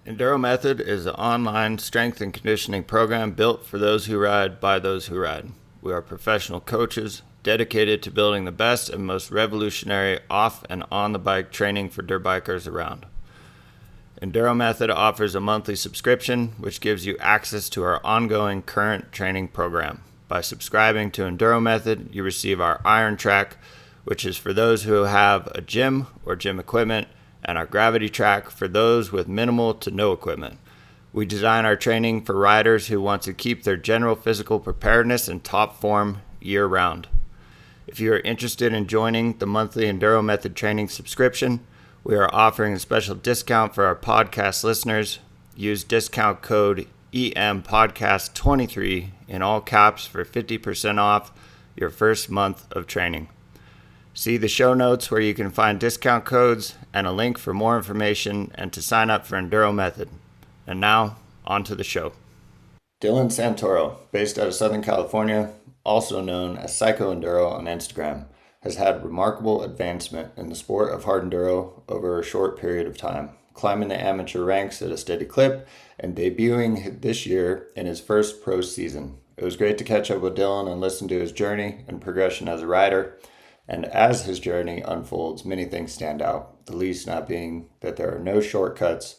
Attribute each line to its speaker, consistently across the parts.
Speaker 1: Enduro Method is an online strength and conditioning program built for those who ride by those who ride. We are professional coaches dedicated to building the best and most revolutionary off and on the bike training for dirt bikers around. Enduro Method offers a monthly subscription which gives you access to our ongoing current training program. By subscribing to Enduro Method, you receive our Iron Track, which is for those who have a gym or gym equipment, and our Gravity Track for those with minimal to no equipment. We design our training for riders who want to keep their general physical preparedness in top form year-round. If you are interested in joining the monthly Enduro Method training subscription, we are offering a special discount for our podcast listeners. Use discount code EMPodcast23 in all caps for 50% off your first month of training. See the show notes where you can find discount codes and a link for more information and to sign up for Enduro Method. And now, on to the show. Dylan Santoro, based out of Southern California, also known as Psycho Enduro on Instagram, has had remarkable advancement in the sport of hard enduro over a short period of time, climbing the amateur ranks at a steady clip and debuting this year in his first pro season. It was great to catch up with Dylan and listen to his journey and progression as a rider. And as his journey unfolds, many things stand out, the least not being that there are no shortcuts,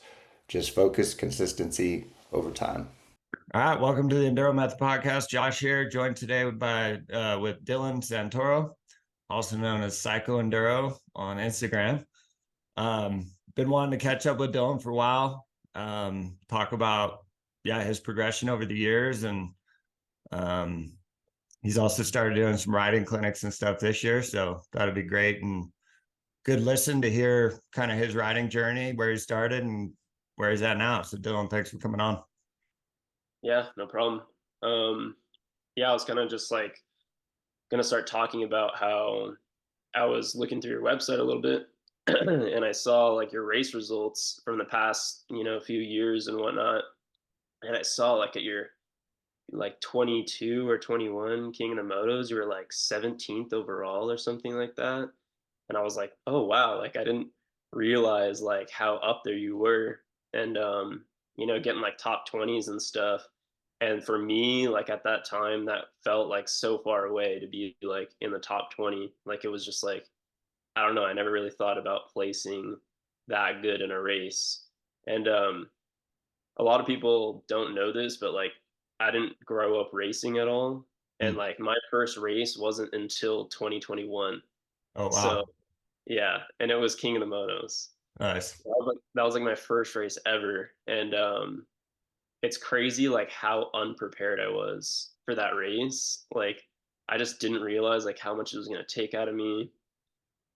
Speaker 1: just focus, consistency over time. All right, welcome to the Enduro Method podcast. Josh here, joined today with Dylan Santoro, also known as Psycho Enduro on Instagram. Been wanting to catch up with Dylan for a while, talk about his progression over the years, and he's also started doing some riding clinics and stuff this year, so that'd be great and good listen to hear kind of his riding journey, where he started and where he's at now. So Dylan, thanks for coming on.
Speaker 2: Yeah, no problem. I was kind of just like gonna start talking about how I was looking through your website a little bit and I saw like your race results from the past, few years and whatnot. And I saw like at your like 22 or 21 King of the Motos, you were like 17th overall or something like that. And I was like, oh wow, like I didn't realize like how up there you were. And getting like top 20s and stuff. And for me, like at that time, that felt like so far away to be like in the top 20. Like it was just like, I don't know, I never really thought about placing that good in a race. And a lot of people don't know this, but like I didn't grow up racing at all. And
Speaker 1: Mm.
Speaker 2: like my first race wasn't until 2021.
Speaker 1: Oh,
Speaker 2: So
Speaker 1: wow.
Speaker 2: yeah, and it was King of the Motos.
Speaker 1: Nice.
Speaker 2: That was like my first race ever. And it's crazy like how unprepared I was for that race. Like I just didn't realize like how much it was gonna take out of me.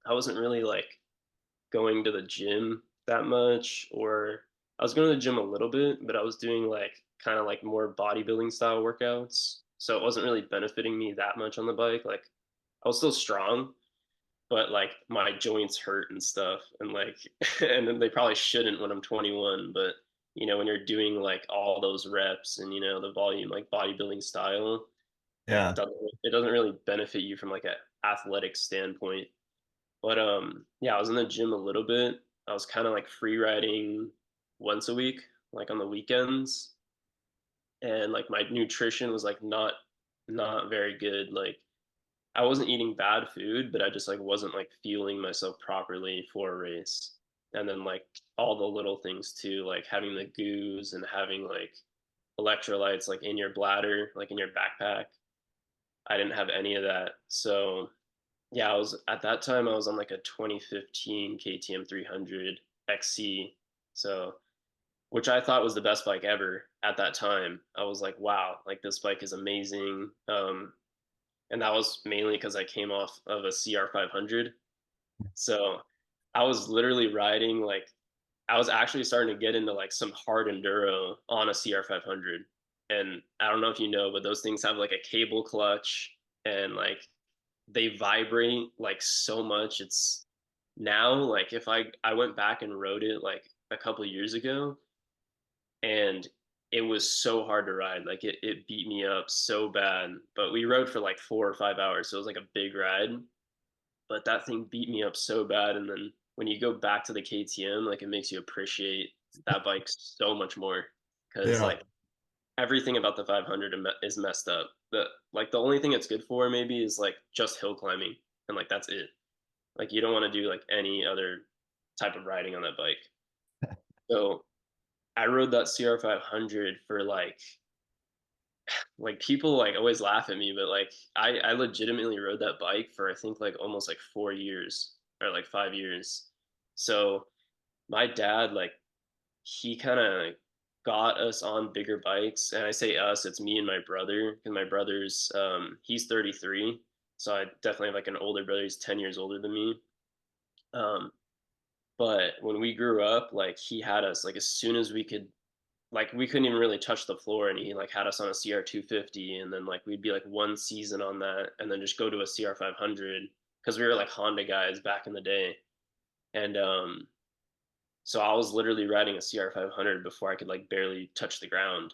Speaker 2: I wasn't really like going to the gym that much, or I was going to the gym a little bit, but I was doing like kind of like more bodybuilding style workouts. So it wasn't really benefiting me that much on the bike. Like I was still strong, but like my joints hurt and stuff. And like, and then they probably shouldn't when I'm 21, but when you're doing like all those reps and, the volume, like bodybuilding style,
Speaker 1: Yeah.
Speaker 2: it doesn't really benefit you from like a athletic standpoint. But I was in the gym a little bit. I was kind of like free riding once a week, like on the weekends, and like my nutrition was like not very good. Like I wasn't eating bad food, but I just like wasn't like fueling myself properly for a race. And then like all the little things too, like having the goos and having like electrolytes like in your bladder, like in your backpack. I didn't have any of that. So I was at that time I was on like a 2015 KTM 300 XC. So, which I thought was the best bike ever at that time. I was like, wow, like this bike is amazing. And that was mainly because I came off of a CR 500. So I was literally riding like I was actually starting to get into like some hard enduro on a CR 500. And I don't know if you know, but those things have like a cable clutch and like they vibrate like so much. It's now like if I went back and rode it like a couple of years ago, and it was so hard to ride. Like it beat me up so bad. But we rode for like 4 or 5 hours, so it was like a big ride. But that thing beat me up so bad. And then when you go back to the KTM, like it makes you appreciate that bike so much more because
Speaker 3: Yeah.
Speaker 2: like everything about the 500 is messed up. The only thing it's good for maybe is like just hill climbing, and like that's it. Like you don't want to do like any other type of riding on that bike. So I rode that CR 500 for like people like always laugh at me, but like I legitimately rode that bike for I think like almost like 4 years or like 5 years. So my dad like he kind of got us on bigger bikes, and I say us, it's me and my brother because my brother's he's 33, so I definitely have like an older brother. He's 10 years older than me. Um, but when we grew up, like he had us like as soon as we could like we couldn't even really touch the floor, and he like had us on a CR 250, and then like we'd be like one season on that and then just go to a CR 500 because we were like Honda guys back in the day. And so I was literally riding a CR 500 before I could like barely touch the ground.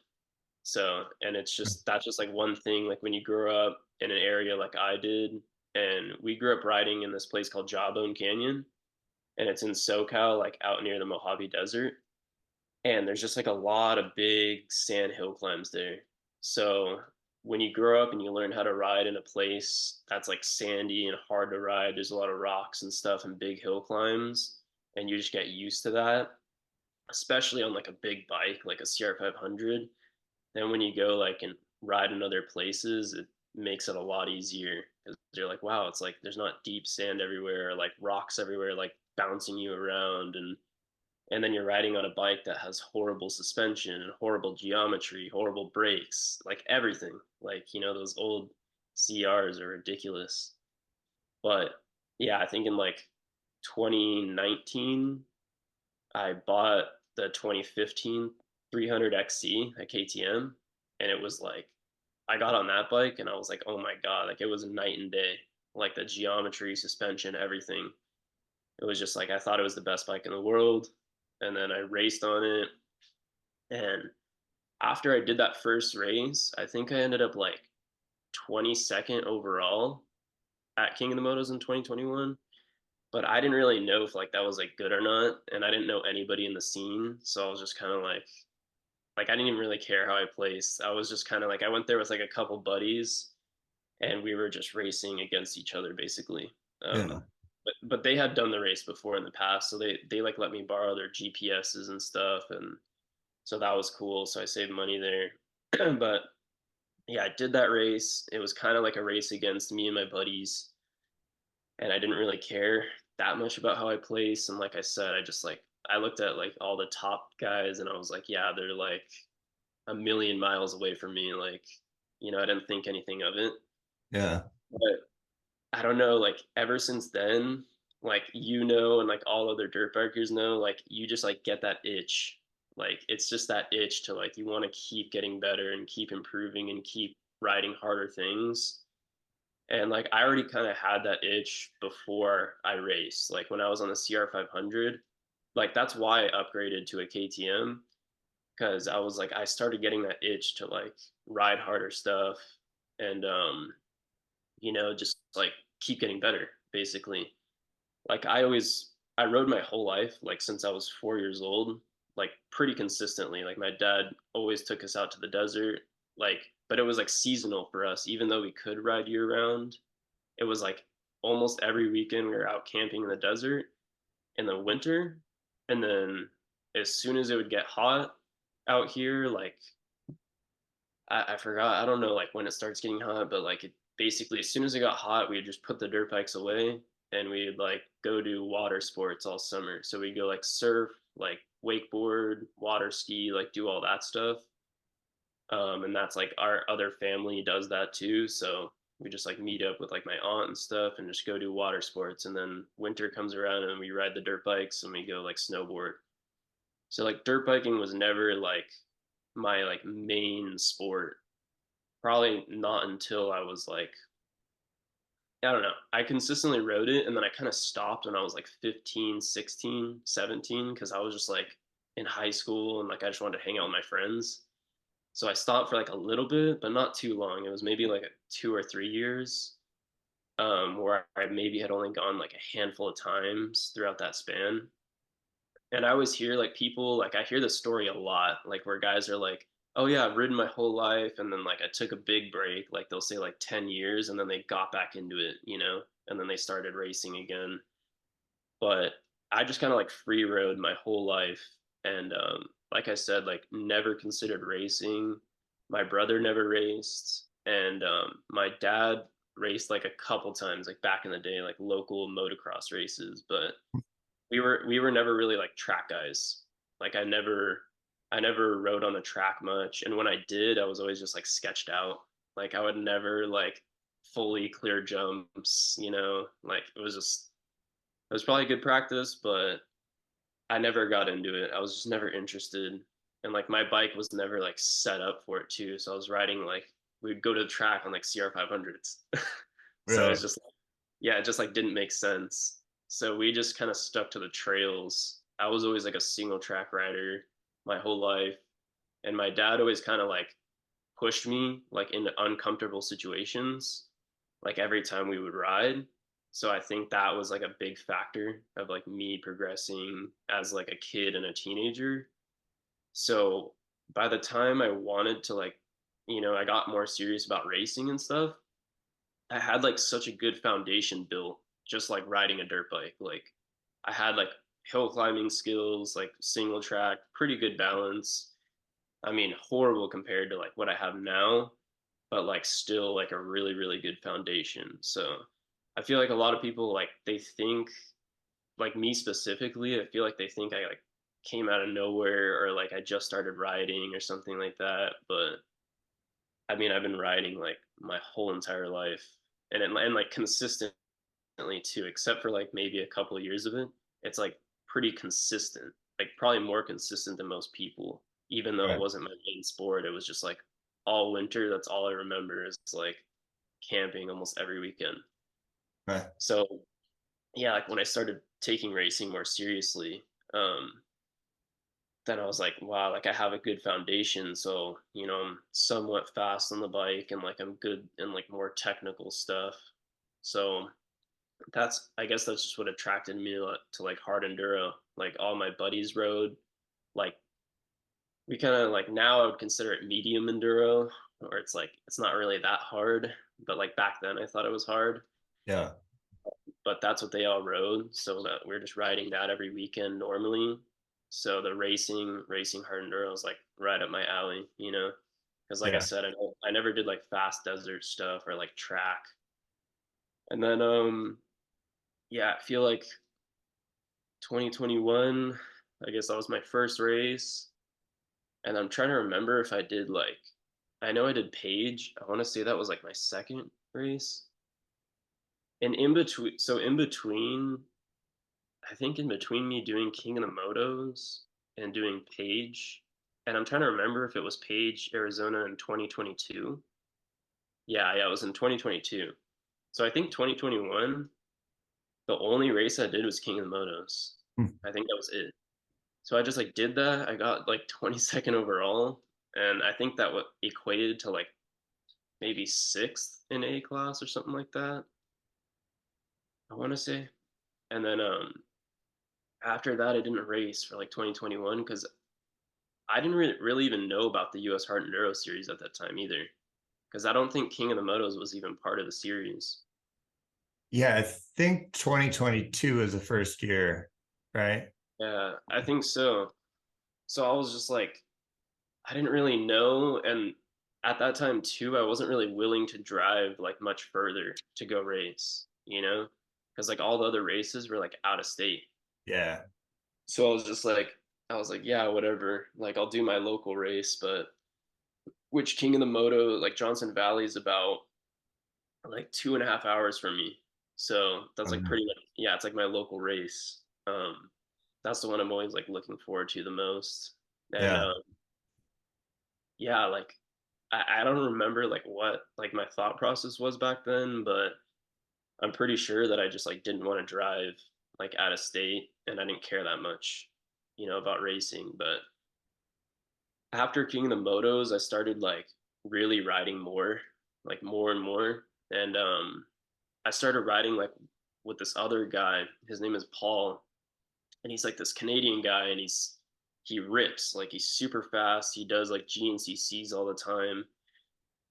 Speaker 2: So, and it's just that's just like one thing like when you grow up in an area like I did, and we grew up riding in this place called Jawbone Canyon, and it's in SoCal, like out near the Mojave Desert, and there's just like a lot of big sand hill climbs there. So when you grow up and you learn how to ride in a place that's like sandy and hard to ride, there's a lot of rocks and stuff and big hill climbs, and you just get used to that, especially on like a big bike like a CR 500. Then when you go like and ride in other places, it makes it a lot easier because you're like, wow, it's like there's not deep sand everywhere, or like rocks everywhere, like bouncing you around, and then you're riding on a bike that has horrible suspension and horrible geometry, horrible brakes, like everything. Like, those old CRs are ridiculous. But yeah, I think in like 2019, I bought the 2015 300XC at KTM, and it was like, I got on that bike and I was like, oh my God, like it was night and day. Like the geometry, suspension, everything. It was just like I thought it was the best bike in the world. And then I raced on it. And after I did that first race, I think I ended up like 22nd overall at King of the Motos in 2021. But I didn't really know if like that was like good or not. And I didn't know anybody in the scene. So I was just kind of like I didn't even really care how I placed. I was just kind of like I went there with like a couple buddies, and we were just racing against each other basically.
Speaker 3: Yeah.
Speaker 2: But they had done the race before in the past, so they like let me borrow their GPSs and stuff, and so that was cool. So I saved money there. But yeah, I did that race. It was kind of like a race against me and my buddies, and I didn't really care that much about how I placed. And like I said, I just like I looked at like all the top guys, and I was like, yeah, they're like a million miles away from me. Like, I didn't think anything of it.
Speaker 3: Yeah.
Speaker 2: But I don't know, like ever since then, like and like all other dirt bikers know, like you just like get that itch. Like it's just that itch to like you want to keep getting better and keep improving and keep riding harder things. And like I already kind of had that itch before I raced. Like when I was on the CR 500, like that's why I upgraded to a KTM, because I was like I started getting that itch to like ride harder stuff, and just like keep getting better basically. Like I rode my whole life, like since I was 4 years old, like pretty consistently. Like my dad always took us out to the desert, like, but it was like seasonal for us, even though we could ride year round. It was like almost every weekend we were out camping in the desert in the winter. And then as soon as it would get hot out here, like I forgot. I don't know like when it starts getting hot, but like it basically as soon as it got hot, we'd just put the dirt bikes away, and we'd like go do water sports all summer. So we'd go like surf, like wakeboard, water ski, like do all that stuff. And that's like our other family does that too. So we just like meet up with like my aunt and stuff and just go do water sports. And then winter comes around and we ride the dirt bikes and we go like snowboard. So like dirt biking was never like my like main sport. Probably not until I was like, I don't know. I consistently rode it, and then I kind of stopped when I was like 15, 16, 17 because I was just like in high school and like I just wanted to hang out with my friends. So I stopped for like a little bit, but not too long. It was maybe like 2 or 3 years, where I maybe had only gone like a handful of times throughout that span. And I always hear like people like I hear this story a lot, like where guys are like, "Oh yeah, I've ridden my whole life," and then like I took a big break, like they'll say like 10 years, and then they got back into it, and then they started racing again. But I just kind of like free rode my whole life, and like I said, like never considered racing. My brother never raced, and my dad raced like a couple times, like back in the day, like local motocross races, but we were never really like track guys. Like I never rode on the track much, and when I did, I was always just like sketched out. Like I would never like fully clear jumps, like it was probably good practice, but I never got into it. I was just never interested. And like my bike was never like set up for it too. So I was riding like we'd go to the track on like CR 500s. So it
Speaker 1: Really?
Speaker 2: was just yeah, it just like didn't make sense. So we just kind of stuck to the trails. I was always like a single track rider my whole life. And my dad always kind of like pushed me like into uncomfortable situations like every time we would ride. So I think that was like a big factor of like me progressing as like a kid and a teenager. So by the time I wanted to like, I got more serious about racing and stuff, I had like such a good foundation built just like riding a dirt bike. Like I had like hill climbing skills, like single track, pretty good balance. I mean, horrible compared to like what I have now, but like still like a really, really good foundation. So I feel like a lot of people like they think like me specifically, I feel like they think I like came out of nowhere or like I just started riding or something like that. But I mean, I've been riding like my whole entire life and like consistently too, except for like maybe a couple of years of it. It's like pretty consistent, like probably more consistent than most people, even though it
Speaker 1: Right.
Speaker 2: wasn't my main sport. It was just like all winter. That's all I remember is like camping almost every weekend.
Speaker 1: Right.
Speaker 2: So yeah, like when I started taking racing more seriously, um, then I was like, wow, like I have a good foundation. So, I'm somewhat fast on the bike and like I'm good in like more technical stuff. So I guess that's just what attracted me to like hard enduro. Like all my buddies rode, like we kind of like now I would consider it medium enduro, or it's like it's not really that hard, but like back then I thought it was hard.
Speaker 1: Yeah.
Speaker 2: But that's what they all rode, so that we're just riding that every weekend normally. So the racing hard enduro is like right up my alley, because like I
Speaker 1: Yeah.
Speaker 2: said, I never did like fast desert stuff or like track. And then yeah, I feel like 2021, I guess that was my first race. And I'm trying to remember if I did like, I know I did Page. I want to say that was like my second race. And in between, I think in between me doing King of the Motos and doing Page, and I'm trying to remember if it was Page, Arizona in 2022. Yeah, it was in 2022. So I think 2021, the only race I did was King of the Motos.
Speaker 1: Hmm.
Speaker 2: I think that was it. So I just like did that. I got like 22nd overall, and I think that what equated to like maybe sixth in A class or something like that. I want to say. And then after that, I didn't race for like 2021 because I didn't really even know about the US Hard Enduro Series at that time either. Because I don't think King of the Motos was even part of the series.
Speaker 1: Yeah, I think 2022 is the first year, right?
Speaker 2: Yeah, I think so. So I was just like, I didn't really know. And at that time, too, I wasn't really willing to drive like much further to go race. Because like all the other races were like out of state.
Speaker 1: Yeah.
Speaker 2: So I was like, yeah, whatever. Like I'll do my local race, but which King of the Moto, like Johnson Valley is about like 2.5 hours from me. So that's like
Speaker 1: Um,
Speaker 2: pretty much yeah, it's like my local race. That's the one I'm always like looking forward to the most. And
Speaker 1: yeah.
Speaker 2: yeah, like I don't remember like what like my thought process was back then, but I'm pretty sure that I just like didn't want to drive like out of state and I didn't care that much, about racing. But after King of the Motos, I started like really riding more, like more and more. And I started riding like with this other guy. His name is Paul, and he's like this Canadian guy, and he rips, like he's super fast. He does like GNCCs all the time.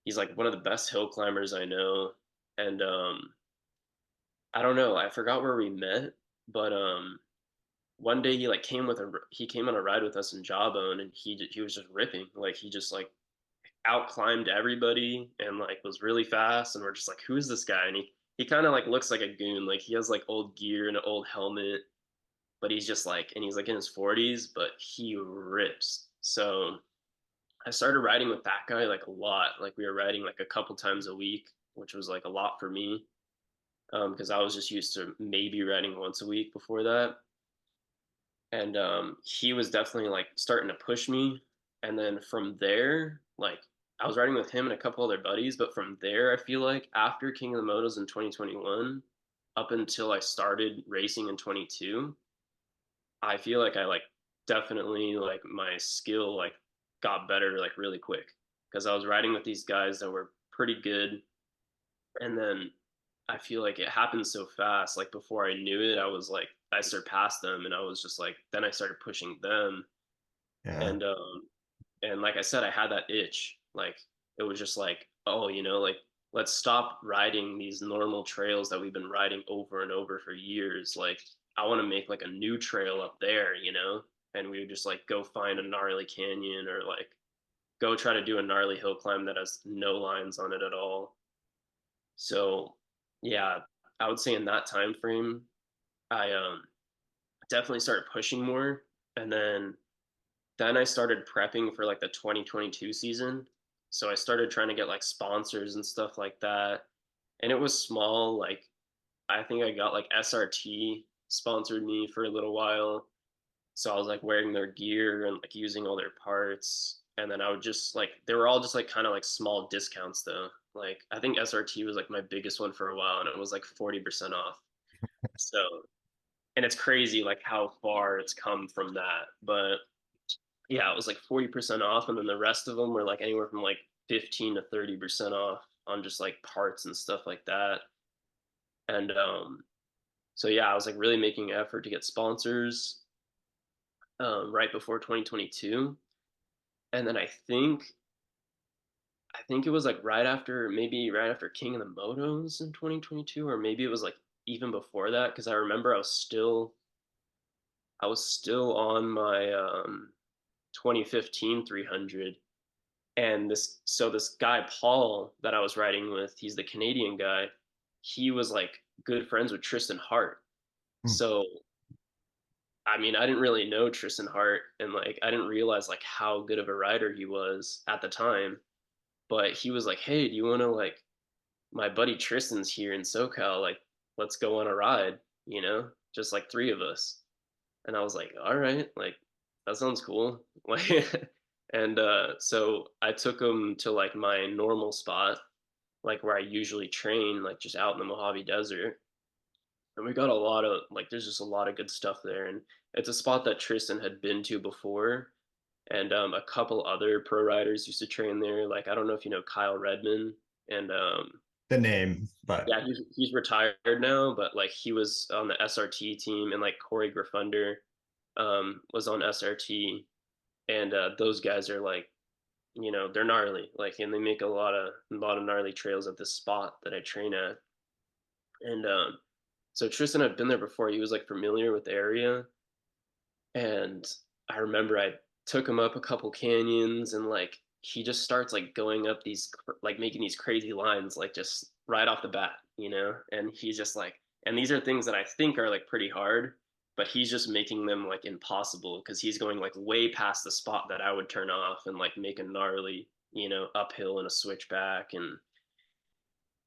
Speaker 2: He's like one of the best hill climbers I know. And I don't know, I forgot where we met, but one day he came on a ride with us in Jawbone, and he was just ripping, like he just like out climbed everybody and like was really fast, and we're just like, who is this guy? And he kind of like looks like a goon, like he has like old gear and an old helmet, but he's just like, and he's like in his 40s, but he rips. So I started riding with that guy like a lot. Like we were riding like a couple times a week, which was like a lot for me, because I was just used to maybe riding once a week before that. And he was definitely like starting to push me. And then from there, like I was riding with him and a couple other buddies, but from there, I feel like after King of the Motos in 2021, up until I started racing in 22, I feel like I like definitely like my skill like got better like really quick because I was riding with these guys that were pretty good, and then I feel like it happened so fast. Like before I knew it, I was like I surpassed them, and I was just like then I started pushing them,
Speaker 1: Yeah.
Speaker 2: and like I said, I had that itch. Like it was just like, oh, like let's stop riding these normal trails that we've been riding over and over for years. Like I want to make like a new trail up there. And we would just like go find a gnarly canyon or like go try to do a gnarly hill climb that has no lines on it at all. So yeah, I would say in that time frame, I definitely started pushing more, and then I started prepping for like the 2022 season. So I started trying to get like sponsors and stuff like that. And it was small. Like I think I got like SRT sponsored me for a little while. So I was like wearing their gear and like using all their parts. And then I would just like, they were all just like kind of like small discounts though. Like I think SRT was like my biggest one for a while, and it was like 40% off. So, and it's crazy like how far it's come from that. But yeah, it was like 40% off, and then the rest of them were like anywhere from like 15 to 30% off on just like parts and stuff like that. And so yeah, I was like really making an effort to get sponsors right before 2022. And then I think it was like maybe right after King of the Motos in 2022, or maybe it was like even before that, because I remember I was still on my 2015 300. And this guy Paul that I was riding with, he's the Canadian guy. He was like good friends with Tristan Hart.
Speaker 1: Hmm.
Speaker 2: So I mean, I didn't really know Tristan Hart, and like I didn't realize like how good of a rider he was at the time. But he was like, "Hey, do you want to like my buddy Tristan's here in SoCal, like let's go on a ride, just like three of us." And I was like, "All right, like that sounds cool." Like and so I took him to like my normal spot, like where I usually train, like just out in the Mojave Desert. And we got a lot of like there's just a lot of good stuff there. And it's a spot that Tristan had been to before. And a couple other pro riders used to train there. Like I don't know if you know Kyle Redman. And
Speaker 1: The name, but
Speaker 2: yeah, he's retired now, but like he was on the SRT team, and like Corey Griffunder was on SRT. And those guys are like, they're gnarly. Like, and they make a lot of gnarly trails at this spot that I train at. And so Tristan had been there before. He was like familiar with the area, and I remember I took him up a couple canyons, and like he just starts like going up these like making these crazy lines like just right off the bat. And he's just like, and these are things that I think are like pretty hard, but he's just making them like impossible because he's going like way past the spot that I would turn off and like make a gnarly uphill and a switchback. And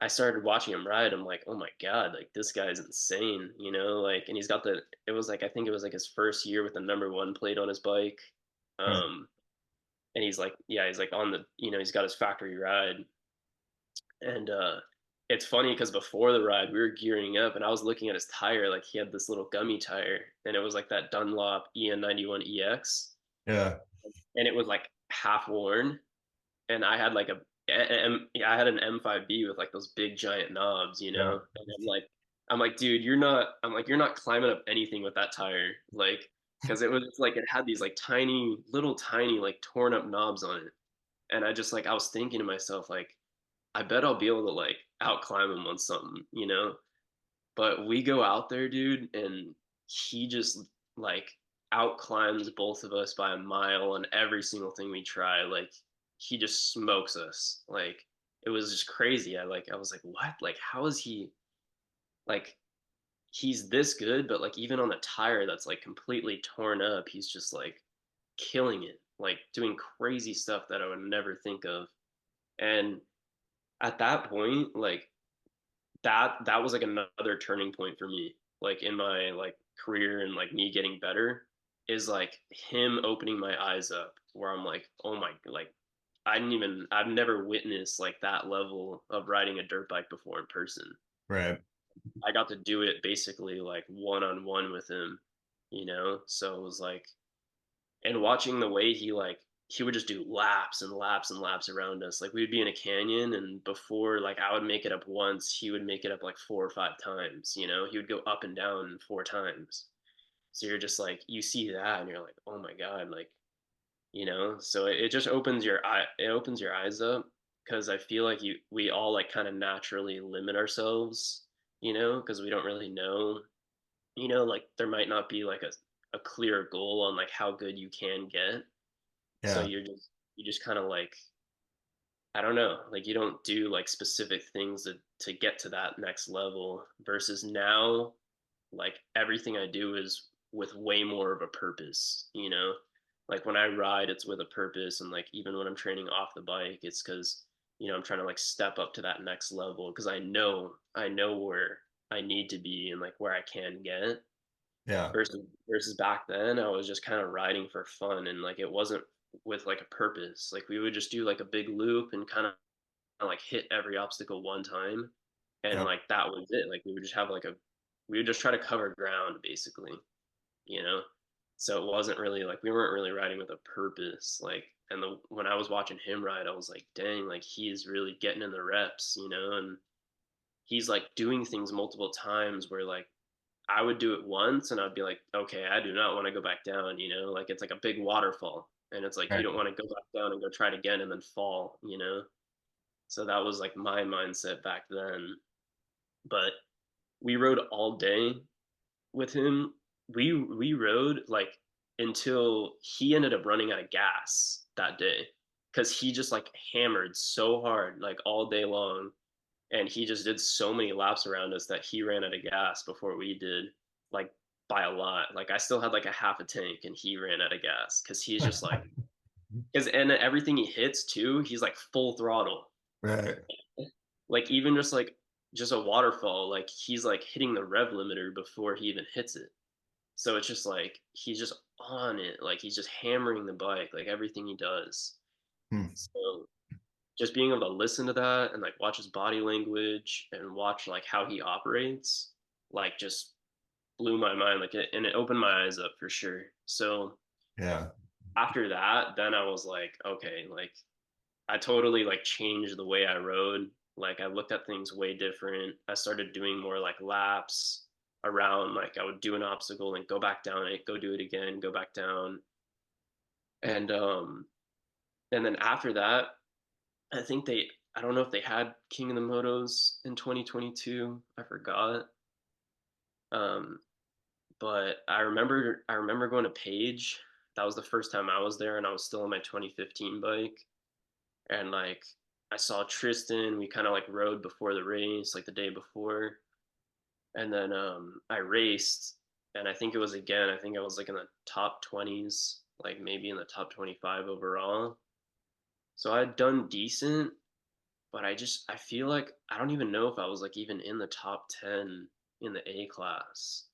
Speaker 2: I started watching him ride. I'm like, oh my God, like this guy's insane. Like, and he's got it was like, I think it was like his first year with the number one plate on his bike.
Speaker 1: uh,
Speaker 2: Um, and he's like, yeah, he's like he's got his factory ride. And it's funny because before the ride, we were gearing up, and I was looking at his tire. Like he had this little gummy tire, and it was like that Dunlop EN91 EX,
Speaker 1: yeah,
Speaker 2: and it was like half worn. And I had like yeah, I had an M5B with like those big giant knobs.
Speaker 1: yeah.
Speaker 2: And I'm like, I'm like, dude, you're not climbing up anything with that tire. Like, because it was like, it had these like tiny, little tiny, like torn up knobs on it. And I just like, I was thinking to myself, like, I bet I'll be able to like out climb him on something, you know? But we go out there, dude, and he just like out climbs both of us by a mile on every single thing we try. Like he just smokes us. Like it was just crazy. I was like, what? Like how is he like he's this good, but like even on the tire that's like completely torn up, he's just like killing it, like doing crazy stuff that I would never think of. And at that point, like that was like another turning point for me, like in my like career and like me getting better, is like him opening my eyes up where I'm like, oh my, like I've never witnessed like that level of riding a dirt bike before in person.
Speaker 3: Right.
Speaker 2: I got to do it basically like one on one with him, you know? So it was like, and watching the way he would just do laps and laps and laps around us. Like we would be in a canyon, and before like I would make it up once, he would make it up like 4 or 5 times, you know? He would go up and down 4 times. So you're just like, you see that and you're like, oh my God, like, you know? So it just opens your eyes up, because I feel like we all like kind of naturally limit ourselves, you know, because we don't really know, you know, like there might not be like a clear goal on like how good you can get. So
Speaker 3: Yeah.
Speaker 2: you just kind of like, I don't know, like you don't do like specific things to get to that next level, versus now like everything I do is with way more of a purpose, you know? Like when I ride, it's with a purpose. And like even when I'm training off the bike, it's because, you know, I'm trying to like step up to that next level, because I know where I need to be and like where I can get.
Speaker 3: Yeah.
Speaker 2: Versus back then, I was just kind of riding for fun, and like it wasn't with like a purpose. Like we would just do like a big loop and kind of like hit every obstacle one time, and
Speaker 3: Yep.
Speaker 2: like that was it. Like we would just try to cover ground basically, you know. So it wasn't really like we weren't really riding with a purpose. Like, and the when I was watching him ride, I was like, dang, like he's really getting in the reps, you know, and he's like doing things multiple times where like I would do it once and I'd be like, okay, I do not want to go back down, you know, like it's like a big waterfall. And it's like you
Speaker 3: Right.
Speaker 2: don't want to go back down and go try it again and then fall, you know? So that was like my mindset back then. But we rode all day with him. We rode like until he ended up running out of gas that day, because he just like hammered so hard like all day long, and he just did so many laps around us that he ran out of gas before we did, like by a lot. Like I still had like a half a tank and he ran out of gas, because he's just like, because and everything he hits too, he's like full throttle.
Speaker 3: Right.
Speaker 2: Like even just a waterfall, like he's like hitting the rev limiter before he even hits it. So it's just like he's just on it, like he's just hammering the bike, like everything he does.
Speaker 3: Hmm.
Speaker 2: So just being able to listen to that and like watch his body language and watch like how he operates, like just blew my mind, like it, and it opened my eyes up for sure. So
Speaker 3: Yeah.
Speaker 2: after that, then I was like, okay, like I totally like changed the way I rode. Like I looked at things way different. I started doing more like laps around, like I would do an obstacle and go back down it, go do it again, go back down. And and then after that, I think I don't know if they had King of the Motos in 2022. I forgot. Um, but I remember going to Page. That was the first time I was there, and I was still on my 2015 bike. And like I saw Tristan. We kind of like rode before the race, like the day before, and then I raced, and I think it was again. I think I was like in the top 20s, like maybe in the top 25 overall. So I'd done decent, but I feel like I don't even know if I was like even in the top 10 in the A class.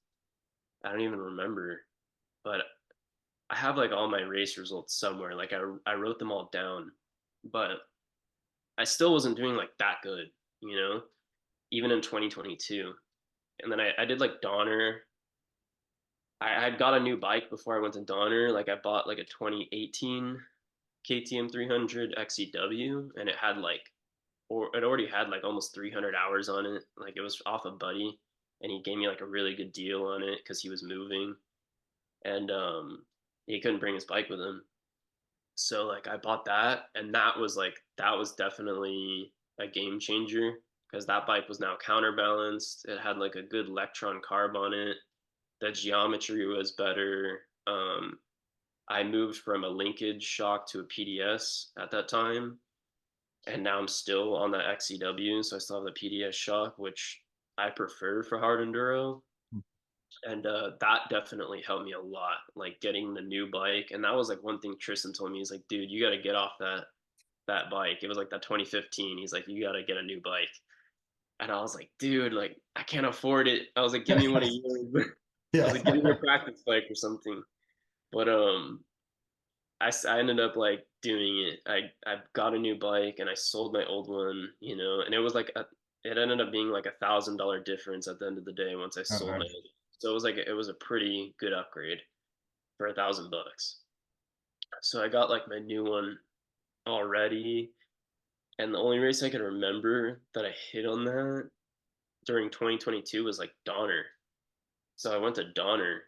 Speaker 2: I don't even remember, but I have like all my race results somewhere. Like I wrote them all down, but I still wasn't doing like that good, you know, even in 2022. And then I did like Donner. I had got a new bike before I went to Donner. Like I bought like a 2018 KTM 300 XCW, and it had like, or it already had like almost 300 hours on it. Like it was off a buddy. and he gave me like a really good deal on it because he was moving, and he couldn't bring his bike with him. So like I bought that, and that was definitely a game changer because that bike was now counterbalanced. It had like a good Electron carb on it. The geometry was better. I moved from a linkage shock to a PDS at that time, and now I'm still on that XCW, so I still have the PDS shock, which I prefer for hard enduro. And that definitely helped me a lot, like getting the new bike. And that was like one thing Tristan told me. He's like, dude, you got to get off that bike. It was like that 2015. He's like, you got to get a new bike. And I was like, dude, like I can't afford it. I was like, give me one of yours. I was
Speaker 3: Yeah.
Speaker 2: like, give me your practice bike or something. But I ended up like doing it. I got a new bike and I sold my old one, and it was like it ended up being like $1,000 difference at the end of the day once I
Speaker 3: Oh,
Speaker 2: sold my.
Speaker 3: nice.
Speaker 2: So it was a pretty good upgrade for $1,000. So I got like my new one already, and the only race I could remember that I hit on that during 2022 was like Donner. So I went to Donner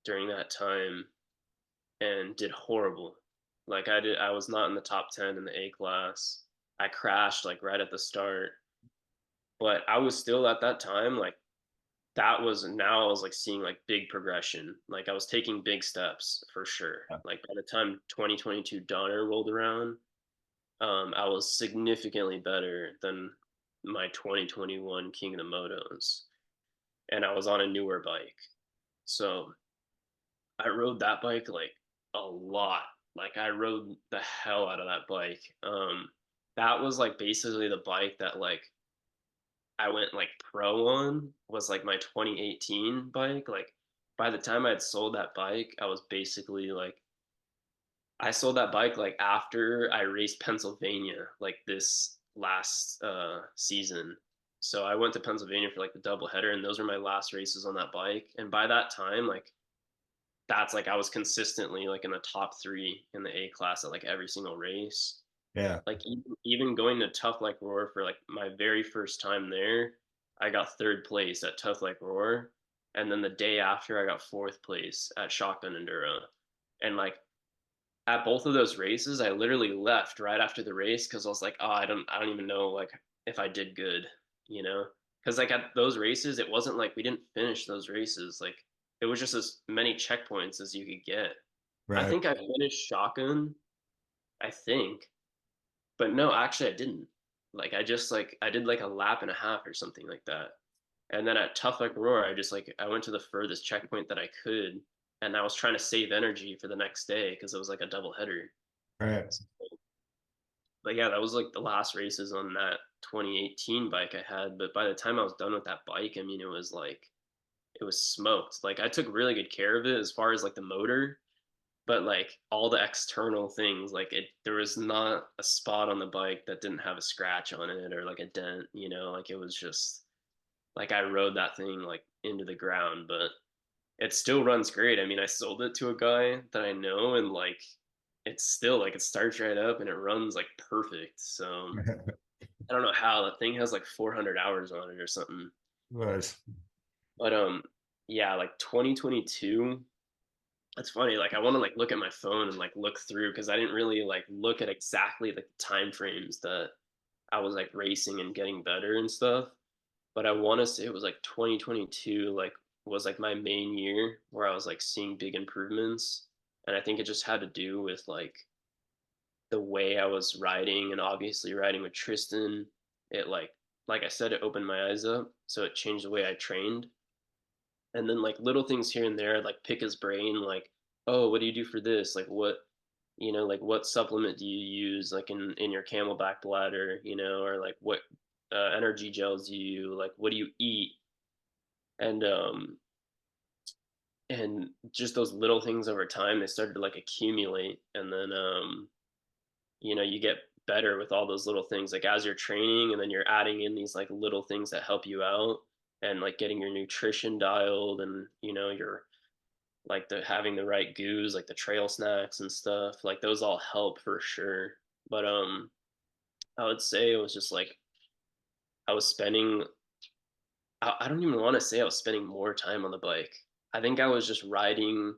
Speaker 2: during that time and did horrible. Like I was not in the top 10 in the A class. I crashed like right at the start, but I was still at that time like that was now I was like seeing like big progression. Like I was taking big steps for sure.
Speaker 3: Yeah.
Speaker 2: Like by the time 2022 Donner rolled around, I was significantly better than my 2021 King of the Motos, and I was on a newer bike. So I rode that bike like a lot. Like I rode the hell out of that bike. That was like basically the bike that like I went like pro on was like my 2018 bike. Like by the time I had sold that bike, I was basically like I sold that bike like after I raced Pennsylvania like this last season. So I went to Pennsylvania for like the double header, and those were my last races on that bike. And by that time, like that's like I was consistently like in the top three in the A class at like every single race.
Speaker 3: Yeah.
Speaker 2: Like even going to Tough Like Roar for like my very first time there, I got third place at Tough Like Roar, and then the day after I got fourth place at Shotgun Enduro, and like at both of those races, I literally left right after the race because I was like, oh, I don't even know like if I did good, you know? Because like at those races, it wasn't like we didn't finish those races. Like it was just as many checkpoints as you could get. I
Speaker 3: Right.
Speaker 2: think I finished shotgun, I think, but no, actually I didn't. Like I just like I did like a lap and a half or something like that. And then at Tough Like Roar, I just like I went to the furthest checkpoint that I could, and I was trying to save energy for the next day because it was like a double header.
Speaker 3: Right.
Speaker 2: But yeah, that was like the last races on that 2018 bike I had. But by the time I was done with that bike, I mean, it was like, it was smoked. Like, I took really good care of it as far as like the motor, but like all the external things, like there was not a spot on the bike that didn't have a scratch on it or like a dent, like it was just like I rode that thing like into the ground, but it still runs great. I mean, I sold it to a guy that I know, and like it's still like it starts right up and it runs like perfect. So I don't know how that thing has like 400 hours on it or something.
Speaker 3: Nice.
Speaker 2: But yeah, like 2022. It's funny. Like I want to like look at my phone and like look through because I didn't really like look at exactly like the time frames that I was like racing and getting better and stuff. But I want to say it was like 2022 like was like my main year where I was like seeing big improvements, and I think it just had to do with like the way I was riding, and obviously riding with Tristan, it like I said, it opened my eyes up, so it changed the way I trained. And then like little things here and there, like pick his brain, like, oh, what do you do for this? Like what, like what supplement do you use, like in your Camelback bladder, or like what energy gels do you like? What do you eat? And and just those little things over time, they started to like accumulate, and then you get better with all those little things like as you're training, and then you're adding in these like little things that help you out, and like getting your nutrition dialed, and you're like the having the right goos, like the trail snacks and stuff, like those all help for sure. But I would say it was just like I was spending I don't even want to say I was spending more time on the bike. I think I was just riding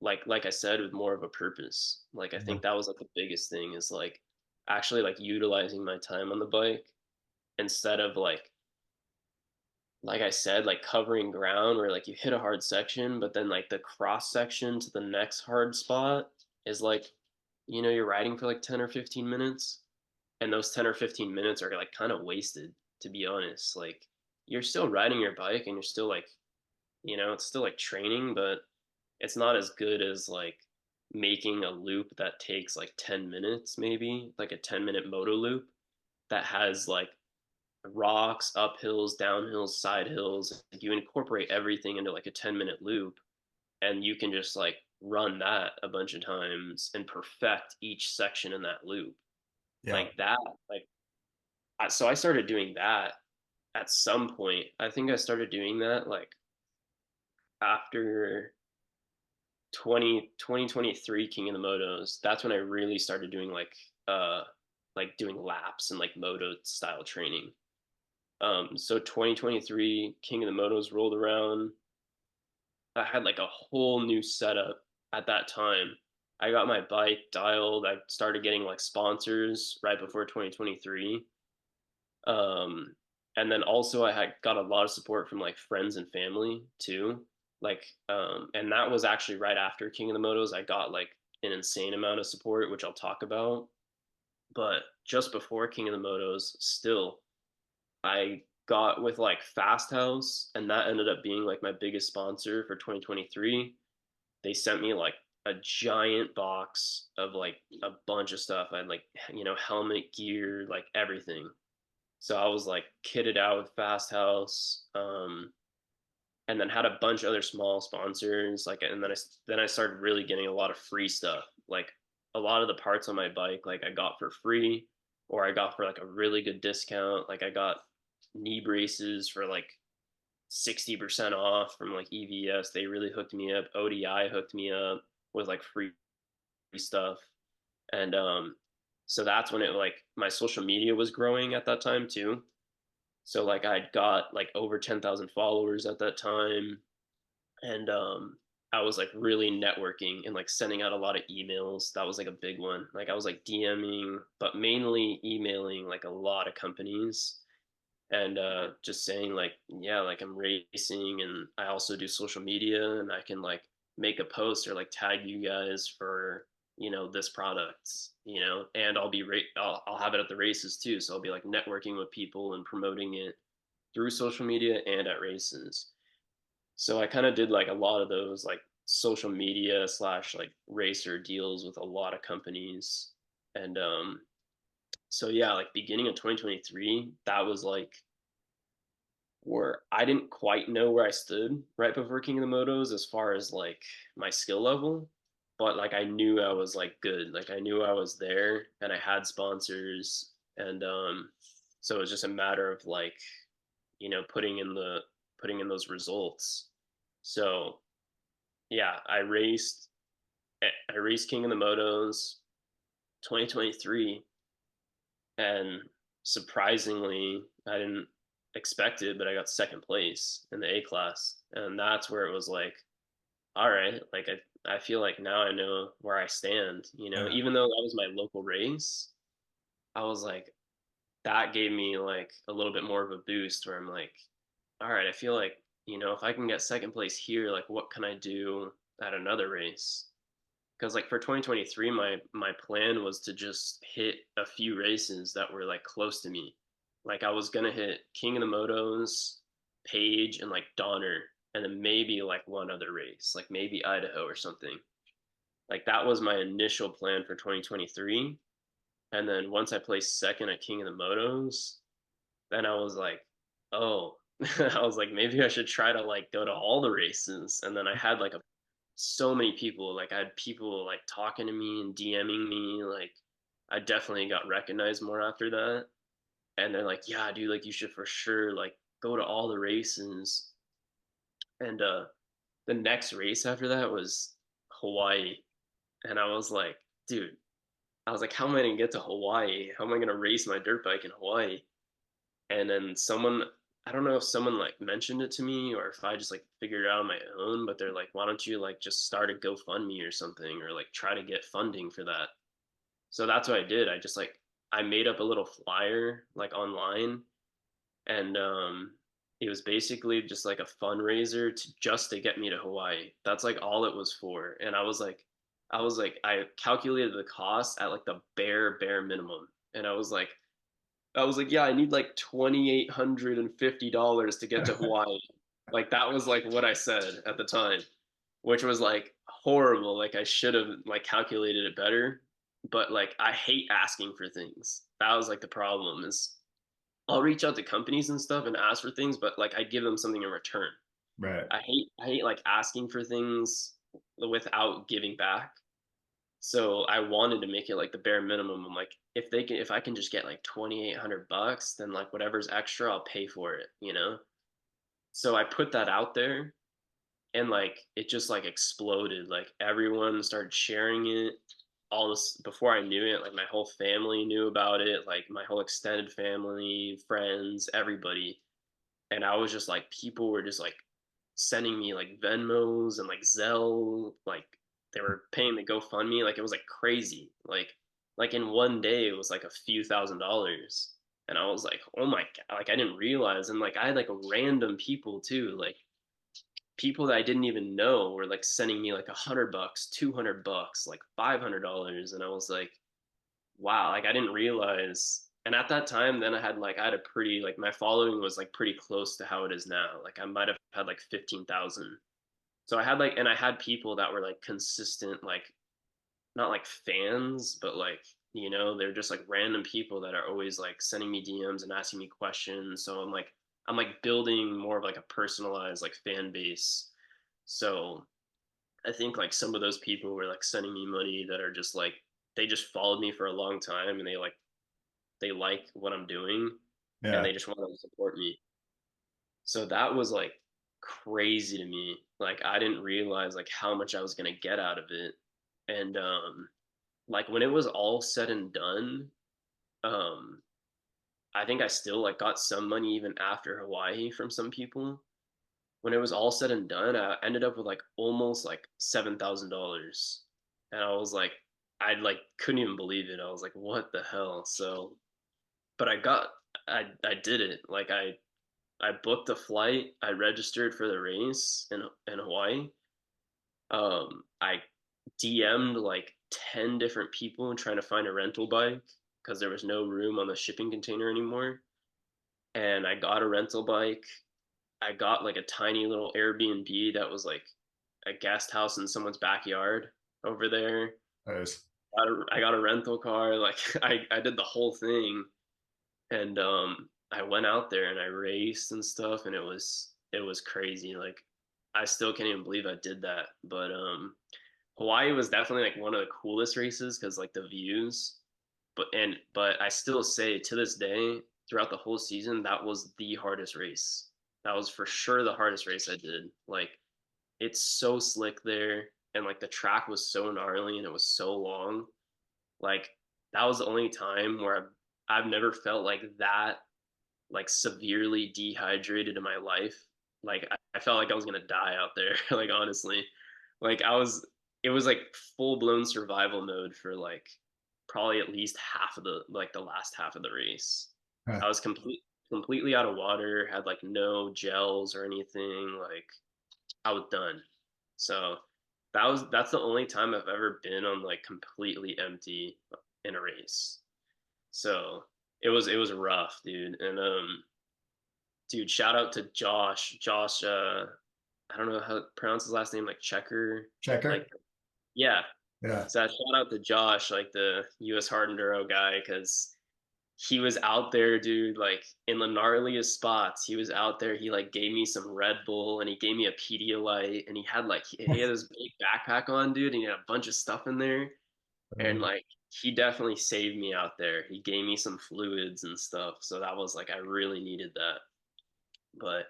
Speaker 2: like I said, with more of a purpose. Like I
Speaker 3: Yeah.
Speaker 2: think that was like the biggest thing is like actually like utilizing my time on the bike instead of like I said, like covering ground where like you hit a hard section, but then like the cross section to the next hard spot is like, you're riding for like 10 or 15 minutes. And those 10 or 15 minutes are like kind of wasted, to be honest. Like you're still riding your bike and you're still like, it's still like training, but it's not as good as like making a loop that takes like 10 minutes, maybe like a 10-minute moto loop that has like rocks, uphills, downhills, side hills. Like, you incorporate everything into like a 10-minute loop, and you can just like run that a bunch of times and perfect each section in that loop
Speaker 3: Yeah.
Speaker 2: like that. Like, so I started doing that at some point. I think I started doing that like after 2023 King of the Motos. That's when I really started doing like doing laps and like moto style training. So 2023 King of the Motos rolled around. I had like a whole new setup at that time. I got my bike dialed. I started getting like sponsors right before 2023. Um, and then also I had got a lot of support from like friends and family too. And that was actually right after King of the Motos. I got like an insane amount of support, which I'll talk about. But just before King of the Motos, still, I got with like Fast House, and that ended up being like my biggest sponsor for 2023. They sent me like a giant box of like a bunch of stuff. I had like, helmet, gear, like everything. So I was like kitted out with Fast House, and then had a bunch of other small sponsors. Like, and then I started really getting a lot of free stuff. Like a lot of the parts on my bike, like I got for free, or I got for like a really good discount. Like I got knee braces for like 60% off from like EVS. They really hooked me up. ODI hooked me up with like free stuff, and so that's when it like my social media was growing at that time too. So like I'd got like over 10,000 followers at that time, and I was like really networking and like sending out a lot of emails. That was like a big one. Like I was like DMing, but mainly emailing like a lot of companies, and just saying like, yeah, like I'm racing and I also do social media, and I can like make a post or like tag you guys for this product, and I'll have it at the races too, so I'll be like networking with people and promoting it through social media and at races. So I kind of did like a lot of those like social media slash like racer deals with a lot of companies. And so yeah, like beginning of 2023, that was like where I didn't quite know where I stood right before King of the Motos as far as like my skill level, but like I knew I was like good. Like I knew I was there and I had sponsors, and so it was just a matter of like, putting in those results. So yeah, I raced King of the Motos 2023, and surprisingly, I didn't expect it, but I got second place in the A class, and that's where it was like, all right, like I feel like now I know where I stand.
Speaker 3: Yeah.
Speaker 2: Even though that was my local race, I was like, that gave me like a little bit more of a boost where I'm like, all right, I feel like, if I can get second place here, like what can I do at another race? Because like for 2023, my plan was to just hit a few races that were like close to me. Like I was gonna hit King of the Motos, Page, and like Donner, and then maybe like one other race, like maybe Idaho or something. Like that was my initial plan for 2023. And then once I placed second at King of the Motos, then I was like, oh, I was like, maybe I should try to like go to all the races. And then I had like so many people, like I had people like talking to me and DMing me. Like I definitely got recognized more after that. And they're like, yeah, dude, like you should for sure like go to all the races. And the next race after that was Hawaii. And I was like, dude, I was like, how am I gonna get to Hawaii? How am I gonna race my dirt bike in Hawaii? And then someone I don't know if someone like mentioned it to me or if I just like figured it out on my own, but they're like, why don't you like just start a GoFundMe or something, or like try to get funding for that? So that's what I did. I just like I made up a little flyer like online, and it was basically just like a fundraiser to just to get me to Hawaii. That's like all it was for. And I calculated the cost at like the bare minimum. And I was like, yeah, I need like $2,850 to get to Hawaii. Like that was like what I said at the time, which was like horrible. Like I should have like calculated it better. But like I hate asking for things. That was like the problem is I'll reach out to companies and stuff and ask for things, but like I give them something in return.
Speaker 3: Right.
Speaker 2: I hate like asking for things without giving back. So I wanted to make it like the bare minimum. I'm like, if I can just get like $2,800, then like whatever's extra, I'll pay for it, you know? So I put that out there and like it just like exploded. Like everyone started sharing it. All this before I knew it, like my whole family knew about it, like my whole extended family, friends, everybody. And I was just like, people were just like sending me like Venmos and like Zelle, like they were paying the GoFundMe, like it was like crazy. Like in one day it was like a few $1,000s. And I was like, oh my God, like I didn't realize. And like I had like random people too, like people that I didn't even know were like sending me like $100, $200, like $500. And I was like, wow, like I didn't realize. And at that time, then I had a pretty like my following was like pretty close to how it is now. Like I might have had like 15,000. So I had like and I had people that were like consistent, like not like fans, but like they're just like random people that are always like sending me DMs and asking me questions. So I'm like building more of like a personalized like fan base. So I think like some of those people were like sending me money that are just like they just followed me for a long time and they like what I'm doing and
Speaker 3: Yeah.
Speaker 2: they just want to support me. So that was like crazy to me. Like I didn't realize like how much I was gonna get out of it. And like when it was all said and done, um I think I still like got some money even after Hawaii from some people. When it was all said and done, I ended up with like almost like $7,000. And I was like, I like couldn't even believe it. I was like, what the hell? So but I did it. Like I booked a flight. I registered for the race in Hawaii. I DM'd like 10 different people trying to find a rental bike because there was no room on the shipping container anymore. And I got a rental bike. I got like a tiny little Airbnb that was like a guest house in someone's backyard over there.
Speaker 3: Nice.
Speaker 2: I got a rental car. Like I did the whole thing. And I went out there and I raced and stuff, and it was crazy. Like I still can't even believe I did that. But Hawaii was definitely like one of the coolest races because like the views. But I still say to this day, throughout the whole season, that was the hardest race. That was for sure the hardest race I did. Like it's so slick there, and like the track was so gnarly and it was so long. Like that was the only time where I've never felt like that like severely dehydrated in my life. Like I felt like I was gonna die out there. Like honestly, like it was like full blown survival mode for like probably at least half of the last half of the race.
Speaker 3: Huh.
Speaker 2: I was completely out of water, had like no gels or anything. Like I was done. So that's the only time I've ever been on like completely empty in a race. So it was rough, dude. And dude, shout out to Josh. Josh, I don't know how to pronounce his last name, like Checker.
Speaker 3: Checker.
Speaker 2: Like, yeah.
Speaker 3: Yeah.
Speaker 2: So shout out to Josh, like the US Hard Enduro guy, because he was out there, dude, like in the gnarliest spots. He was out there. He like gave me some Red Bull and he gave me a Pedialyte and he had this big backpack on, dude, and he had a bunch of stuff in there. And like he definitely saved me out there. He gave me some fluids and stuff. So that was like I really needed that. But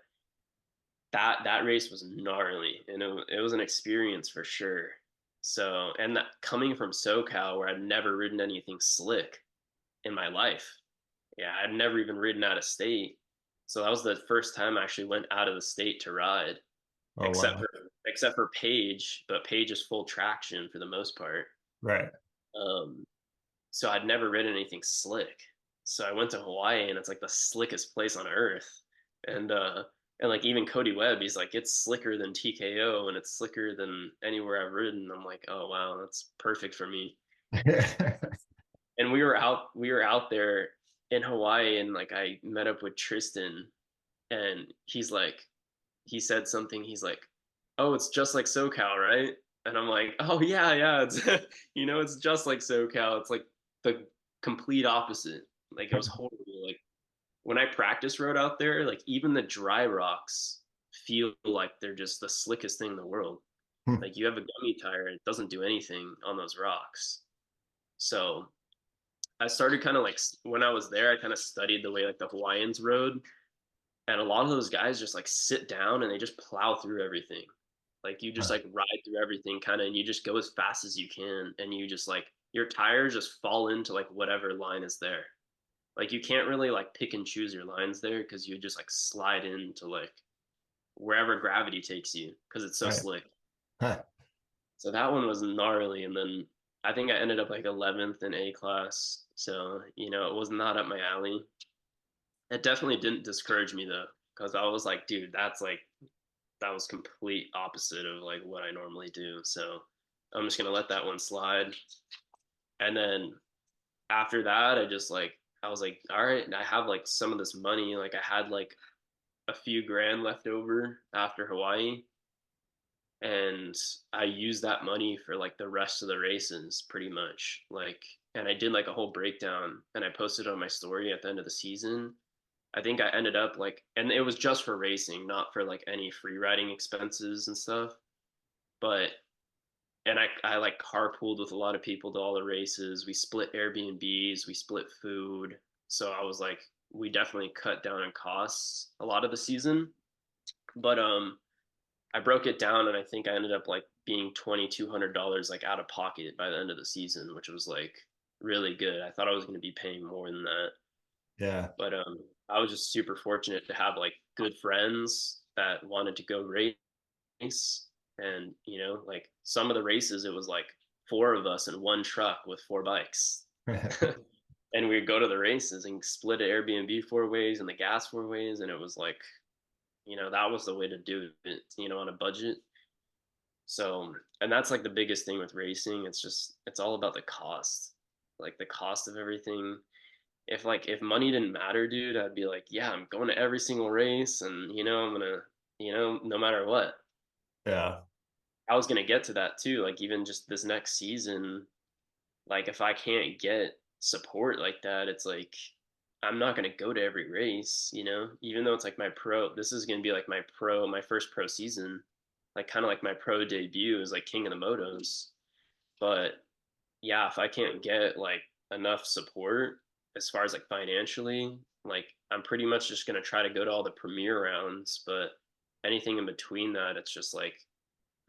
Speaker 2: that race was gnarly and it was an experience for sure. So and that, coming from SoCal where I'd never ridden anything slick in my life, yeah, I'd never even ridden out of state. So that was the first time I actually went out of the state to ride,
Speaker 3: Oh,
Speaker 2: except
Speaker 3: wow.
Speaker 2: for except for Page, but Page is full traction for the most part.
Speaker 3: Right.
Speaker 2: Um, so I'd never ridden anything slick. So I went to Hawaii, and it's like the slickest place on earth. And like even Cody Webb, he's like, it's slicker than TKO, and it's slicker than anywhere I've ridden. I'm like, oh wow, that's perfect for me. And we were out there in Hawaii, and like I met up with Tristan, and he said something. He's like, "Oh, it's just like SoCal, right?" And I'm like, "Oh yeah, yeah. It's it's just like SoCal. It's like the complete opposite. Like it was horrible. Like when I practice rode out there, like even the dry rocks feel like they're just the slickest thing in the world. Like you have a gummy tire, and it doesn't do anything on those rocks. So I started kind of like when I was there, I kind of studied the way like the Hawaiians rode, and a lot of those guys just like sit down and they just plow through everything. Like you just like ride through everything kind of, and you just go as fast as you can, and you just like your tires just fall into like whatever line is there. Like you can't really like pick and choose your lines there because you just like slide into like wherever gravity takes you because it's so
Speaker 3: Right.
Speaker 2: slick.
Speaker 3: Huh.
Speaker 2: So that one was gnarly, and then I think I ended up like 11th in A class. So it was not up my alley. It definitely didn't discourage me though, because I was like, dude, that was complete opposite of like what I normally do. So I'm just gonna let that one slide. And then after that, I was like, all right, I have like some of this money. Like I had like a few grand left over after Hawaii, and I used that money for like the rest of the races pretty much. Like, and I did like a whole breakdown, and I posted on my story at the end of the season. I think I ended up like, and it was just for racing, not for like any free riding expenses and stuff. But, and I like carpooled with a lot of people to all the races. We split Airbnbs, we split food. So I was like, we definitely cut down on costs a lot of the season. But I broke it down, and I think I ended up like being $2,200 like out of pocket by the end of the season, which was like really good. I thought I was going to be paying more than that.
Speaker 3: Yeah.
Speaker 2: But I was just super fortunate to have like good friends that wanted to go race, and like some of the races, it was like four of us in one truck with four bikes, and we'd go to the races and split an Airbnb four ways and the gas four ways, and it was like that was the way to do it, on a budget. So, and that's like the biggest thing with racing. It's all about the cost, like the cost of everything. If money didn't matter, dude, I'd be like, yeah, I'm going to every single race, and I'm gonna, no matter what.
Speaker 3: Yeah.
Speaker 2: I was gonna get to that too. Like even just this next season, like if I can't get support like that, it's like I'm not gonna go to every race, Even though it's like this is gonna be like my first pro season, like kind of like my pro debut is like King of the Motos. But yeah, if I can't get like enough support as far as like financially, like I'm pretty much just gonna try to go to all the premier rounds, but anything in between that, it's just like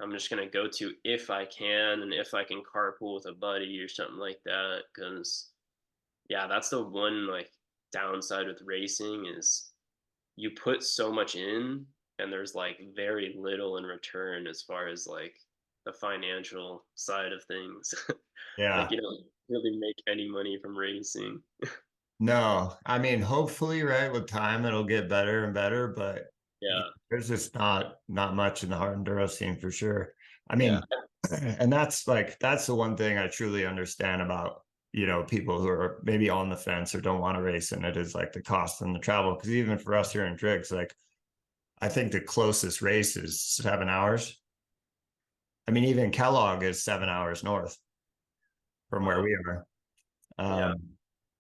Speaker 2: I'm just gonna go to if I can, and if I can carpool with a buddy or something like that. Because yeah, that's the one like downside with racing is you put so much in, and there's like very little in return as far as like the financial side of things. Like
Speaker 3: Yeah.
Speaker 2: you don't really make any money from racing.
Speaker 3: No, I mean, hopefully, right, with time it'll get better and better, but
Speaker 2: Yeah,
Speaker 3: there's just not much in the hard enduro scene for sure. I
Speaker 2: yeah,
Speaker 3: mean, and that's the one thing I truly understand about, people who are maybe on the fence or don't want to race in it is like the cost and the travel. Because even for us here in Driggs, like I think the closest race is 7 hours. I mean, even Kellogg is 7 hours north from where
Speaker 2: wow,
Speaker 3: we are.
Speaker 2: yeah,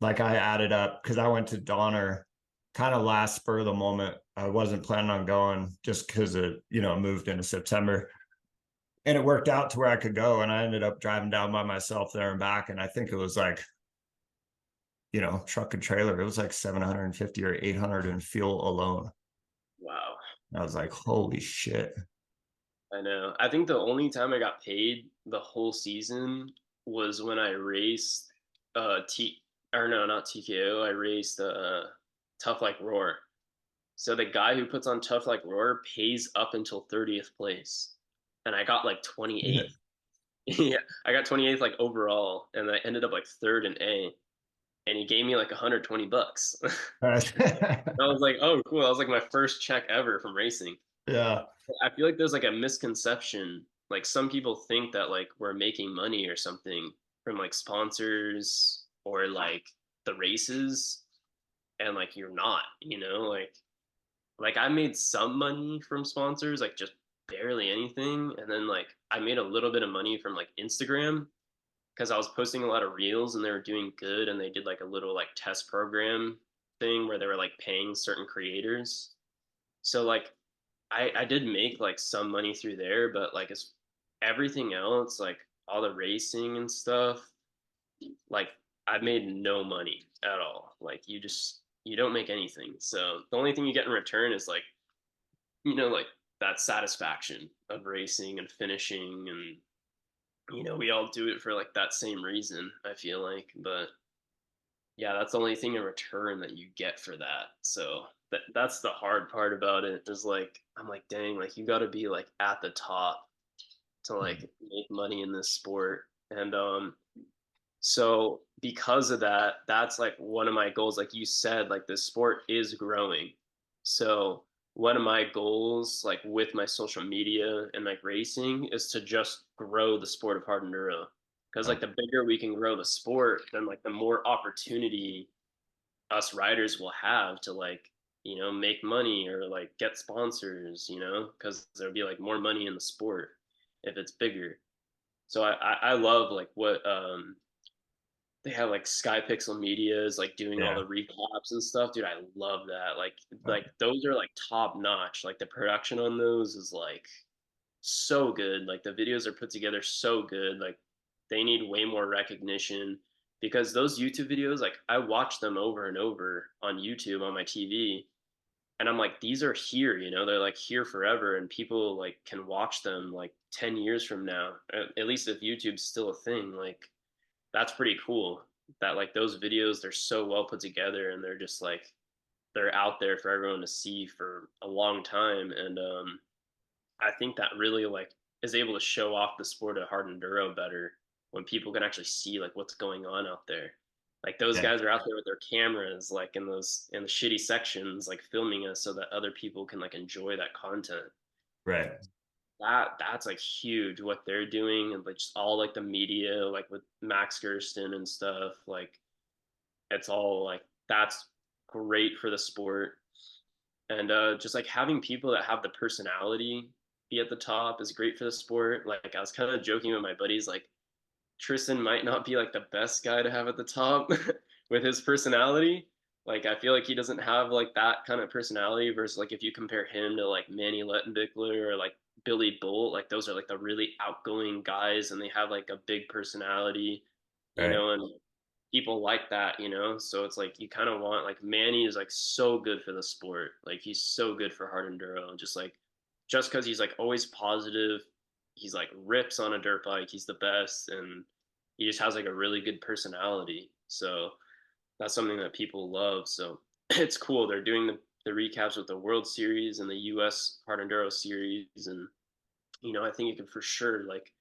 Speaker 3: Like I added up because I went to Donner kind of last spur of the moment. I wasn't planning on going just because it, moved into September. And it worked out to where I could go. And I ended up driving down by myself there and back. And I think it was like, truck and trailer, it was like 750 or 800 in fuel alone.
Speaker 2: wow.
Speaker 3: And I was like, holy shit.
Speaker 2: I know. I think the only time I got paid the whole season was when I raced T or no, not TKO. I raced Tough Like Roar. So the guy who puts on Tough Like Roar pays up until 30th place, and I got like 28th. Yeah, I got 28th like overall, and I ended up like third in A, and he gave me like 120 bucks. I was like, oh, cool. That was like my first check ever from racing.
Speaker 3: Yeah.
Speaker 2: I feel like there's like a misconception. Like some people think that like we're making money or something from like sponsors or like the races, and like you're not, like I made some money from sponsors, like just barely anything, and then like I made a little bit of money from like Instagram because I was posting a lot of reels and they were doing good, and they did like a little like test program thing where they were like paying certain creators. So like I did make like some money through there, but like as everything else, like all the racing and stuff, like I made no money at all. Like you don't make anything. So the only thing you get in return is like, like that satisfaction of racing and finishing, and we all do it for like that same reason, I feel like. But yeah, that's the only thing in return that you get for that. So that's the hard part about it, is like I'm like, dang, like you got to be like at the top to like make money in this sport. And so because of that, that's like one of my goals. Like you said, like the sport is growing. So one of my goals, like with my social media and like racing, is to just grow the sport of hard enduro. Because like the bigger we can grow the sport, then like the more opportunity us riders will have to like, make money or like get sponsors, because there'll be like more money in the sport if it's bigger. So I love like what they have, like Sky Pixel Media is like doing all
Speaker 3: Yeah.
Speaker 2: the recaps and stuff. Dude, I love that. Like those are like top notch. Like the production on those is like so good. Like the videos are put together so good. Like they need way more recognition, because those YouTube videos, like I watch them over and over on YouTube on my TV, and I'm like, these are here, they're like here forever, and people like can watch them like 10 years from now. At least if YouTube's still a thing, like that's pretty cool that like those videos, they're so well put together, and they're just like they're out there for everyone to see for a long time. And I think that really like is able to show off the sport of hard enduro better when people can actually see like what's going on out there. Like those
Speaker 3: Yeah.
Speaker 2: guys are out there with their cameras, like in the shitty sections, like filming us so that other people can like enjoy that content.
Speaker 3: Right.
Speaker 2: That's like huge what they're doing, and like just all like the media, like with Max Gersten and stuff. Like it's all like that's great for the sport. And just like having people that have the personality be at the top is great for the sport. Like I was kind of joking with my buddies, like Tristan might not be like the best guy to have at the top with his personality. Like I feel like he doesn't have like that kind of personality, versus like if you compare him to like Manny Lettenbichler or like Billy Bolt, like those are like the really outgoing guys, and they have like a big personality,
Speaker 3: Right.
Speaker 2: and people like that, So it's like you kind of want, like Manny is like so good for the sport. Like he's so good for hard enduro. Just because he's like always positive, he's like rips on a dirt bike. He's the best, and he just has like a really good personality. So that's something that people love. So it's cool. They're doing the recaps with the World Series and the US Hard Enduro Series, and I think it can for sure like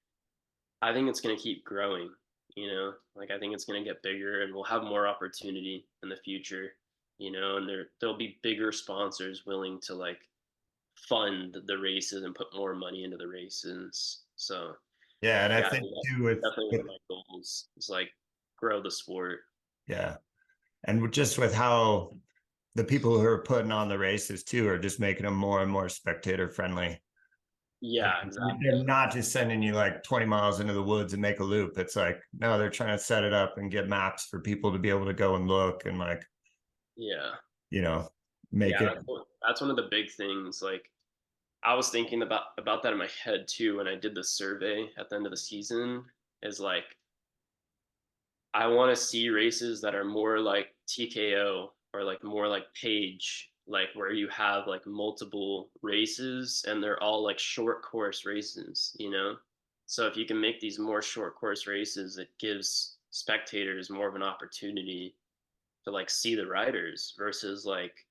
Speaker 2: I think it's going to keep growing, like I think it's going to get bigger, and we'll have more opportunity in the future, and there'll be bigger sponsors willing to like fund the races and put more money into the races. So
Speaker 3: Yeah. And I
Speaker 2: yeah,
Speaker 3: think too
Speaker 2: that's definitely one of my goals is like grow the sport.
Speaker 3: yeah. And just with how the people who are putting on the races too are just making them more and more spectator friendly.
Speaker 2: Yeah, exactly.
Speaker 3: They're not just sending you like 20 miles into the woods and make a loop. It's like, no, they're trying to set it up and get maps for people to be able to go and look and like,
Speaker 2: Yeah.
Speaker 3: you know, make
Speaker 2: Yeah,
Speaker 3: it.
Speaker 2: that's one of the big things. Like I was thinking about that in my head too when I did the survey at the end of the season. Is like I want to see races that are more like TKO or like more like Page, like where you have like multiple races and they're all like short course races. So if you can make these more short course races, it gives spectators more of an opportunity to like see the riders versus like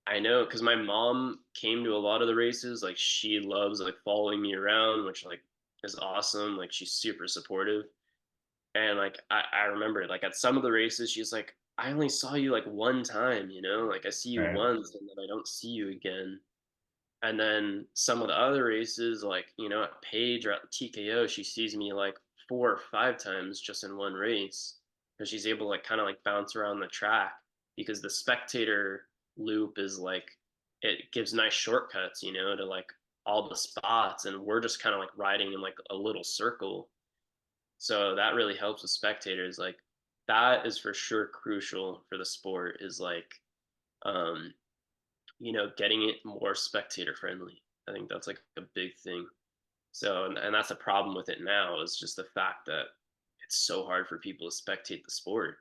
Speaker 2: I know because my mom came to a lot of the races. Like she loves like following me around, which like is awesome. Like she's super supportive. And like I remember like at some of the races, she's like, I only saw you like one time, you know, like I see you
Speaker 3: Right.
Speaker 2: once and then I don't see you again. And then some of the other races, like, you know, at Page or at TKO, she sees me like 4 or 5 times just in one race because she's able to like kind of like bounce around the track because the spectator loop is like, it gives nice shortcuts, you know, to like all the spots. And we're just kind of like riding in like a little circle. So that really helps with spectators. Like, that is for sure crucial for the sport is like, um, you know, getting it more spectator friendly. I think that's like a big thing. So, and that's a problem with it now is just the fact that it's so hard for people to spectate the sport.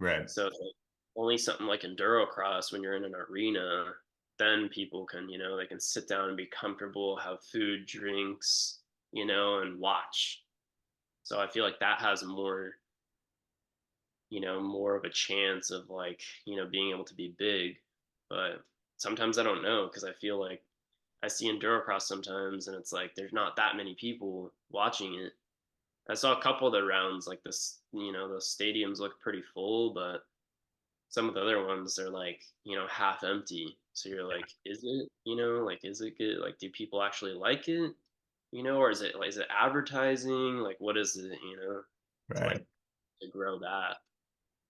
Speaker 3: Right.
Speaker 2: So, it's like only something like enduro cross when you're in an arena, then people can, you know, they can sit down and be comfortable, have food, drinks, you know, and watch. So I feel like that has more, you know, more of a chance of like, you know, being able to be big. But sometimes I don't know because I feel like I see Endurocross sometimes and it's like there's not that many people watching it. I saw a couple of the rounds like this, you know, the stadiums look pretty full, but some of the other ones are like, you know, half empty. So you're like, is it, you know, like is it good? Like do people actually like it? You know, or is it like is it advertising? Like what is it, you know, to like
Speaker 3: Right.
Speaker 2: to grow that?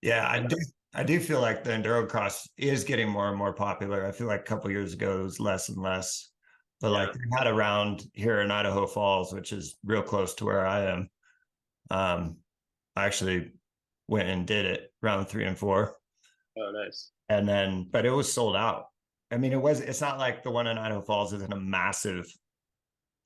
Speaker 3: Yeah,
Speaker 2: And
Speaker 3: I do feel like the enduro cross is getting more and more popular. I feel like a couple years ago it was less and less. But like
Speaker 2: yeah,
Speaker 3: they had a round here in Idaho Falls, which is real close to where I am. Um, I actually went and did it round 3 and 4.
Speaker 2: oh nice.
Speaker 3: And then but it was sold out. I mean, it's not like the one in Idaho Falls is in a massive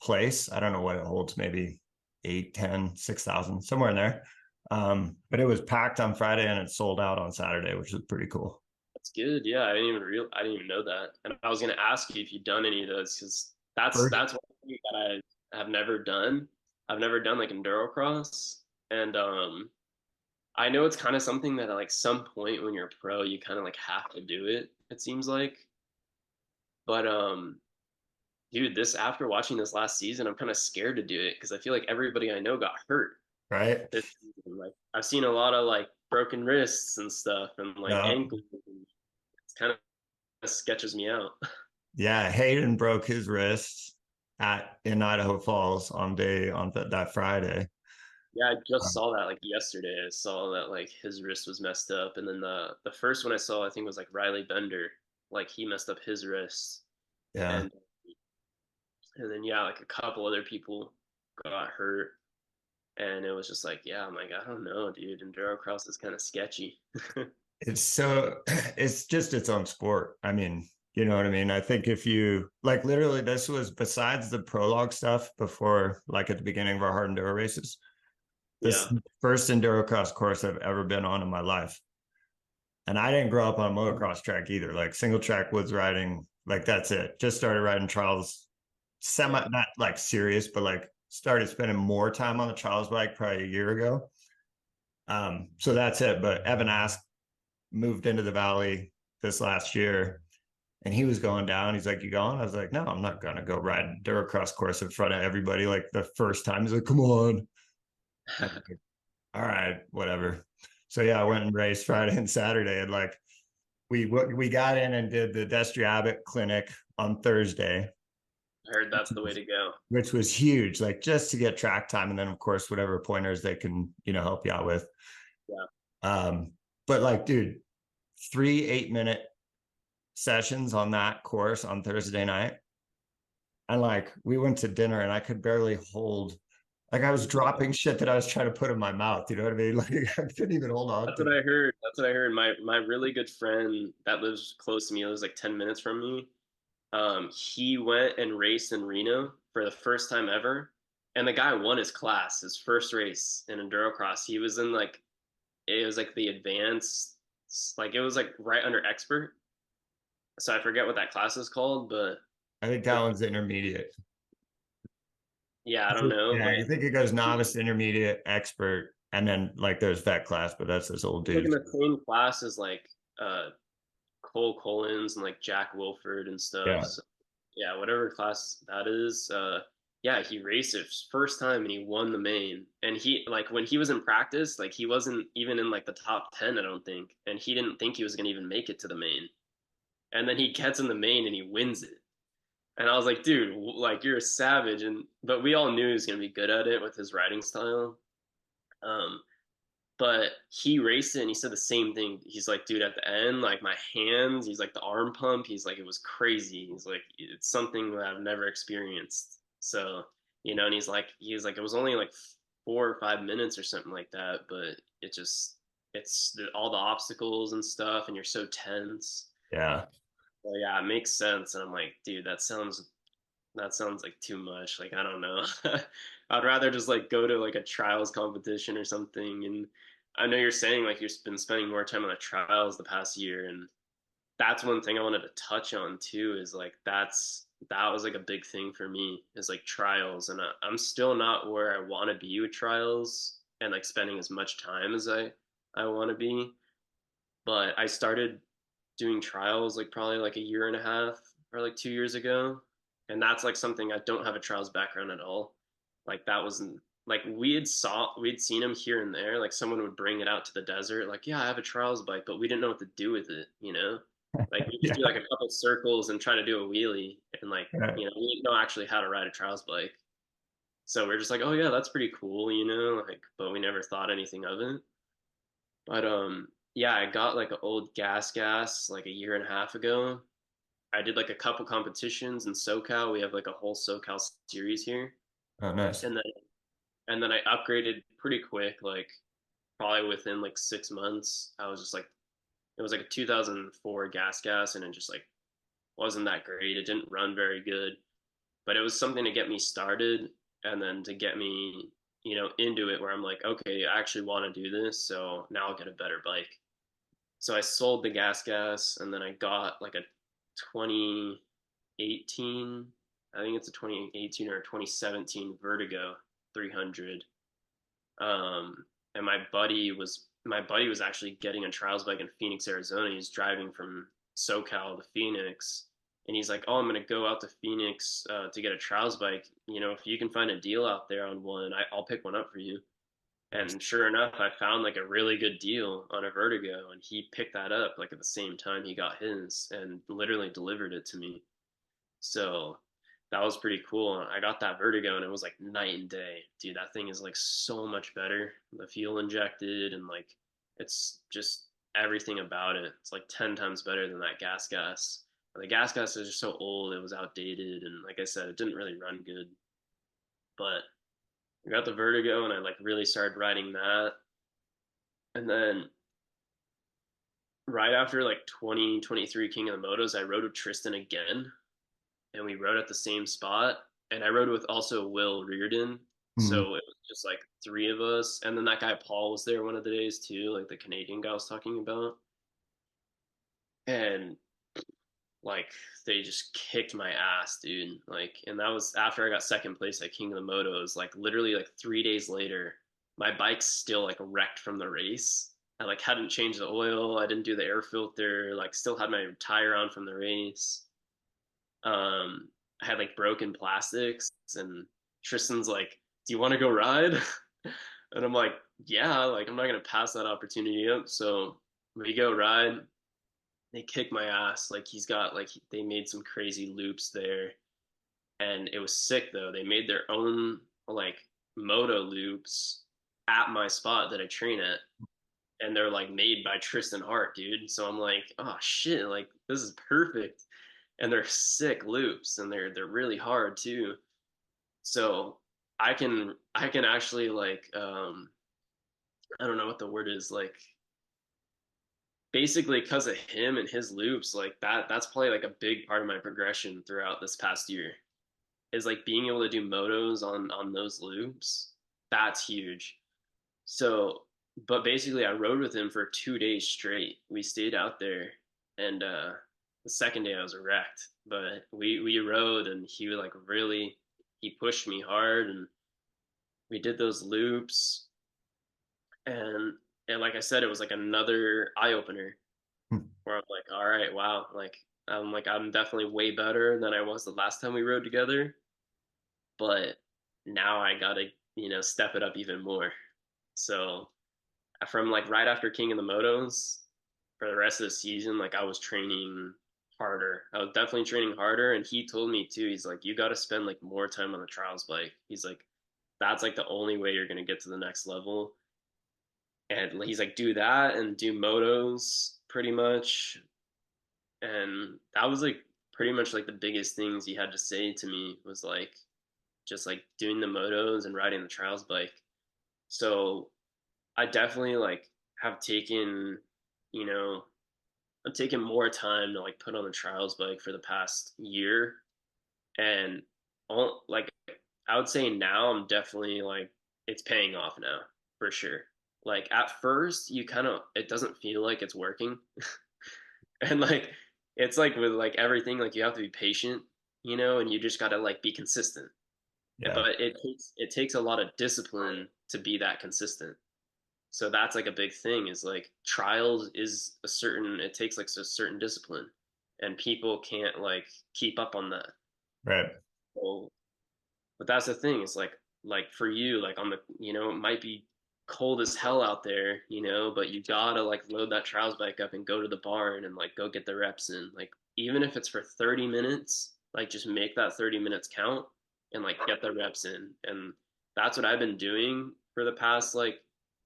Speaker 3: place. I don't know what it holds, maybe 8, 10, 6,000, somewhere in there. But it was packed on Friday and it sold out on Saturday, which was pretty cool.
Speaker 2: That's good. Yeah, I didn't even know that. And I was gonna ask you if you've done any of those because
Speaker 3: First,
Speaker 2: that's one thing that I have never done. I've never done like endurocross, and I know it's kind of something that at like some point when you're a pro, you kind of like have to do it. It seems like, but dude, this after watching this last season, I'm kind of scared to do it because I feel like everybody I know got hurt
Speaker 3: right?
Speaker 2: this season. Like I've seen a lot of like broken wrists and stuff, and like
Speaker 3: No,
Speaker 2: ankles. It's kind of sketches me out.
Speaker 3: yeah, Hayden broke his wrist at in Idaho Falls on that Friday.
Speaker 2: Yeah, I just
Speaker 3: Um,
Speaker 2: saw that like yesterday. I saw that like his wrist was messed up, and then the first one I saw I think was like Riley Bender, like he messed up his wrist,
Speaker 3: yeah,
Speaker 2: and and then yeah, like a couple other people got hurt, and it was just like yeah, I'm like I don't know, dude, endurocross is kind of sketchy.
Speaker 3: it's so it's just its own sport. I mean, you know what I mean? I think if you like literally this was besides the prologue stuff before like at the beginning of our hard enduro races,
Speaker 2: Yeah,
Speaker 3: this first endurocross course I've ever been on in my life. And I didn't grow up on a motocross track either. Like single track woods riding, like that's it. Just started riding trials,
Speaker 2: yeah,
Speaker 3: not like serious, but like started spending more time on the trials bike probably a year ago. So that's it. But Evan asked, moved into the valley this last year, and he was going down. He's like, "You going?" I was like, "No, I'm not gonna go ride a Duracross course in front of everybody like the first time." He's like, "Come on." I'm like, all right, whatever. So yeah, I went and raced Friday and Saturday, and like we got in and did the Destry Abbott clinic on Thursday,
Speaker 2: I heard that's the way to go.
Speaker 3: which was huge, like just to get track time, and then of course whatever pointers they can help you out with.
Speaker 2: Yeah,
Speaker 3: Um, but like, dude, 3 8-minute sessions on that course on Thursday night, and like we went to dinner, and I could barely hold. Like I was dropping shit that I was trying to put in my mouth. You know what I mean? Like I couldn't even hold on
Speaker 2: that's
Speaker 3: to
Speaker 2: what
Speaker 3: it.
Speaker 2: I heard. That's what I heard. My really good friend that lives close to me, lives like 10 minutes from me. He went and raced in Reno for the first time ever, and the guy won his class, his first race in endurocross. He was in like it was like the advanced, like it was like right under expert. So I forget what that class is called, but
Speaker 3: I think that
Speaker 2: it,
Speaker 3: one's intermediate.
Speaker 2: yeah, I don't know,
Speaker 3: Yeah,
Speaker 2: but
Speaker 3: I think it goes novice, intermediate, expert, and then like there's vet class, but that's this old
Speaker 2: like
Speaker 3: dude.
Speaker 2: in the same class as like uh Cole Collins and like Jack Wilford and stuff.
Speaker 3: Yeah.
Speaker 2: So yeah, whatever class that is, yeah, he raced it first time and he won the main. And he like when he was in practice, like he wasn't even in like the top 10, I don't think. And he didn't think he was gonna even make it to the main. And then he gets in the main and he wins it. And I was like, dude, like you're a savage. And but we all knew he was gonna be good at it with his riding style. Um, but he raced it and he said the same thing. He's like, dude, at the end, like my hands, he's like the arm pump, he's like, it was crazy. He's like, it's something that I've never experienced. So, you know, and he's like, it was only like 4 or 5 minutes or something like that, but all the obstacles and stuff, and you're so tense.
Speaker 3: Yeah.
Speaker 2: Well, yeah, it makes sense. And I'm like, dude, that sounds like too much. Like, I don't know. I'd rather just like go to like a trials competition or something. And I know you're saying like you've been spending more time on the trials the past year. And that's one thing I wanted to touch on too, is like that was like a big thing for me is like trials. And I'm still not where I want to be with trials and like spending as much time as I want to be. But I started doing trials like probably like a year and a half or like 2 years ago. And that's like something I don't have a trials background at all. Like that wasn't like we'd seen them here and there. Like someone would bring it out to the desert, like, yeah, I have a trials bike, but we didn't know what to do with it, you know? Like we just
Speaker 3: Yeah.
Speaker 2: do like a couple circles and try to do a wheelie and like,
Speaker 3: Yeah.
Speaker 2: you know, we didn't know actually how to ride a trials bike. So we're just like, oh yeah, that's pretty cool, you know, like, but we never thought anything of it. But yeah, I got like an old gas like a year and a half ago. I did like a couple competitions in SoCal. We have like a whole SoCal series here.
Speaker 3: Oh, nice.
Speaker 2: And then I upgraded pretty quick, like probably within like 6 months. I was just like it was like a 2004 gas and it just like wasn't that great. It didn't run very good, but it was something to get me started and then to get me, you know, into it where I'm like, okay, I actually want to do this, so now I'll get a better bike. So I sold the gas and then I got like a 2018, I think it's a 2018 or 2017 Vertigo 300. And my buddy was actually getting a trials bike in Phoenix, Arizona. He's driving from SoCal to Phoenix, and he's like, "Oh, I'm gonna go out to Phoenix to get a trials bike. You know, if you can find a deal out there on one, I'll pick one up for you." And sure enough, I found like a really good deal on a Vertigo, and he picked that up like at the same time he got his, and literally delivered it to me. So that was pretty cool. I got that Vertigo and it was like night and day. Dude, that thing is like so much better. The fuel injected and like it's just everything about it. It's like 10 times better than that gas. And the gas is just so old, it was outdated and like I said, it didn't really run good. But I got the Vertigo and I like really started riding that. And then right after like 2023 King of the Motos, I rode with Tristan again and we rode at the same spot. And I rode with also Will Reardon. So
Speaker 3: Mhm.
Speaker 2: it was just like three of us. And then that guy Paul was there one of the days too, like the Canadian guy I was talking about. And like they just kicked my ass, dude. Like, and that was after I got second place at King of the Motos. Like literally like 3 days later, my bike's still like wrecked from the race. I like hadn't changed the oil. I didn't do the air filter. Like still had my tire on from the race. I had like broken plastics, and Tristan's like, "Do you want to go ride?" And I'm like, "Yeah, like I'm not gonna pass that opportunity up." So we go ride. They kick my ass. Like he's got like they made some crazy loops there, and it was sick though. They made their own like moto loops at my spot that I train at, and they're like made by Tristan Hart, dude. So I'm like, oh shit, like this is perfect. And they're sick loops and they're really hard too. So I can actually like I don't know what the word is, like basically because of him and his loops, like that's probably like a big part of my progression throughout this past year is like being able to do motos on those loops. That's huge. So, but basically, I rode with him for 2 days straight. We stayed out there, and the second day I was wrecked. But we rode, and he pushed me hard, and we did those loops, and and like I said, it was like another eye opener.
Speaker 3: Hmm.
Speaker 2: where I'm like, all right, wow, like I'm definitely way better than I was the last time we rode together, but now I gotta, step it up even more. So from like right after King of the Motos, for the rest of the season, like I was training harder. I was definitely training harder, and he told me too. He's like, you got to spend like more time on the trials bike. He's like, that's like the only way you're gonna get to the next level. And he's like, do that and do motos pretty much. And that was like pretty much like the biggest things he had to say to me was like just like doing the motos and riding the trials bike. So I definitely like have taken, you know, I've taken more time to like put on the trials bike for the past year, and like I would say now I'm definitely like it's paying off now for sure. Like at first you kind of it doesn't feel like it's working, and like it's like with like everything like you have to be patient, and you just got to like be consistent.
Speaker 3: Yeah.
Speaker 2: But it takes a lot of discipline to be that consistent. So that's like a big thing is like trials is it takes like a certain discipline, and people can't like keep up on that.
Speaker 3: Right.
Speaker 2: So, but that's the thing, is like for you, like on the, it might be cold as hell out there, but you gotta like load that trials bike up and go to the barn and like go get the reps in. Like even if it's for 30 minutes, like just make that 30 minutes count and like get the reps in. And that's what I've been doing for the past like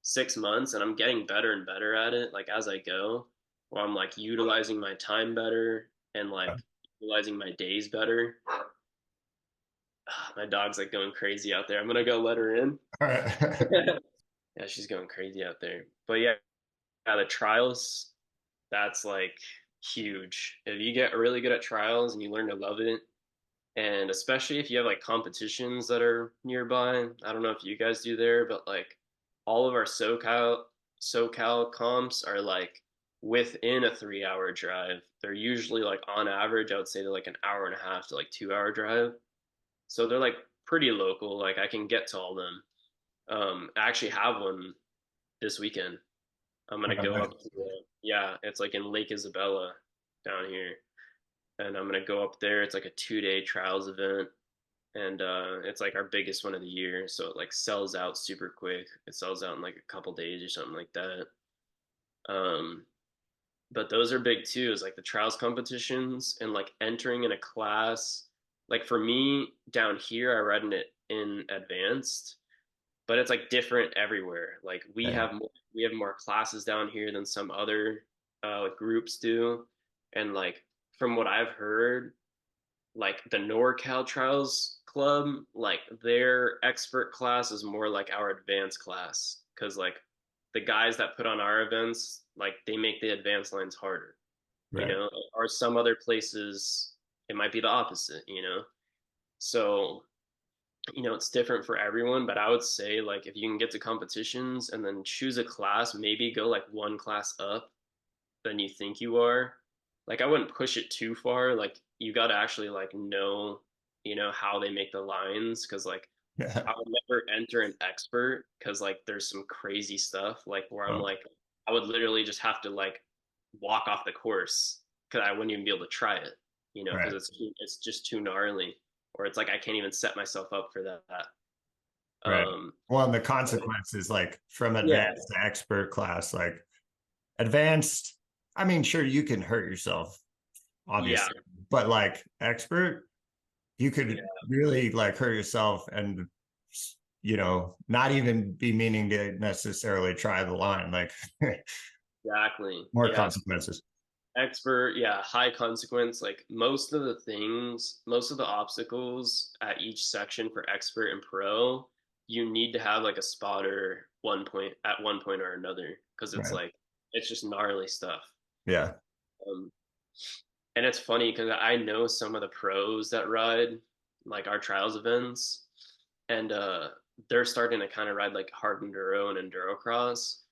Speaker 2: 6 months, and I'm getting better and better at it like as I go, where I'm like utilizing my time better and like utilizing my days better. My dog's like going crazy out there. I'm gonna go let her in.
Speaker 3: All right.
Speaker 2: Yeah, she's going crazy out there. But yeah, the trials, that's like huge. If you get really good at trials and you learn to love it, and especially if you have like competitions that are nearby. I don't know if you guys do there, but like all of our SoCal comps are like within a 3 hour drive. They're usually like on average, I would say they're like an hour and a half to like 2 hour drive. So they're like pretty local. Like I can get to all of them. I actually have one this weekend. I'm gonna go up to yeah, it's like in Lake Isabella down here, and I'm gonna go up there. It's like a 2 day trials event, and it's like our biggest one of the year. So it like sells out super quick. It sells out in like a couple days or something like that. Um, but those are big too. Is like the trials competitions and like entering in a class. Like for me down here, I ride in it in advanced, but it's like different everywhere. Like
Speaker 3: Yeah.
Speaker 2: we have more classes down here than some other groups do, and like from what I've heard, like the NorCal Trials Club, like their expert class is more like our advanced class, because like the guys that put on our events, like they make the advanced lines harder,
Speaker 3: Right.
Speaker 2: or some other places it might be the opposite, So it's different for everyone, but I would say like if you can get to competitions and then choose a class, maybe go like one class up than you think you are. Like I wouldn't push it too far. Like you got to actually like know, how they make the lines, cuz like
Speaker 3: Yeah.
Speaker 2: I would never enter an expert cuz like there's some crazy stuff like where I'm
Speaker 3: Oh,
Speaker 2: like I would literally just have to like walk off the course cuz I wouldn't even be able to try it, cuz
Speaker 3: right.
Speaker 2: it's just too gnarly, or it's like I can't even set myself up for that.
Speaker 3: Right.
Speaker 2: Um,
Speaker 3: Well, and the consequences, like from
Speaker 2: yeah,
Speaker 3: advanced to expert class, like advanced, I mean, sure, you can hurt yourself,
Speaker 2: yeah,
Speaker 3: obviously, but like expert, you
Speaker 2: yeah,
Speaker 3: could really like hurt yourself and, not even be meaning to necessarily try the line, like
Speaker 2: exactly.
Speaker 3: more
Speaker 2: Yeah,
Speaker 3: consequences.
Speaker 2: expert, yeah, high consequence. Like most of the obstacles at each section for expert and pro, you need to have like a spotter one point or another, because it's
Speaker 3: Right.
Speaker 2: like it's just gnarly stuff.
Speaker 3: Yeah.
Speaker 2: Um, and it's funny because I know some of the pros that ride like our trials events, and they're starting to kind of ride like hard enduro and enduro cross,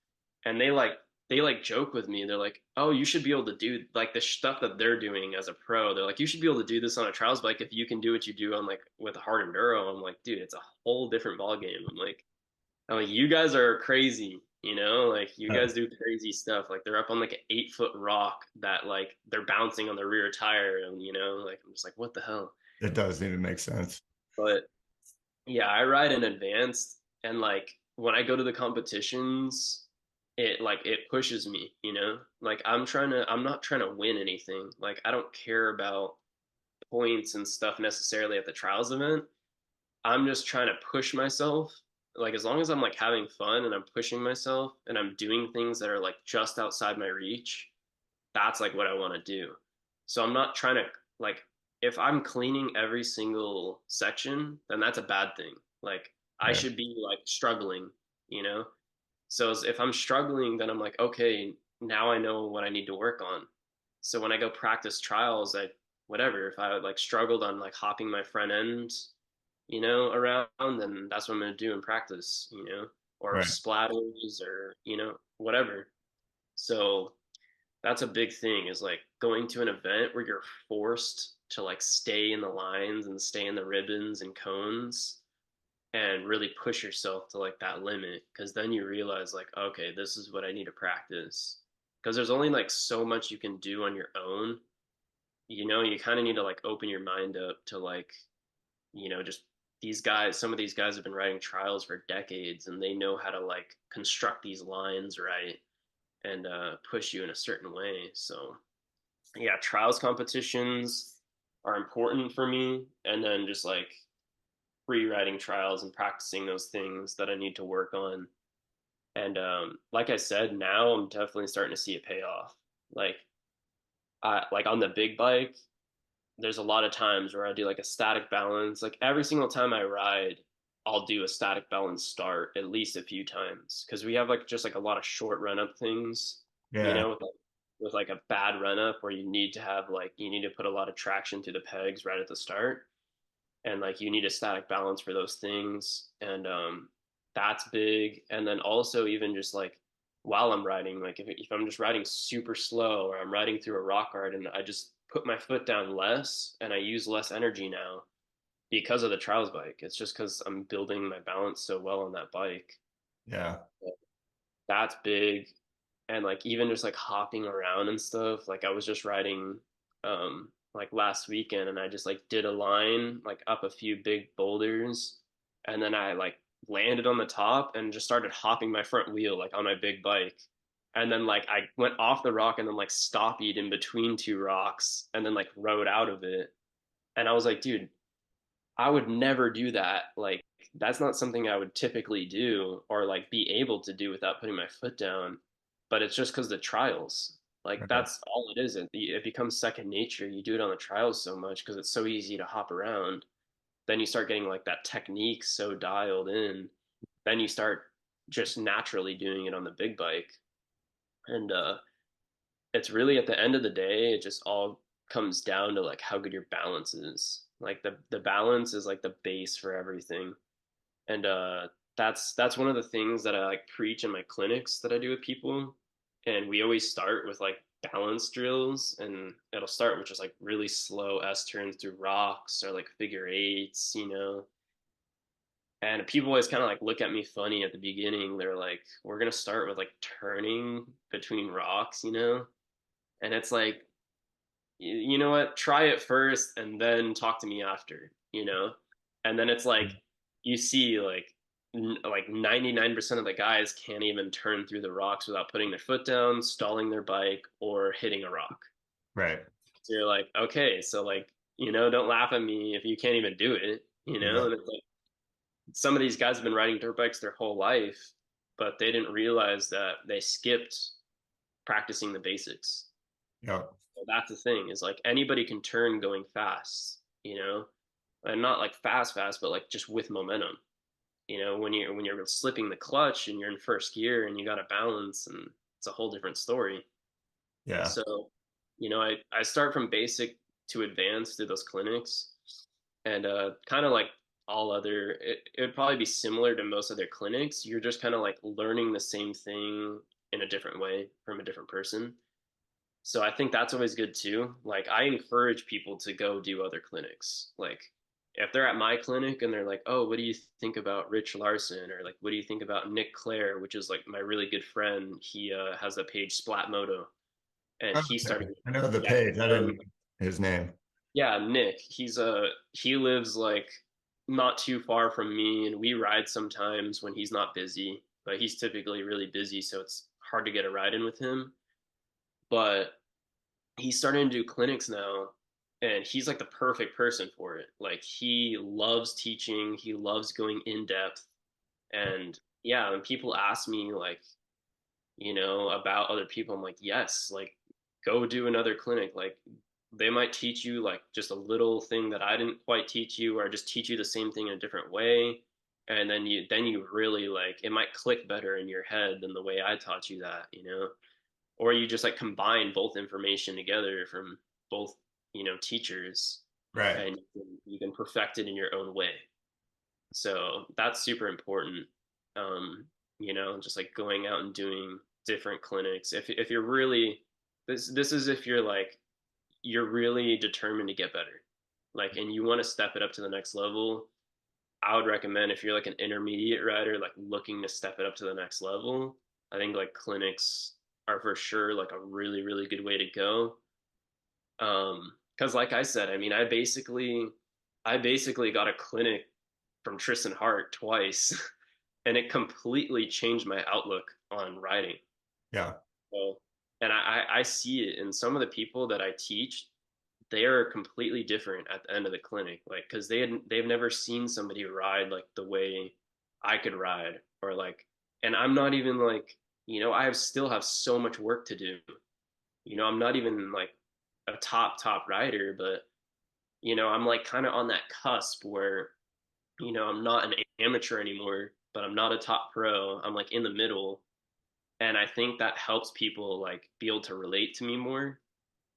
Speaker 2: and they like joke with me. They're like, "Oh, you should be able to do like the stuff that they're doing as a pro." They're like, "You should be able to do this on a trials bike if you can do what you do on like with a hard enduro." I'm like, "Dude, it's a whole different ball game." I'm like, you guys are crazy. You know, like you
Speaker 3: Uh,
Speaker 2: guys do crazy stuff. Like they're up on like an 8 foot rock that like they're bouncing on the rear tire, and you know, like I'm just like, what the hell?
Speaker 3: it doesn't even make sense.
Speaker 2: But yeah, I ride in advanced, and like when I go to the competitions, it pushes me, you know? Like I'm not trying to win anything. Like I don't care about points and stuff necessarily at the trials event. I'm just trying to push myself. Like as long as I'm like having fun and I'm pushing myself and I'm doing things that are like just outside my reach, that's like what I want to do. So I'm not trying to like if I'm cleaning every single section, then that's a bad thing. Like I
Speaker 3: Right.
Speaker 2: should be like struggling, you know? So if I'm struggling, then I'm like, okay, now I know what I need to work on. So when I go practice trials, I whatever, if I like struggled on like hopping my front end, you know, around, then that's what I'm gonna do in practice, you know, or
Speaker 3: Right.
Speaker 2: splatters or, you know, whatever. So that's a big thing is like going to an event where you're forced to like stay in the lines and stay in the ribbons and cones and really push yourself to like that limit because then you realize like okay, this is what I need to practice because there's only like so much you can do on your own. You know, you kind of need to like open your mind up to like, you know, just these guys, some of these guys have been writing trials for decades and they know how to like construct these lines right and push you in a certain way. So yeah, trials competitions are important for me, and then just like free writing trials and practicing those things that I need to work on. And like I said, now I'm definitely starting to see it pay off. Like like on the big bike, there's a lot of times where I do like a static balance. Like every single time I ride, I'll do a static balance start at least a few times because we have like just like a lot of short run up things, you
Speaker 3: Yeah.
Speaker 2: know, with like a bad run up where you need to have like you need to put a lot of traction through the pegs right at the start, and like you need a static balance for those things, and that's big. And then also even just like while I'm riding, like if I'm just riding super slow or I'm riding through a rock garden, I just put my foot down less and I use less energy now because of the trials bike. It's just because I'm building my balance so well on that bike.
Speaker 3: Yeah.
Speaker 2: That's big. And like even just like hopping around and stuff, like I was just riding like last weekend and I just like did a line like up a few big boulders, and then I like landed on the top and just started hopping my front wheel like on my big bike, and then like I went off the rock and then like stopped in between two rocks and then like rode out of it. And I was like, dude, I would never do that. Like that's not something I would typically do or like be able to do without putting my foot down. But it's just because the trials. Like
Speaker 3: Right.
Speaker 2: that's all it is. It becomes second nature. You do it on the trials so much because it's so easy to hop around. Then you start getting like that technique so dialed in. Then you start just naturally doing it on the big bike. And it's really at the end of the day, it just all comes down to like how good your balance is. Like the balance is like the base for everything. And that's one of the things that I like preach in my clinics that I do with people. And we always start with like balance drills, and it'll start with just like really slow S turns through rocks or like figure eights, you know. And people always kind of like look at me funny at the beginning. They're like, "We're gonna start with like turning between rocks," you know. And it's like, you know what, try it first and then talk to me after, you know. And then it's like you see like 99% of the guys can't even turn through the rocks without putting their foot down, stalling their bike, or hitting a rock.
Speaker 3: Right.
Speaker 2: So you're like, okay, so like, you know, don't laugh at me if you can't even do it, you know.
Speaker 3: Yeah.
Speaker 2: And it's like some of these guys have been riding dirt bikes their whole life, but they didn't realize that they skipped practicing the basics.
Speaker 3: Yeah.
Speaker 2: So that's the thing is like anybody can turn going fast, you know, and not like fast, but like just with momentum. You know, when you're slipping the clutch and you're in first gear and you got to balance, and it's a whole different story.
Speaker 3: Yeah.
Speaker 2: So, you know, I start from basic to advanced through those clinics, and kind of like all other, it would probably be similar to most other clinics. You're just kind of like learning the same thing in a different way from a different person. So I think that's always good too. Like I encourage people to go do other clinics. Like if they're at my clinic and they're like, oh, what do you think about Rich Larson, or like, what do you think about Nick Clare, which is like my really good friend. He has a page Splat Moto, and he
Speaker 3: Okay.
Speaker 2: started.
Speaker 3: I know the
Speaker 2: Yeah, he's
Speaker 3: page. I didn't
Speaker 2: done.
Speaker 3: know his name.
Speaker 2: Yeah, Nick. He lives like not too far from me, and we ride sometimes when he's not busy. But he's typically really busy, so it's hard to get a ride in with him. But he's starting to do clinics now, and he's like the perfect person for it. Like he loves teaching, he loves going in depth, and yeah, when people ask me like, about other people, I'm like, yes, like go do another clinic. Like they might teach you like just a little thing that I didn't quite teach you, or just teach you the same thing in a different way. And then you really like it might click better in your head than the way I taught you that. Or you just like combine both information together from both, teachers,
Speaker 3: Right.
Speaker 2: and you can perfect it in your own way. So that's super important. Just like going out and doing different clinics. If you're really this is if you're really determined to get better. Like, and you want to step it up to the next level, I would recommend if you're like an intermediate rider, like looking to step it up to the next level, I think like clinics are for sure like a really, really good way to go. Because like I said, I mean, I basically got a clinic from Tristan Hart twice, and it completely changed my outlook on riding.
Speaker 3: Yeah.
Speaker 2: So, and I see it in some of the people that I teach. They are completely different at the end of the clinic, like because they've never seen somebody ride like the way I could ride, or like, and I'm not even like, still have so much work to do. I'm not even like a top rider, but I'm like kind of on that cusp where I'm not an amateur anymore, but I'm not a top pro. I'm like in the middle, and I think that helps people like be able to relate to me more,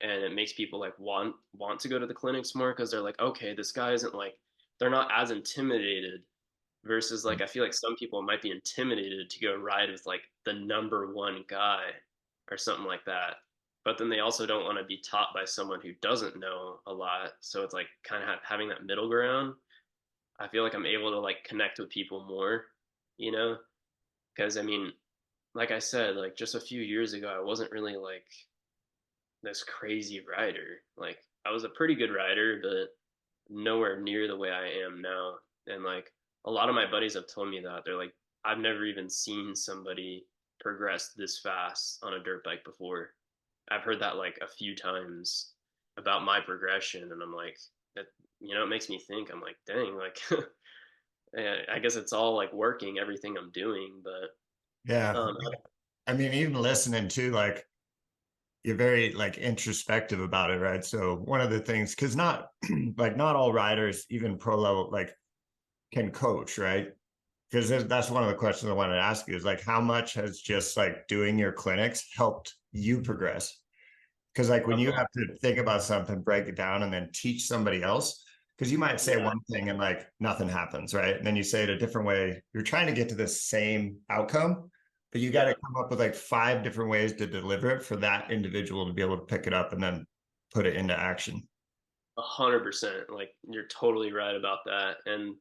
Speaker 2: and it makes people like want to go to the clinics more because they're like, okay, this guy isn't like they're not as intimidated versus like I feel like some people might be intimidated to go ride with like the number one guy or something like that. But then they also don't want to be taught by someone who doesn't know a lot. So it's like kind of having that middle ground. I feel like I'm able to like connect with people more, you know? Because I mean, like I said, like just a few years ago, I wasn't really like this crazy rider. Like I was a pretty good rider, but nowhere near the way I am now. And like a lot of my buddies have told me that they're like, I've never even seen somebody progress this fast on a dirt bike before. I've heard that like a few times about my progression, and I'm like, that it makes me think. I'm like, dang, like I guess it's all like working everything I'm doing, but
Speaker 3: Yeah.
Speaker 2: um,
Speaker 3: I mean, even listening to like you're very like introspective about it, right? So one of the things, because not like not all riders, even pro level, like can coach, right? Because that's one of the questions I wanted to ask you is like how much has just like doing your clinics helped you progress? Because like when you
Speaker 2: okay,
Speaker 3: have to think about something, break it down, and then teach somebody else, because you might say
Speaker 2: yeah,
Speaker 3: one thing and like nothing happens, right? And then you say it a different way. You're trying to get to the same outcome, but you got
Speaker 2: yeah,
Speaker 3: to come up with like 5 different ways to deliver it for that individual to be able to pick it up and then put it into action.
Speaker 2: 100%. Like you're totally right about that, and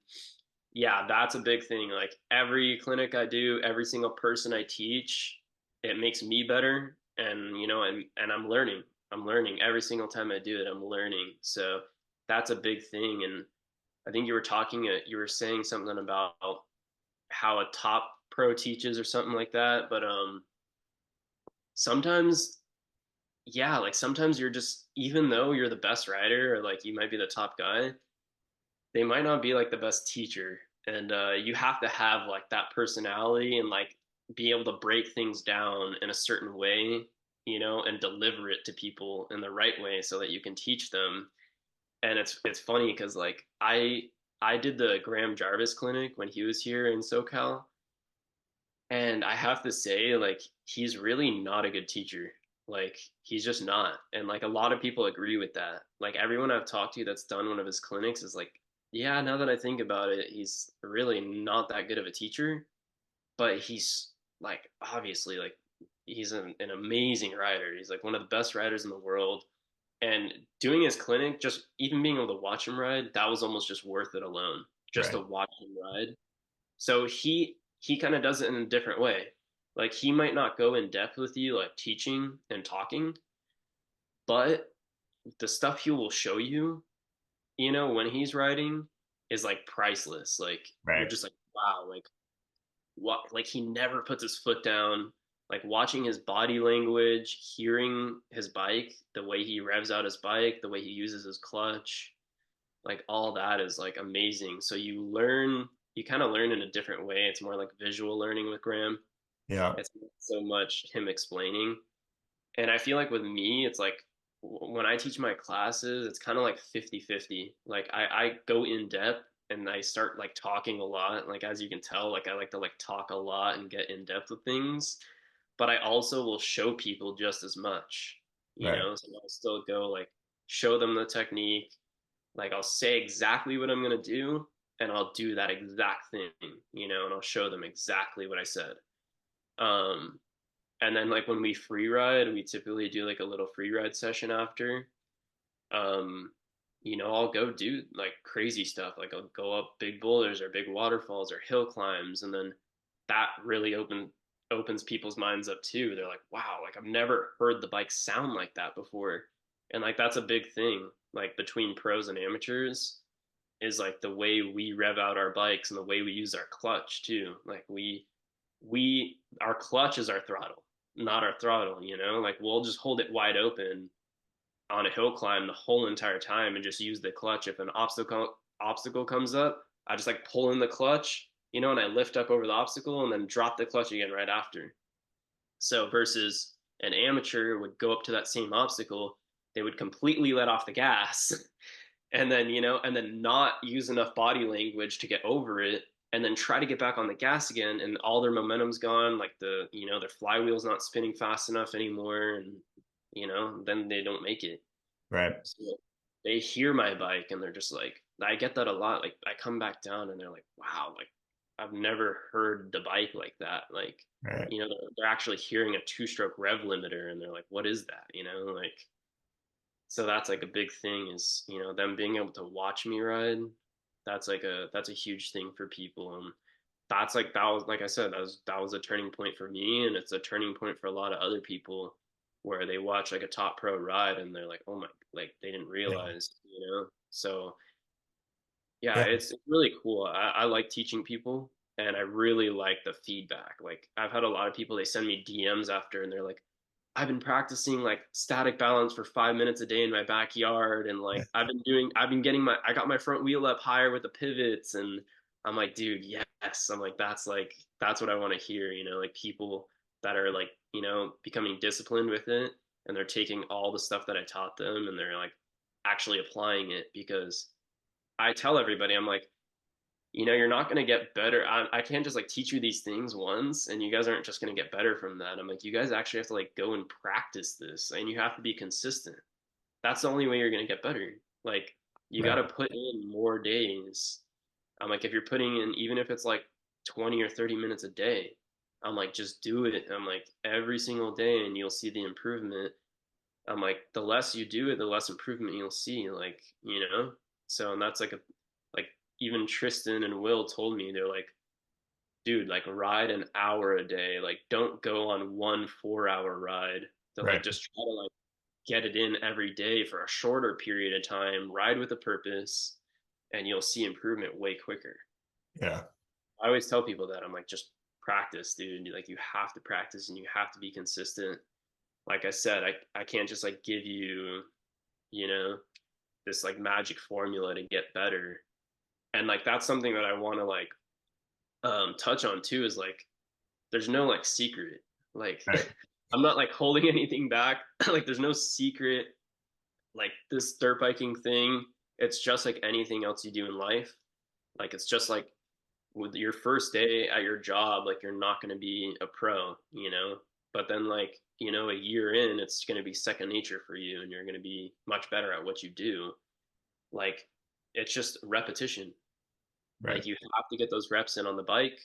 Speaker 2: yeah, that's a big thing. Like every clinic I do, every single person I teach, it makes me better. And and I'm learning. I'm learning every single time I do it. I'm learning. So that's a big thing. And I think you were saying something about how a top pro teaches or something like that. But sometimes, yeah, like sometimes you're just even though you're the best rider or like you might be the top guy, they might not be like the best teacher, and you have to have like that personality and like be able to break things down in a certain way, and deliver it to people in the right way so that you can teach them. And it's funny because like I did the Graham Jarvis clinic when he was here in SoCal, and I have to say like he's really not a good teacher. Like he's just not. And like a lot of people agree with that. Like everyone I've talked to that's done one of his clinics is like, yeah, now that I think about it, he's really not that good of a teacher, but he's like obviously like he's an amazing rider. He's like one of the best riders in the world. And doing his clinic, just even being able to watch him ride, that was almost just worth it alone, just to
Speaker 3: Right.
Speaker 2: watch him ride. So he kind of does it in a different way. Like he might not go in depth with you, like teaching and talking, but the stuff he will show you, when he's riding is like priceless. Like you're
Speaker 3: Right.
Speaker 2: just like, wow, like what, like he never puts his foot down. Like watching his body language, hearing his bike, the way he revs out his bike, the way he uses his clutch, like all that is like amazing. So you kind of learn in a different way. It's more like visual learning with Graham.
Speaker 3: Yeah.
Speaker 2: It's not so much him explaining. And I feel like with me, it's like when I teach my classes, it's kind of like 50-50. Like I go in depth and I start like talking a lot. Like as you can tell, like I like to like talk a lot and get in depth with things. But I also will show people just as much,
Speaker 3: Right.
Speaker 2: So I'll still go like show them the technique. Like I'll say exactly what I'm gonna do and I'll do that exact thing, and I'll show them exactly what I said. Um, and then like when we free ride, we typically do like a little free ride session after. Um, I'll go do like crazy stuff. Like I'll go up big boulders or big waterfalls or hill climbs, and then that really opens people's minds up too. They're like, wow, like I've never heard the bike sound like that before. And like that's a big thing, like between pros and amateurs, is like the way we rev out our bikes and the way we use our clutch too. Like we our clutch is our throttle, not our throttle, like we'll just hold it wide open on a hill climb the whole entire time and just use the clutch. If an obstacle comes up, I just like pull in the clutch, and I lift up over the obstacle and then drop the clutch again right after. So versus an amateur would go up to that same obstacle, they would completely let off the gas and then not use enough body language to get over it, and then try to get back on the gas again, and all their momentum's gone, like their flywheel's not spinning fast enough anymore, and then they don't make it.
Speaker 3: Right.
Speaker 2: So they hear my bike and they're just like, I get that a lot. Like I come back down and they're like, wow, like I've never heard the bike like that. Like,
Speaker 3: Right.
Speaker 2: they're actually hearing a two-stroke rev limiter and they're like, what is that? Like, so that's like a big thing is, them being able to watch me ride. That's a huge thing for people. And that's like, that was, like I said, that was a turning point for me. And it's a turning point for a lot of other people where they watch like a top pro ride and they're like, oh my, like they didn't
Speaker 3: Yeah.
Speaker 2: realize. So yeah,
Speaker 3: Yeah.
Speaker 2: it's really cool. I like teaching people and I really like the feedback. Like I've had a lot of people, they send me DMs after and they're like, I've been practicing like static balance for 5 minutes a day in my backyard. And like, I got my front wheel up higher with the pivots. And I'm like, dude, yes. I'm like, that's what I want to hear, like people that are like, becoming disciplined with it. And they're taking all the stuff that I taught them and they're like actually applying it, because I tell everybody, I'm like, you're not going to get better. I can't just like teach you these things once and you guys aren't just going to get better from that. I'm like, you guys actually have to like go and practice this and you have to be consistent. That's the only way you're going to get better. Like, you got
Speaker 3: Right.
Speaker 2: to put in more days. I'm like, if you're putting in, even if it's like 20 or 30 minutes a day, I'm like, just do it. I'm like, every single day and you'll see the improvement. I'm like, the less you do it, the less improvement you'll see. Like, so, and that's like like even Tristan and Will told me, they're like, dude, like ride an hour a day. Like, don't go on 1 4-hour ride. To like
Speaker 3: Right.
Speaker 2: just try to like get it in every day for a shorter period of time. Ride with a purpose, and you'll see improvement way quicker.
Speaker 3: Yeah.
Speaker 2: I always tell people that I'm like, just practice, dude. Like, you have to practice and you have to be consistent. Like I said, I can't just like give you, you know, this like magic formula to get better. And like that's something that I want to like touch on too, is like there's no like secret. Like
Speaker 3: Right.
Speaker 2: I'm not like holding anything back. Like there's no secret, like this dirt biking thing. It's just like anything else you do in life. Like it's just like with your first day at your job, like you're not going to be a pro. But then like, a year in, it's going to be second nature for you and you're going to be much better at what you do. Like it's just repetition.
Speaker 3: Right.
Speaker 2: Like you have to get those reps in on the bike.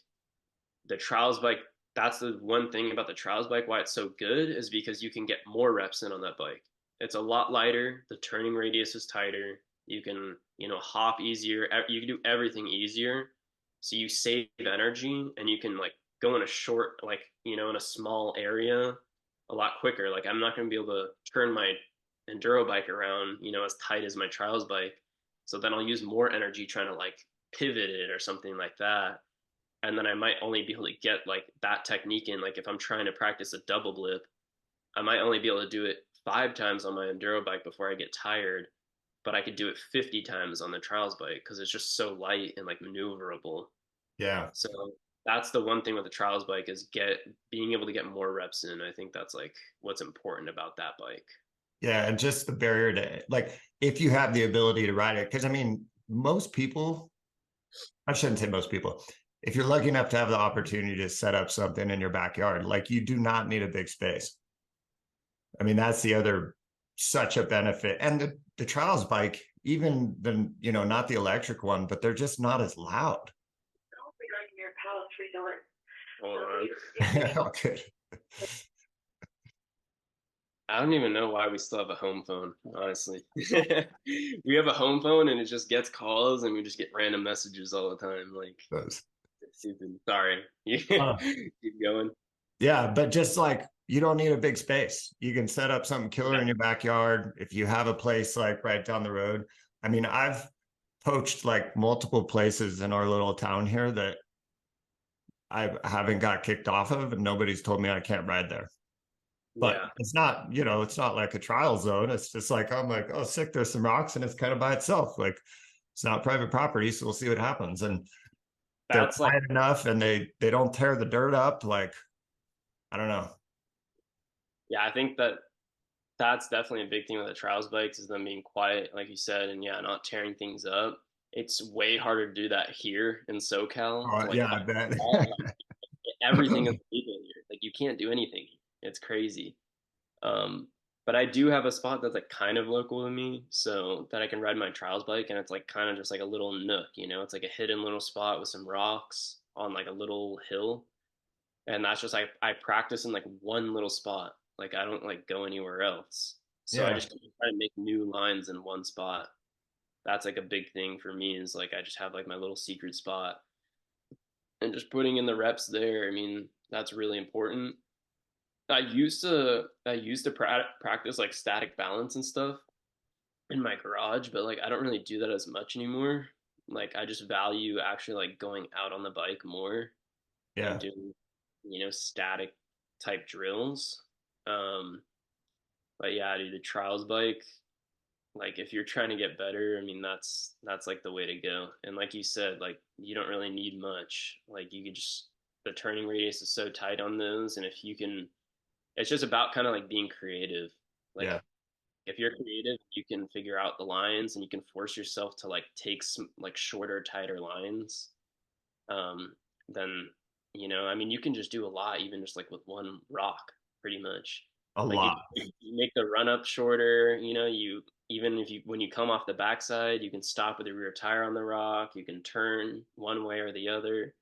Speaker 2: The trials bike, that's the one thing about the trials bike, why it's so good, is because you can get more reps in on that bike. It's a lot lighter. The turning radius is tighter. You can, hop easier. You can do everything easier. So you save energy and you can like go in a short, like, in a small area a lot quicker. Like I'm not going to be able to turn my enduro bike around, as tight as my trials bike. So then I'll use more energy trying to like pivot it or something like that. And then I might only be able to get like that technique in. Like if I'm trying to practice a double blip, I might only be able to do it 5 times on my enduro bike before I get tired, but I could do it 50 times on the trials bike because it's just so light and like maneuverable.
Speaker 3: Yeah.
Speaker 2: So that's the one thing with the trials bike is being able to get more reps in. I think that's like what's important about that bike.
Speaker 3: Yeah. And just the barrier to, like, if you have the ability to ride it, because I mean, most people, I shouldn't say most people, if you're lucky enough to have the opportunity to set up something in your backyard, like you do not need a big space. I mean, that's the other such a benefit. And the trials bike, even the, not the electric one, but they're just not as loud.
Speaker 2: Hold on.
Speaker 3: Okay.
Speaker 2: I don't even know why we still have a home phone, honestly. We have a home phone and it just gets calls and we just get random messages all the time. Like,
Speaker 3: Those.
Speaker 2: it's stupid. Sorry.
Speaker 3: Uh,
Speaker 2: Keep going.
Speaker 3: yeah, but just like you don't need a big space. You can set up something killer in your backyard if you have a place like right down the road. I mean, I've poached like multiple places in our little town here that I haven't got kicked off of, and nobody's told me I can't ride there. But
Speaker 2: Yeah.
Speaker 3: it's not, it's not like a trial zone. It's just like I'm like, oh, sick. There's some rocks, and it's kind of by itself. Like it's not private property, so we'll see what happens. And they're
Speaker 2: That's like,
Speaker 3: quiet enough, and they don't tear the dirt up. Like I don't know.
Speaker 2: yeah, I think that's definitely a big thing with the trials bikes is them being quiet, like you said, and yeah, not tearing things up. It's way harder to do that here in SoCal.
Speaker 3: Oh,
Speaker 2: Like
Speaker 3: yeah,
Speaker 2: if
Speaker 3: I bet.
Speaker 2: everything is legal here, like you can't do anything. It's crazy. Um, but I do have a spot that's like kind of local to me, so that I can ride my trials bike, and it's like kind of just like a little nook, It's like a hidden little spot with some rocks on like a little hill, and that's just I practice in like one little spot. Like I don't like go anywhere else, so I
Speaker 3: Yeah,
Speaker 2: just try to make new lines in one spot. That's like a big thing for me is like I just have like my little secret spot, and just putting in the reps there. I mean, that's really important. I used to practice like static balance and stuff in my garage, but like I don't really do that as much anymore. Like I just value actually like going out on the bike more and
Speaker 3: yeah,
Speaker 2: doing, static type drills. Um, but yeah, dude, the trials bike, like if you're trying to get better, I mean that's like the way to go. And like you said, like you don't really need much. Like you could just the turning radius is so tight on those, and if you can it's just about kind of like being creative. Like
Speaker 3: yeah.
Speaker 2: if you're creative, you can figure out the lines and you can force yourself to like take some like shorter, tighter lines. Um, then I mean, you can just do a lot, even just like with one rock, pretty much.
Speaker 3: A
Speaker 2: Like
Speaker 3: lot.
Speaker 2: you make the run up shorter. You even if you when you come off the backside, you can stop with the rear tire on the rock. You can turn one way or the other.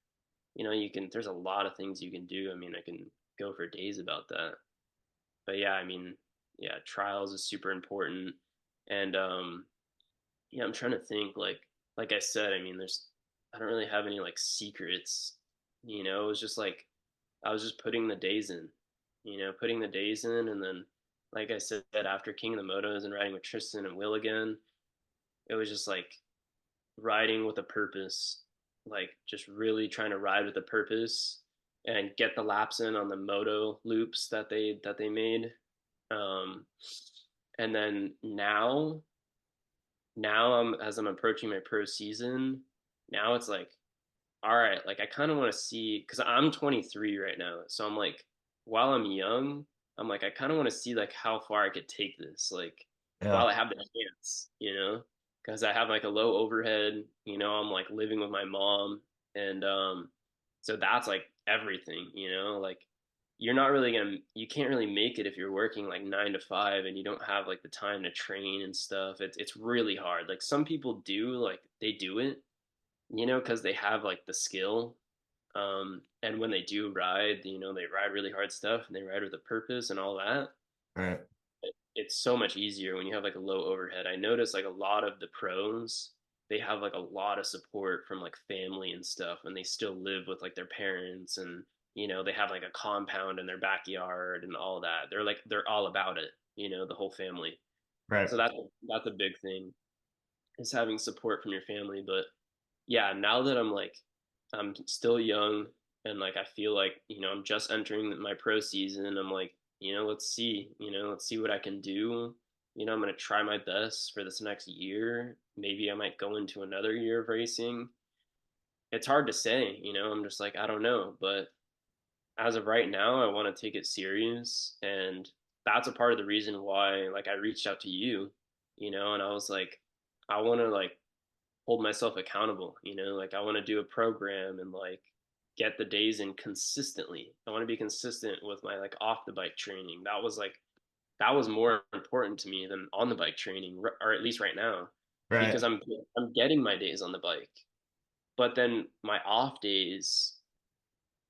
Speaker 2: You can. There's a lot of things you can do. I mean, I can go for days about that. But yeah, I mean, yeah, trials is super important. And yeah, I'm trying to think like I said, I mean, I don't really have any like secrets. It was just like I was just putting the days in, putting the days in, and then like I said, after King of the Motos and riding with Tristan and Will again, it was just like riding with a purpose, like just really trying to ride with a purpose and get the laps in on the moto loops that they made. Um, and then now as I'm approaching my pro season, now it's like, all right, like I kind of want to see because I'm 23 right now, so I'm like, while I'm young, I'm like I kind of want to see like how far I could take this, like while
Speaker 3: Yeah.
Speaker 2: I have the chance, because I have like a low overhead, I'm like living with my mom, and so that's like everything, like you can't really make it if you're working like 9 to 5 and you don't have like the time to train and stuff. It's really hard. Like some people do, like they do it, because they have like the skill. And when they do ride, they ride really hard stuff and they ride with a purpose and all that.
Speaker 3: Right.
Speaker 2: It's it's so much easier when you have like a low overhead. I notice like a lot of the pros, they have like a lot of support from like family and stuff, and they still live with like their parents, and they have like a compound in their backyard and all that. They're all about it, the whole family.
Speaker 3: Right.
Speaker 2: So that's a big thing, is having support from your family. But yeah, now that I'm still young, and like I feel like, I'm just entering my pro season. I'm like, let's see what I can do. I'm gonna try my best for this next year. Maybe I might go into another year of racing. It's hard to say, I'm just like, I don't know. But as of right now, I want to take it serious. And that's a part of the reason why like I reached out to you, and I was like, I want to like hold myself accountable, like I want to do a program and like get the days in consistently. I want to be consistent with my like off the bike training. That was more important to me than on the bike training, or at least right now,
Speaker 3: Right.
Speaker 2: because I'm getting my days on the bike. But then my off days,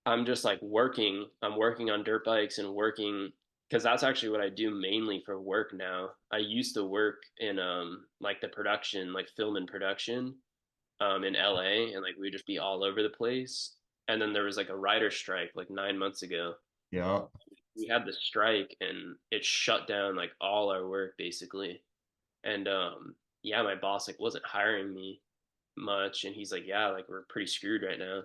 Speaker 2: I'm just like working. I'm working on dirt bikes and working, because that's actually what I do mainly for work now. I used to work in like the production, like film and production, in LA, and like we'd just be all over the place. And then there was like a writer strike like 9 months ago.
Speaker 3: Yeah.
Speaker 2: We had the strike and it shut down like all our work basically. And yeah, my boss like wasn't hiring me much, and he's like, yeah, like we're pretty screwed right now.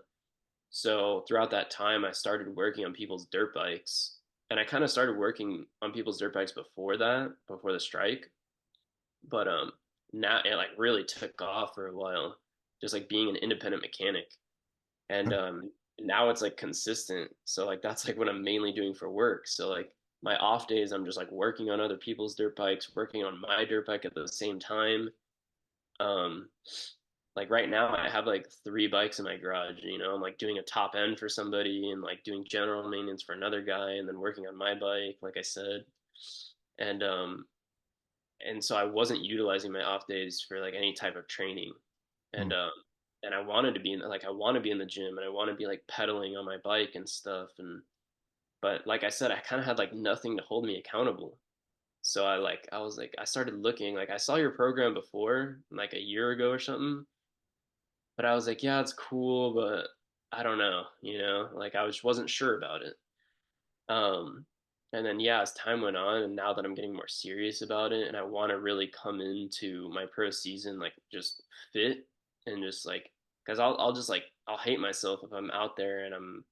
Speaker 2: So throughout that time, I started working on people's dirt bikes, and I kind of started working on people's dirt bikes before that, before the strike. But now it like really took off for a while, just like being an independent mechanic. And now it's like consistent. So like that's like what I'm mainly doing for work. So like my off days, I'm just like working on other people's dirt bikes, working on my dirt bike at the same time. Um, like right now, I have like three bikes in my garage. I'm like doing a top end for somebody, and like doing general maintenance for another guy, and then working on my bike, like I said. And and so I wasn't utilizing my off days for like any type of training.
Speaker 3: Hmm.
Speaker 2: And and I wanted to be in like I want to be in the gym, and I want to be like pedaling on my bike and stuff. And but like I said, I kind of had like nothing to hold me accountable. So I was like, I started looking, like I saw your program before like a year ago or something, but I was like, yeah, it's cool, but I don't know, like I just wasn't sure about it. Um, and then yeah, as time went on, and now that I'm getting more serious about it, and I want to really come into my pro season like just fit, and just like, because I'll just like I'll hate myself if I'm out there and I'm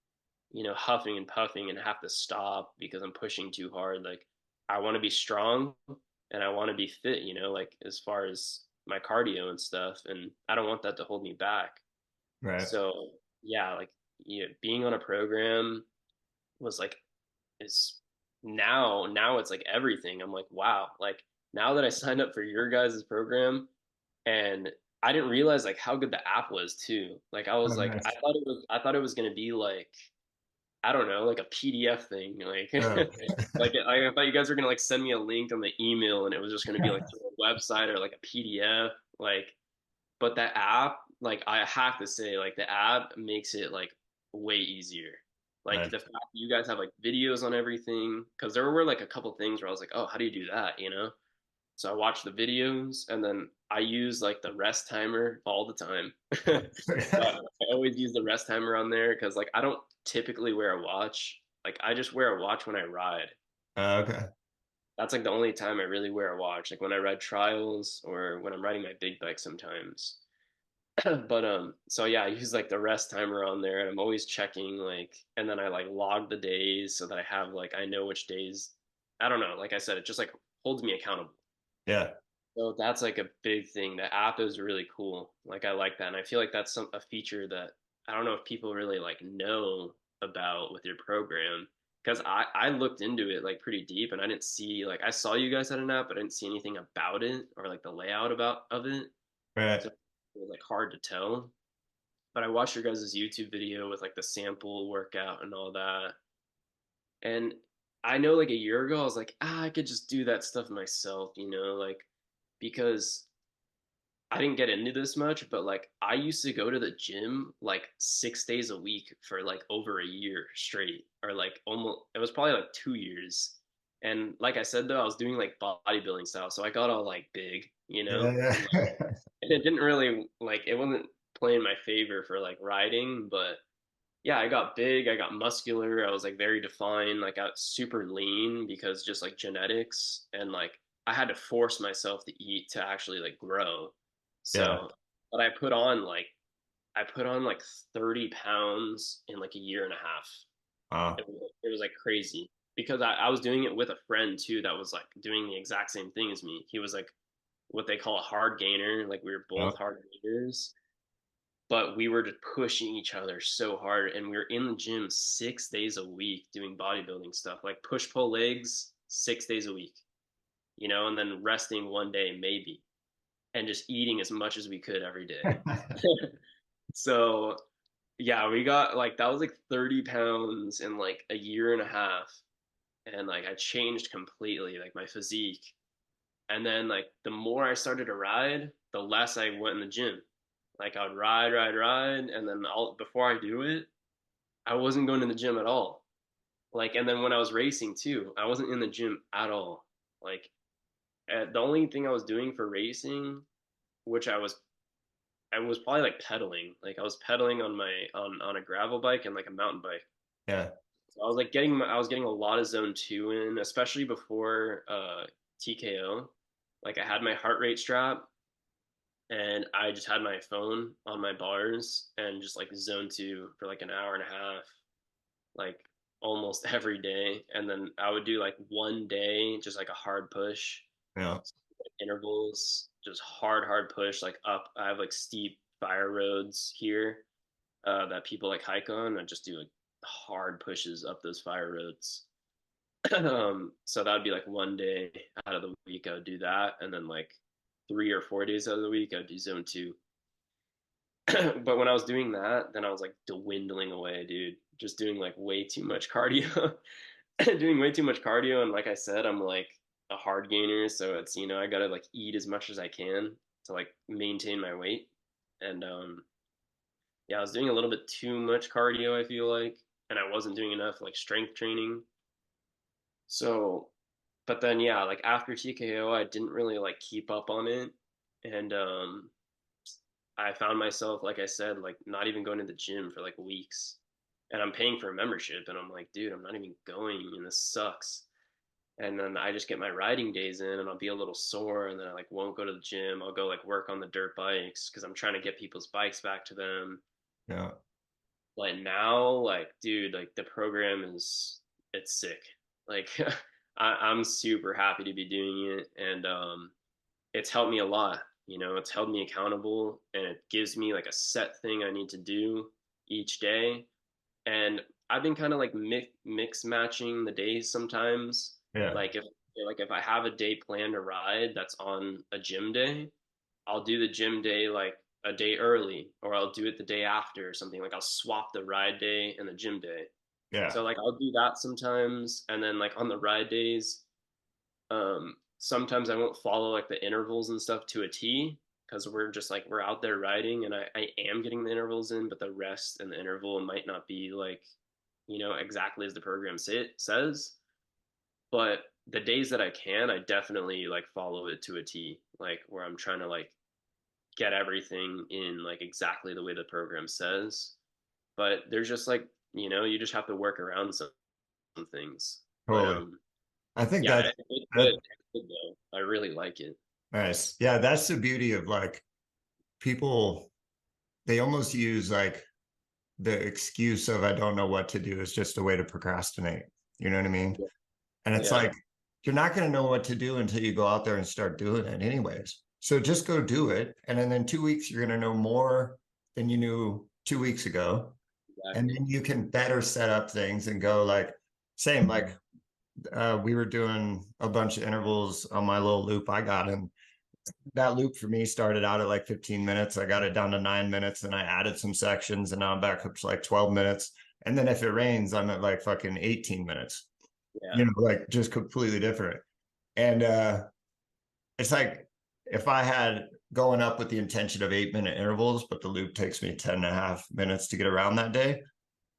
Speaker 2: huffing and puffing and have to stop because I'm pushing too hard. Like I want to be strong and I want to be fit, like as far as my cardio and stuff, and I don't want that to hold me back.
Speaker 3: Right.
Speaker 2: So yeah, like being on a program was like is now it's like everything. I'm like, wow, like now that I signed up for your guys' program, and I didn't realize like how good the app was too. Like I
Speaker 3: Oh,
Speaker 2: was like,
Speaker 3: nice.
Speaker 2: I thought it was gonna be like, I don't know, like a PDF thing. Like
Speaker 3: Oh.
Speaker 2: I thought you guys were gonna like send me a link on the email, and it was just gonna be like through a website or like a PDF. Like, but the app, like I have to say, like the app makes it like way easier. Like
Speaker 3: Nice.
Speaker 2: the fact that you guys have like videos on everything, because there were like a couple things where I was like, oh, how do you do that? So I watch the videos, and then I use like the rest timer all the time. I always use the rest timer on there because like I don't typically wear a watch. Like I just wear a watch when I ride.
Speaker 3: Okay.
Speaker 2: That's like the only time I really wear a watch, like when I ride trials or when I'm riding my big bike sometimes. But so yeah, I use like the rest timer on there, and I'm always checking like, and then I like log the days so that I have like I know which days. I don't know, like I said, it just like holds me accountable.
Speaker 3: Yeah.
Speaker 2: So that's like a big thing. The app is really cool. Like I like that, and I feel like that's a feature that I don't know if people really like know about with your program. Because I looked into it like pretty deep, and I didn't see like I saw you guys had an app, but I didn't see anything about it or like the layout about of it.
Speaker 3: Right.
Speaker 2: So it was like hard to tell. But I watched your guys' YouTube video with like the sample workout and all that. And I know like a year ago, I was like, I could just do that stuff myself, like because I didn't get into this much, but like I used to go to the gym like 6 days a week for like over a year straight, or like almost, it was probably like 2 years. And like I said, though, I was doing like bodybuilding style. So I got all like big, you know,
Speaker 3: Yeah,
Speaker 2: and like, and it didn't really like, it wasn't playing my favor for like riding, but yeah, I got big, I got muscular, I was like very defined, like I got super lean because just like genetics and like I had to force myself to eat to actually like grow.
Speaker 3: yeah.
Speaker 2: So, but I put on like 30 pounds in like a year and a half.
Speaker 3: Uh,
Speaker 2: It was like crazy because I was doing it with a friend too that was like doing the exact same thing as me. He was like what they call a hard gainer, like we were
Speaker 3: yeah,
Speaker 2: both hard gainers, but we were just pushing each other so hard, and we were in the gym 6 days a week doing bodybuilding stuff like push pull legs 6 days a week, you know, and then resting one day maybe, and just eating as much as we could every day. So yeah, we got like that was like 30 pounds in like a year and a half, and like I changed completely like my physique. And then like the more I started to ride, the less I went in the gym. Like I would ride, and then I'll before I do it, I wasn't going to the gym at all. Like, and then when I was racing too, I wasn't in the gym at all. Like, the only thing I was doing for racing, which I was probably like pedaling. Like I was pedaling on my on a gravel bike and like a mountain bike.
Speaker 3: yeah,
Speaker 2: So I was getting a lot of zone two in, especially before TKO. Like I had my heart rate strap, and I just had my phone on my bars and just like zone two for like an hour and a half, like almost every day. And then I would do like one day, just like a hard push,
Speaker 3: yeah,
Speaker 2: intervals, just hard push, like up. I have like steep fire roads here that people like hike on. I just do like hard pushes up those fire roads. So that would be like one day out of the week I would do that, and then like 3 or 4 days out of the week I would do zone two. But when I was doing that, then I was like dwindling away, dude. Just doing like way too much cardio, doing way too much cardio, and like I said, I'm like a hard gainer, so it's I gotta like eat as much as I can to like maintain my weight, and yeah, I was doing a little bit too much cardio, I feel like, and I wasn't doing enough like strength training. So, but then yeah, like after TKO, I didn't really like keep up on it, and I found myself, like I said, like not even going to the gym for like weeks, and I'm paying for a membership, and I'm like, dude, I'm not even going, and this sucks. And then I just get my riding days in, and I'll be a little sore, and then I like won't go to the gym. I'll go like work on the dirt bikes because I'm trying to get people's bikes back to them.
Speaker 3: yeah.
Speaker 2: Like now, like dude, like the program is it's sick. Like I'm super happy to be doing it, and it's helped me a lot. It's held me accountable, and it gives me like a set thing I need to do each day. And I've been kind of like mix matching the days sometimes.
Speaker 3: Yeah,
Speaker 2: Like if I have a day planned to ride that's on a gym day, I'll do the gym day like a day early, or I'll do it the day after or something. Like I'll swap the ride day and the gym day.
Speaker 3: yeah,
Speaker 2: So like I'll do that sometimes, and then like on the ride days, sometimes I won't follow like the intervals and stuff to a T because we're just like we're out there riding, and I am getting the intervals in, but the rest and the interval might not be like exactly as the program says. But the days that I can, I definitely like follow it to a T, like where I'm trying to like get everything in like exactly the way the program says. But there's just like you just have to work around some things. But
Speaker 3: totally. I think
Speaker 2: yeah,
Speaker 3: that's
Speaker 2: it's
Speaker 3: that,
Speaker 2: good. It's good though. I really like it.
Speaker 3: nice. Yeah, that's the beauty of like people, they almost use like the excuse of I don't know what to do is just a way to procrastinate. You know what I mean? And it's
Speaker 2: Yeah,
Speaker 3: like you're not going to know what to do until you go out there and start doing it anyways. So just go do it. And then in 2 weeks, you're going to know more than you knew 2 weeks ago. And
Speaker 2: exactly.
Speaker 3: then you can better set up things and go like, same, like we were doing a bunch of intervals on my little loop I got. And that loop for me started out at like 15 minutes. I got it down to 9 minutes. Then I added some sections and now I'm back up to like 12 minutes. And then if it rains, I'm at like fucking 18 minutes,
Speaker 2: Yeah,
Speaker 3: like just completely different. And it's like if I had going up with the intention of 8 minute intervals, but the loop takes me 10.5 minutes to get around that day,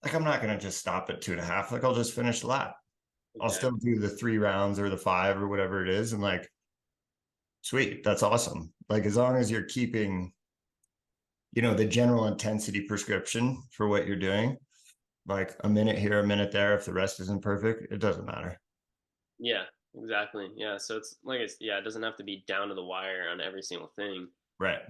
Speaker 3: like I'm not going to just stop at 2.5. Like I'll just finish the lap. I'll still
Speaker 2: Exactly.
Speaker 3: do the 3 rounds or the 5 or whatever it is. And like, sweet, that's awesome. Like, as long as you're keeping, the general intensity prescription for what you're doing, like a minute here, a minute there, if the rest isn't perfect, it doesn't matter.
Speaker 2: Yeah, exactly. Yeah. So it's like yeah, it doesn't have to be down to the wire on every single thing.
Speaker 3: Right.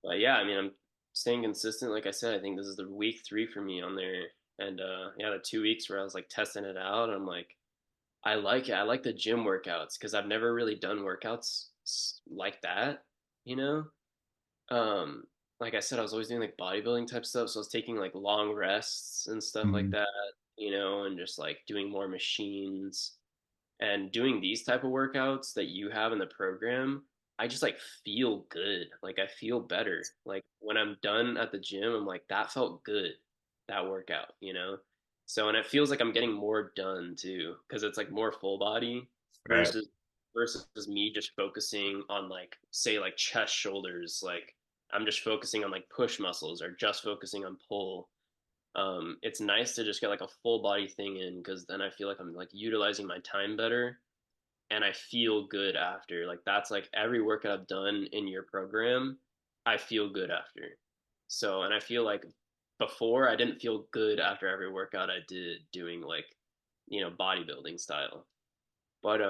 Speaker 2: But yeah, I mean, I'm staying consistent. Like I said, I think this is the week 3 for me on there. And yeah, the 2 weeks where I was like testing it out, I'm like, I like it. I like the gym workouts because I've never really done workouts like that, you know? Um, like I said, I was always doing like bodybuilding type stuff. So I was taking like long rests and stuff like
Speaker 3: Mhm.
Speaker 2: that, and just like doing more machines and doing these type of workouts that you have in the program. I just like feel good. Like I feel better. Like when I'm done at the gym, I'm like, that felt good, that workout. So, and it feels like I'm getting more done too, because it's like more full body
Speaker 3: Right.
Speaker 2: versus me just focusing on like say like chest shoulders. Like I'm just focusing on like push muscles or just focusing on pull. It's nice to just get like a full body thing in because then I feel like I'm like utilizing my time better and I feel good after. Like that's like every workout I've done in your program, I feel good after. So, and I feel like before I didn't feel good after every workout I did doing like, bodybuilding style. But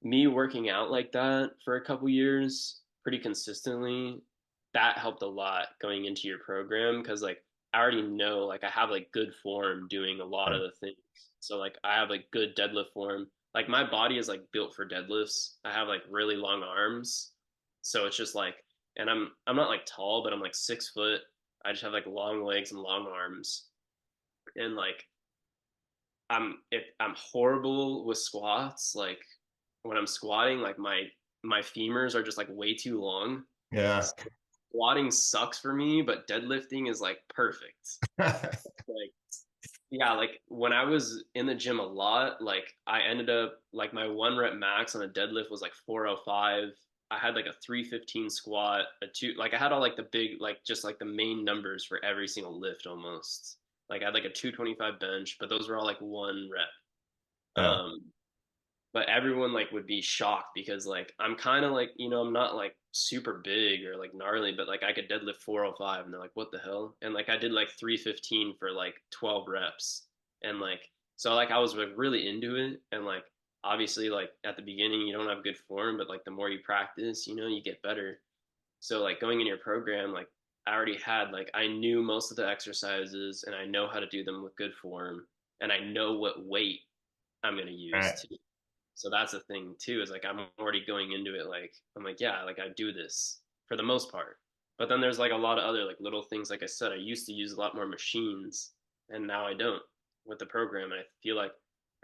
Speaker 2: me working out like that for a couple years pretty consistently, that helped a lot going into your program because like I already know like I have like good form doing a lot of
Speaker 3: Right.
Speaker 2: the things. So like I have like good deadlift form. Like my body is like built for deadlifts. I have like really long arms. So it's just like and I'm not like tall, but I'm like 6 foot. I just have like long legs and long arms. And like I'm horrible with squats. Like when I'm squatting, like my femurs are just like way too long.
Speaker 3: Yeah.
Speaker 2: So squatting sucks for me, but deadlifting is like perfect. Like yeah, like when I was in the gym a lot, like I ended up like my 1 rep max on a deadlift was like 405. I had like a 315 squat, a two like I had all like the big like just like the main numbers for every single lift almost. Like I had like a 225 bench, but those were all like 1 rep.
Speaker 3: Yeah.
Speaker 2: Um, but everyone like would be shocked because like I'm kind of like I'm not like super big or like gnarly, but like I could deadlift 405, and they're like, what the hell? And like I did like 315 for like 12 reps, and like so like I was like really into it, and like obviously like at the beginning you don't have good form, but like the more you practice, you get better. So like going in your program, like I already had like I knew most of the exercises, and I know how to do them with good form, and I know what weight I'm gonna use
Speaker 3: Right.
Speaker 2: too. So that's the thing too, is like I'm already going into it like I'm like, yeah, like I do this for the most part. But then there's like a lot of other like little things. Like I said, I used to use a lot more machines and now I don't with the program. And I feel like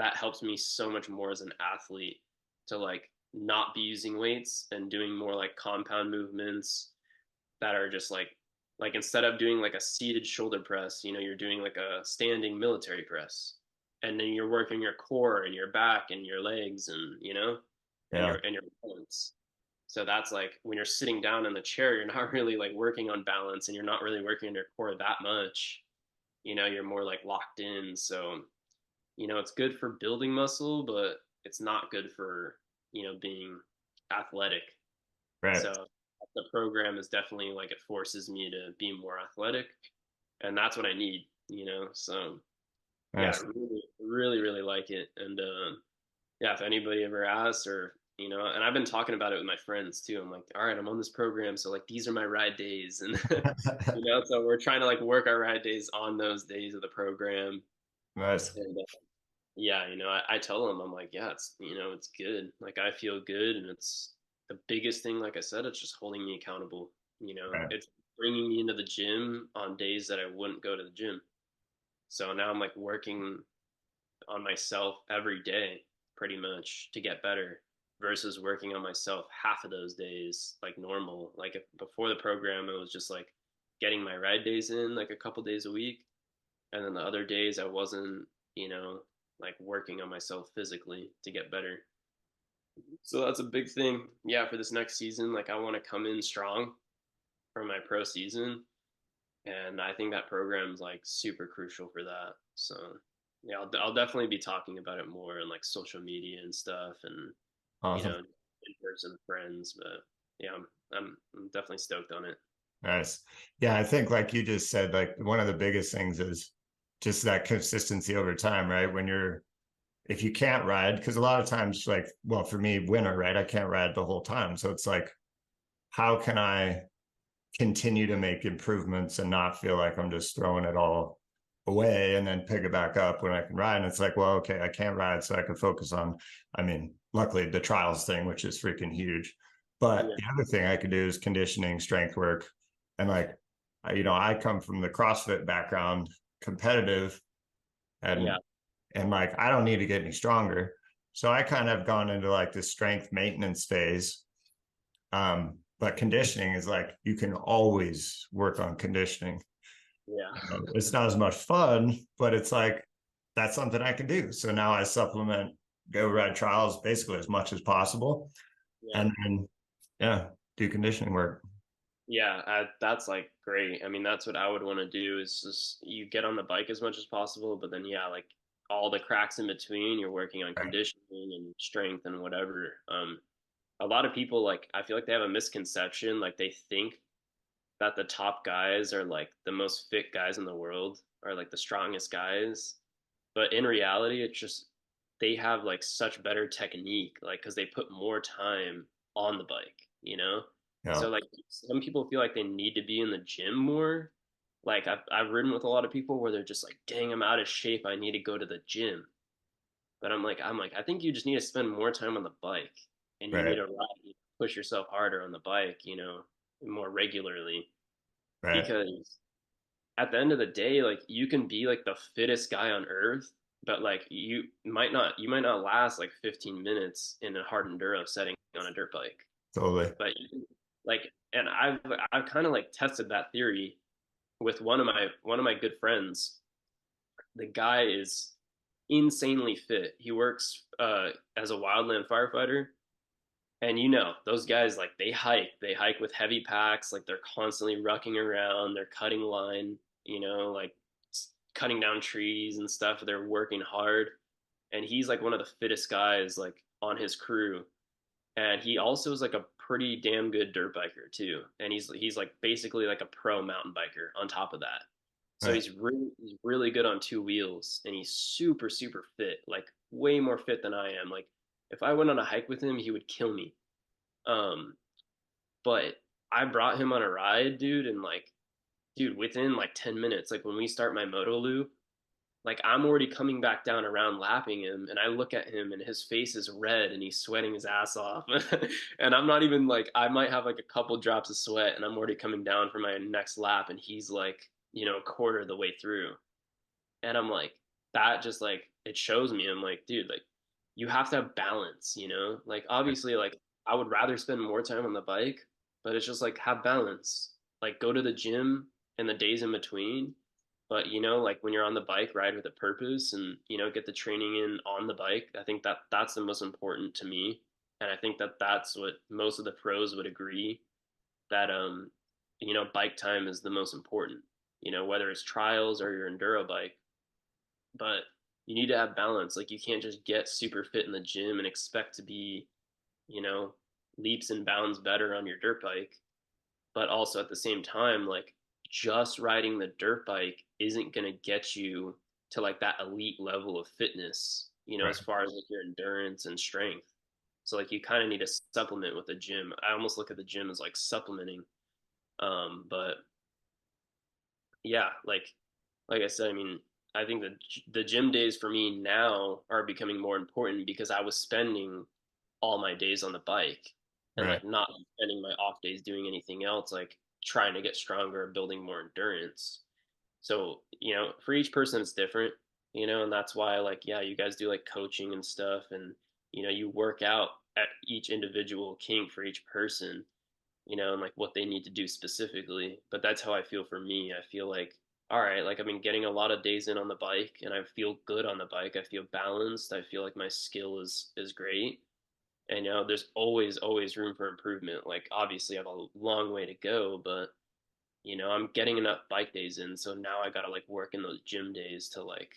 Speaker 2: that helps me so much more as an athlete to like not be using weights and doing more like compound movements that are just like instead of doing like a seated shoulder press, you're doing like a standing military press. And then you're working your core and your back and your legs and and
Speaker 3: Yeah.
Speaker 2: your balance. So that's like when you're sitting down in the chair, you're not really like working on balance and you're not really working on your core that much. You're more like locked in. So, it's good for building muscle, but it's not good for, being athletic.
Speaker 3: Right.
Speaker 2: So the program is definitely like it forces me to be more athletic, and that's what I need. So yeah, I
Speaker 3: Nice.
Speaker 2: really, really, really like it. And yeah, if anybody ever asks, or and I've been talking about it with my friends too. I'm like, all right, I'm on this program, so like these are my ride days, and so we're trying to like work our ride days on those days of the program.
Speaker 3: Nice.
Speaker 2: And yeah, I tell them, I'm like, yeah, it's good. Like I feel good, and it's the biggest thing. Like I said, it's just holding me accountable.
Speaker 3: Right.
Speaker 2: It's bringing me into the gym on days that I wouldn't go to the gym. So now I'm like working on myself every day, pretty much, to get better, versus working on myself half of those days like normal. Like if, before the program, it was just like getting my ride days in like a couple days a week, and then the other days I wasn't, you know, like working on myself physically to get better. So that's a big thing. Yeah, for this next season, like I want to come in strong for my pro season, and I think that program's like super crucial for that. So Yeah, I'll definitely be talking about it more on like social media and stuff, and you
Speaker 3: Awesome.
Speaker 2: know, in person friends. But yeah, I'm definitely stoked on it.
Speaker 3: Nice. Yeah, I think like you just said, like one of the biggest things is just that consistency over time, right? When you're if you can't ride, because a lot of times, like, well, for me, winter, right? I can't ride the whole time. So it's like, how can I continue to make improvements and not feel like I'm just throwing it all away and then pick it back up when I can ride? And it's like, well, okay, I can't ride, so I can focus on, I mean, luckily the trials thing, which is freaking huge. But
Speaker 2: Yeah,
Speaker 3: the other thing I could do is conditioning, strength work. And like, I come from the CrossFit background, competitive,
Speaker 2: yeah,
Speaker 3: and like I don't need to get any stronger. So I kind of gone into like this strength maintenance phase. But conditioning is like you can always work on conditioning.
Speaker 2: yeah,
Speaker 3: It's not as much fun, but it's like that's something I can do. So now I supplement go ride trials basically as much as possible.
Speaker 2: yeah.
Speaker 3: And then yeah, do conditioning work.
Speaker 2: Yeah, that's like great. I mean, that's what I would want to do is just you get on the bike as much as possible, but then yeah, like all the cracks in between, you're working on
Speaker 3: Right.
Speaker 2: conditioning and strength and whatever. A lot of people like I feel like they have a misconception, like they think that the top guys are like the most fit guys in the world or like the strongest guys, but in reality, it's just they have like such better technique, like because they put more time on the bike, you know.
Speaker 3: Yeah.
Speaker 2: So like some people feel like they need to be in the gym more. Like I've ridden with a lot of people where they're just like, dang, I'm out of shape. I need to go to the gym. But I'm like, I think you just need to spend more time on the bike, and you need
Speaker 3: Right.
Speaker 2: to ride, push yourself harder on the bike, more regularly
Speaker 3: Right.
Speaker 2: because at the end of the day, like you can be like the fittest guy on earth, but like you might not last like 15 minutes in a hard enduro setting on a dirt bike.
Speaker 3: Totally.
Speaker 2: But like, and I've kind of like tested that theory with one of my good friends. The guy is insanely fit. He works as a wildland firefighter, and those guys like they hike with heavy packs, like they're constantly rucking around, they're cutting line, like cutting down trees and stuff. They're working hard, and he's like one of the fittest guys like on his crew. And he also is like a pretty damn good dirt biker too. And he's like basically like a pro mountain biker on top of that. So
Speaker 3: Right.
Speaker 2: he's really good on two wheels, and he's super super fit, like way more fit than I am. Like if I went on a hike with him, he would kill me. Um, but I brought him on a ride, dude, and like, dude, within like 10 minutes, like when we start my moto loop, like I'm already coming back down around lapping him, and I look at him and his face is red and he's sweating his ass off. And I'm not even like, I might have like a couple drops of sweat and I'm already coming down for my next lap, and he's like, a quarter of the way through. And I'm like, that just like it shows me, I'm like, dude, like you have to have balance, like obviously like I would rather spend more time on the bike, but it's just like have balance, like go to the gym and the days in between. But like when you're on the bike, ride with a purpose, and get the training in on the bike. I think that that's the most important to me, and I think that that's what most of the pros would agree, that bike time is the most important, whether it's trials or your enduro bike. But you need to have balance. Like you can't just get super fit in the gym and expect to be, you know, leaps and bounds better on your dirt bike. But also at the same time, like just riding the dirt bike isn't going to get you to like that elite level of fitness,
Speaker 3: Right.
Speaker 2: as far as like your endurance and strength. So like you kind of need to supplement with the gym. I almost look at the gym as like supplementing. But yeah, like I said, I mean, I think the gym days for me now are becoming more important because I was spending all my days on the bike and
Speaker 3: Right.
Speaker 2: like not spending my off days doing anything else, like trying to get stronger, building more endurance. So, for each person it's different, and that's why like, yeah, you guys do like coaching and stuff, and you work out at each individual kink for each person, and like what they need to do specifically. But that's how I feel for me. I feel like, all right, like I've been getting a lot of days in on the bike and I feel good on the bike. I feel balanced. I feel like my skill is great. And there's always room for improvement. Like obviously I have a long way to go, but I'm getting enough bike days in, so now I gotta like work in those gym days to like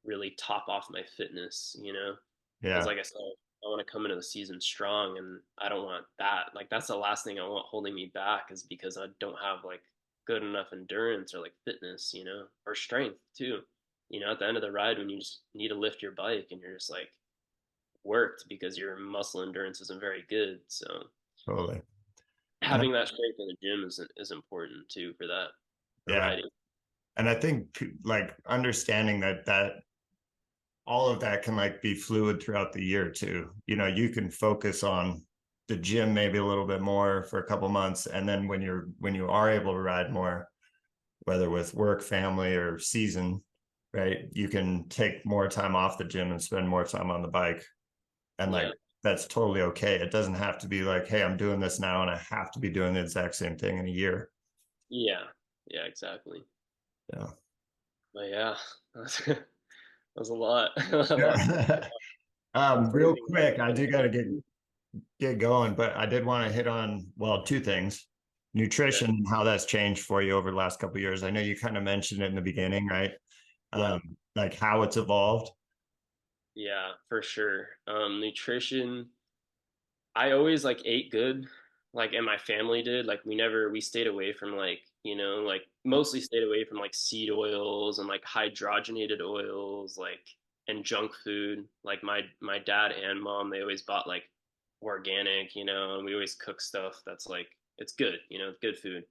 Speaker 2: really top off my fitness, because
Speaker 3: Yeah,
Speaker 2: like I said, I want to come into the season strong, and I don't want that. Like that's the last thing I want holding me back, is because I don't have like good enough endurance or like fitness, or strength too. At the end of the ride, when you just need to lift your bike and you're just like worked because your muscle endurance isn't very good. So
Speaker 3: totally. And
Speaker 2: having that strength in the gym is important too for that, for
Speaker 3: yeah,
Speaker 2: riding.
Speaker 3: and I think like understanding that all of that can like be fluid throughout the year too. You can focus on the gym maybe a little bit more for a couple months, and then when you are able to ride more, whether with work, family, or season, right, you can take more time off the gym and spend more time on the bike. And like
Speaker 2: Yeah,
Speaker 3: that's totally okay. It doesn't have to be like, hey, I'm doing this now and I have to be doing the exact same thing in a year.
Speaker 2: yeah, yeah, exactly.
Speaker 3: Yeah.
Speaker 2: But yeah, that was a lot, a lot.
Speaker 3: Yeah.
Speaker 2: That's
Speaker 3: Real
Speaker 2: crazy.
Speaker 3: quick, I do got to get going, but I did want to hit on, well, two things:
Speaker 2: Okay.
Speaker 3: nutrition and how that's changed for you over the last couple of years. I know you kind of mentioned it in the beginning, right?
Speaker 2: Yeah.
Speaker 3: Like how it's evolved.
Speaker 2: Yeah, for sure. Nutrition, I always like ate good, like, and my family did. Like, we stayed away from like, like mostly stayed away from like seed oils and like hydrogenated oils, like, and junk food. Like my dad and mom, they always bought like organic, and we always cook stuff that's like, it's good, good food.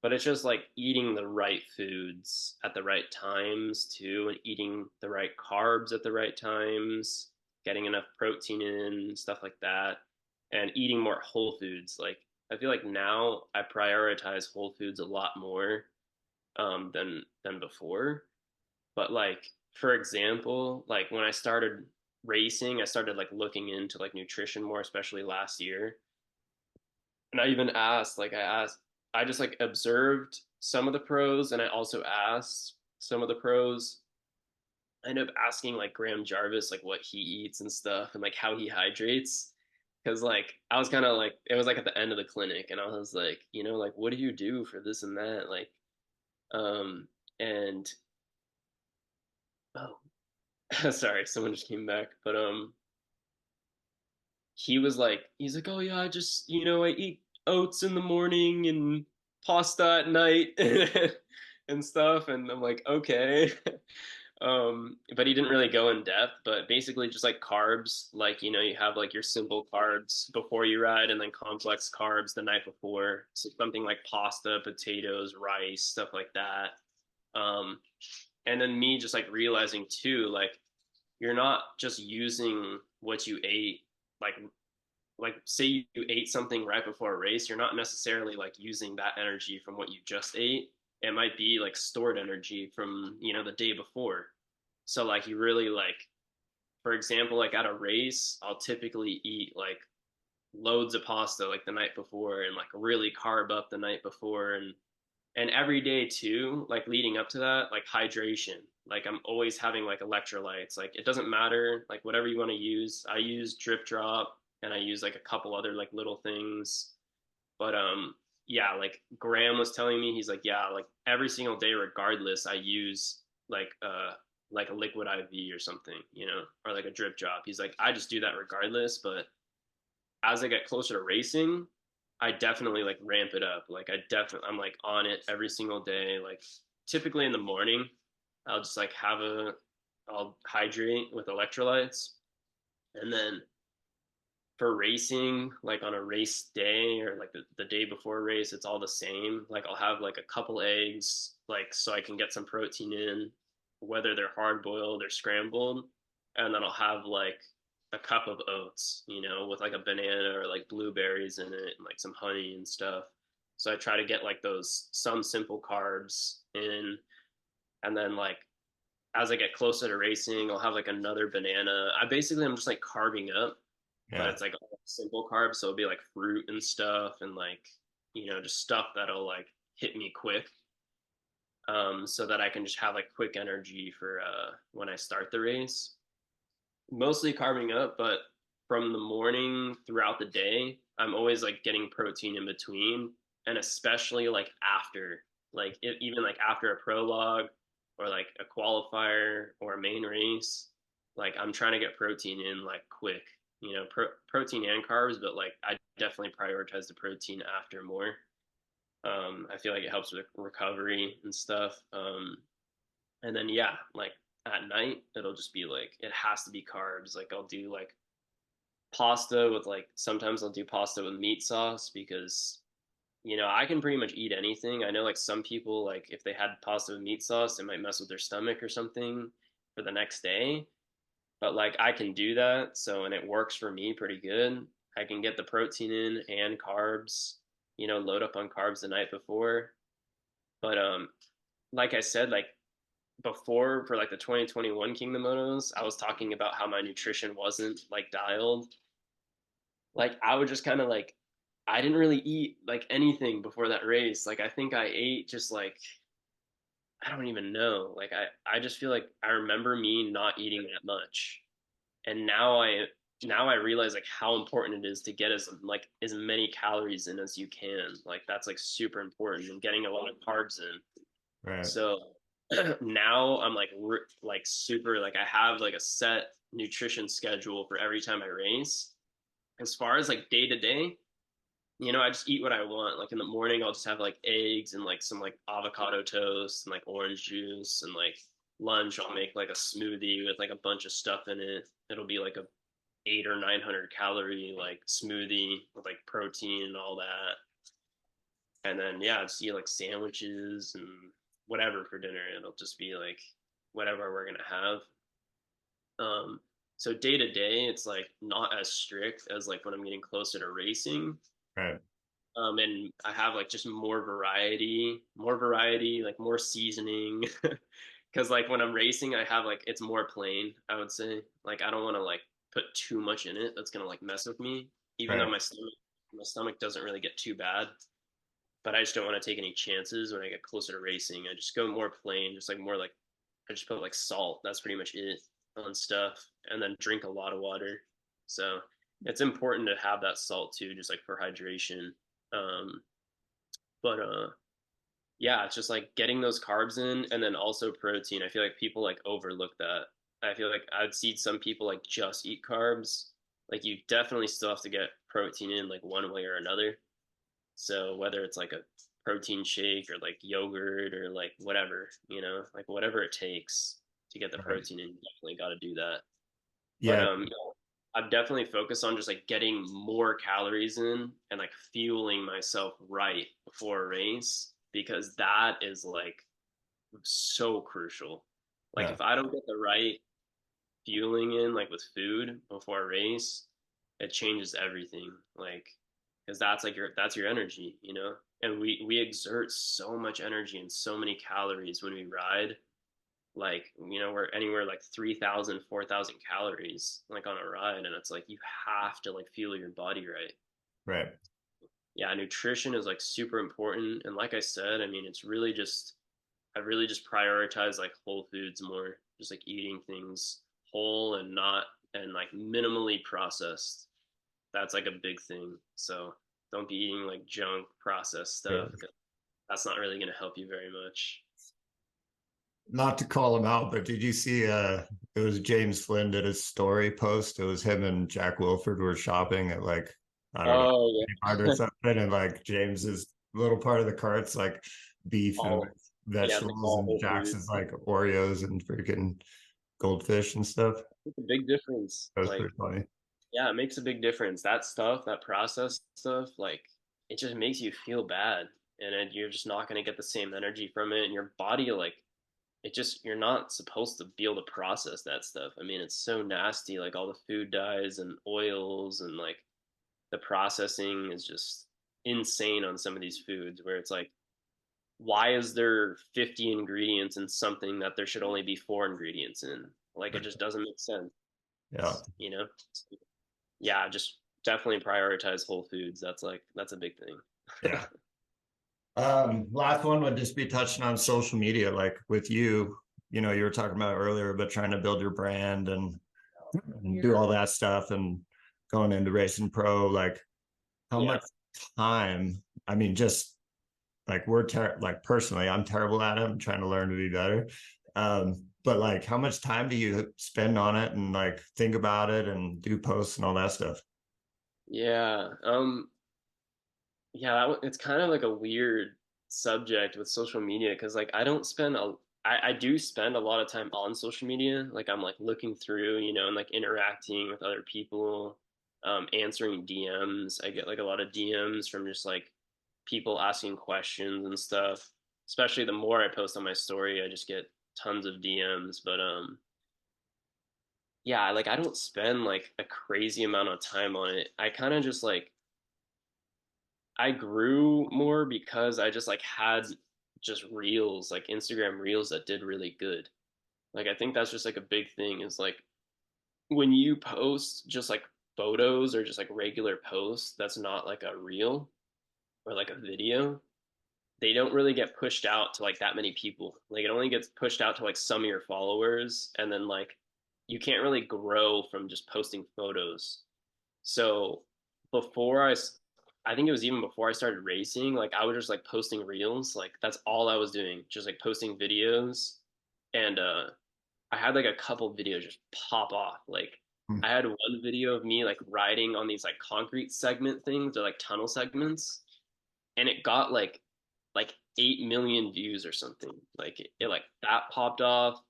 Speaker 2: But it's just like eating the right foods at the right times too, and eating the right carbs at the right times, getting enough protein in, stuff like that, and eating more whole foods. Like I feel like now I prioritize whole foods a lot more, than before. But like, for example, like when I started racing, I started like looking into like nutrition more, especially last year. And I just like observed some of the pros, and I also asked some of the pros. I ended up asking like Graham Jarvis like what he eats and stuff, and like how he hydrates, because like I was kind of like, it was like at the end of the clinic, and I was like, like, what do you do for this and that, like, um and oh, sorry, someone just came back, but he's like, oh yeah, I just, I eat oats in the morning and pasta at night and stuff. And I'm like, okay. But he didn't really go in depth, but basically just like carbs, like, you have like your simple carbs before you ride, and then complex carbs the night before. So something like pasta, potatoes, rice, stuff like that. Um, and then me just like realizing too, like, you're not just using what you ate, like say you ate something right before a race, you're not necessarily like using that energy from what you just ate. It might be like stored energy from, the day before. So like you really like, for example, like at a race, I'll typically eat like loads of pasta like the night before, and like really carb up the night before, and every day too, like leading up to that, like hydration. Like I'm always having like electrolytes. Like it doesn't matter, like whatever you want to use. I use drip drop, and I use like a couple other like little things. But yeah, like Graham was telling me, he's like, yeah, like every single day regardless, I use like a liquid IV or something, or like a drip drop. He's like, I just do that regardless, but as I get closer to racing, I definitely like ramp it up. Like I'm like on it every single day. Like typically in the morning, I'll just like I'll hydrate with electrolytes. And then for racing, like on a race day or like the day before race, it's all the same. Like I'll have like a couple eggs, like so I can get some protein in, whether they're hard boiled or scrambled. And then I'll have like a cup of oats, with like a banana or like blueberries in it and like some honey and stuff. So I try to get like those some simple carbs in. And then like as I get closer to racing, I'll have like another banana. I'm just like carving up, but
Speaker 3: Yeah.
Speaker 2: it's like all simple carbs. So it'll be like fruit and stuff, and like, just stuff that'll like hit me quick. So that I can just have like quick energy for when I start the race. Mostly carving up, but from the morning throughout the day, I'm always like getting protein in between, and especially like after, like even like after a prologue, or like a qualifier or a main race, like I'm trying to get protein in like quick, you know, protein and carbs, but like I definitely prioritize the protein after more. I feel like it helps with recovery and stuff. And then yeah, like at night it'll just be like it has to be carbs. Like I'll do like pasta with like sometimes I'll do pasta with meat sauce because you know I can pretty much eat anything. I know like some people like if they had pasta with meat sauce, it might mess with their stomach or something for the next day. But like I can do that, so and it works for me pretty good. I can get the protein in and carbs, you know, load up on carbs the night before. But like I said, like before for like the 2021 Kingdom Motos, I was talking about how my nutrition wasn't like dialed. Like I would just kind of like I didn't really eat like anything before that race. Like I think I ate just like I don't even know. Like I just feel like I remember me not eating that much. And now I realize like how important it is to get as many calories in as you can. Like that's like super important and getting a lot of carbs in.
Speaker 3: Right.
Speaker 2: So now I'm like super like I have like a set nutrition schedule for every time I race. As far as like day to day, you know, I just eat what I want. Like in the morning, I'll just have like eggs and like some like avocado toast and like orange juice. And like lunch, I'll make like a smoothie with like a bunch of stuff in it. It'll be like a 800 or 900 calorie like smoothie with like protein and all that. And then yeah, just eat like sandwiches and whatever for dinner. It'll just be like whatever we're gonna have. Um, so day to day, it's like not as strict as like when I'm getting closer to racing.
Speaker 3: Right.
Speaker 2: And I have like just more variety, like more seasoning. Because like when I'm racing, I have like it's more plain. I would say like I don't want to like put too much in it. That's gonna like mess with me. Even though
Speaker 3: Right.
Speaker 2: my stomach doesn't really get too bad, but I just don't want to take any chances when I get closer to racing. I just go more plain, just like more like I just put like salt. That's pretty much it on stuff, and then drink a lot of water. So it's important to have that salt too, just like for hydration. Um, but yeah, it's just like getting those carbs in, and then also protein. I feel like people like overlook that. I feel like I've seen some people like just eat carbs. Like you definitely still have to get protein in like one way or another. So whether it's like a protein shake or like yogurt or like whatever, you know, like whatever it takes to get the
Speaker 3: Right.
Speaker 2: protein in, you definitely got to do that. But
Speaker 3: Yeah.
Speaker 2: I've definitely focused on just like getting more calories in and like fueling myself right before a race because that is like so crucial. Like
Speaker 3: Yeah.
Speaker 2: if I don't get the right fueling in like with food before a race, it changes everything. Like because that's like your energy, you know. And we exert so much energy and so many calories when we ride. Like you know we're anywhere like 3,000, 4,000 calories like on a ride, and it's like you have to like fuel your body right.
Speaker 3: Right.
Speaker 2: Yeah, nutrition is like super important, and like I said, I mean it's really just I really just prioritize like whole foods more, just like eating things whole and not and like minimally processed. That's like a big thing. So don't be eating like junk processed stuff.
Speaker 3: Right.
Speaker 2: That's not really going to help you very much.
Speaker 3: Not to call him out, but did you see it was James Flynn did a story post. It was him and Jack Wilford were shopping at like I don't know,
Speaker 2: Oh
Speaker 3: Kmart or
Speaker 2: yeah,
Speaker 3: something, and like James's little part of the cart's like beef and
Speaker 2: all yeah, it's like
Speaker 3: vegetables,
Speaker 2: all
Speaker 3: and
Speaker 2: whole
Speaker 3: Jack's is
Speaker 2: foods.
Speaker 3: like Oreos and freaking goldfish and stuff.
Speaker 2: It's a big difference.
Speaker 3: That was
Speaker 2: Like
Speaker 3: pretty funny.
Speaker 2: yeah, it makes a big difference. That stuff, that processed stuff, like it just makes you feel bad, and then you're just not going to get the same energy from it, and your body like it just you're not supposed to be able to process that stuff. I mean, it's so nasty, like all the food dyes and oils and like the processing is just insane on some of these foods where it's like why is there 50 ingredients in something that there should only be 4 ingredients in? Like it just doesn't make sense,
Speaker 3: Yeah.
Speaker 2: you know? Yeah, just definitely prioritize whole foods. That's a big thing.
Speaker 3: Yeah. Last one would just be touching on social media, like with you, you were talking about earlier, but trying to build your brand and do all that stuff and going into racing pro, like how
Speaker 2: Yeah.
Speaker 3: much time, I mean, just like like personally, I'm terrible at it. I'm trying to learn to be better. But like, how much time do you spend on it and like think about it and do posts and all that stuff?
Speaker 2: Yeah. Yeah, it's kind of like a weird subject with social media because like I don't spend a I do spend a lot of time on social media. Like I'm like looking through, and like interacting with other people, answering DMs. I get like a lot of DMs from just like people asking questions and stuff. Especially the more I post on my story, I just get tons of DMs. But yeah, like I don't spend like a crazy amount of time on it. I kind of just like I grew more because I just like had just reels, like Instagram reels that did really good. Like I think that's just like a big thing is like when you post just like photos or just like regular posts that's not like a reel or like a video, they don't really get pushed out to like that many people. Like it only gets pushed out to like some of your followers and then like you can't really grow from just posting photos. So before I think it was even before I started racing, like I was just like posting reels, like that's all I was doing, just like posting videos. And I had like a couple videos just pop off. Like
Speaker 3: Hmm.
Speaker 2: I had one video of me like riding on these like concrete segment things or like tunnel segments, and it got like 8 million views or something. Like it like that popped off.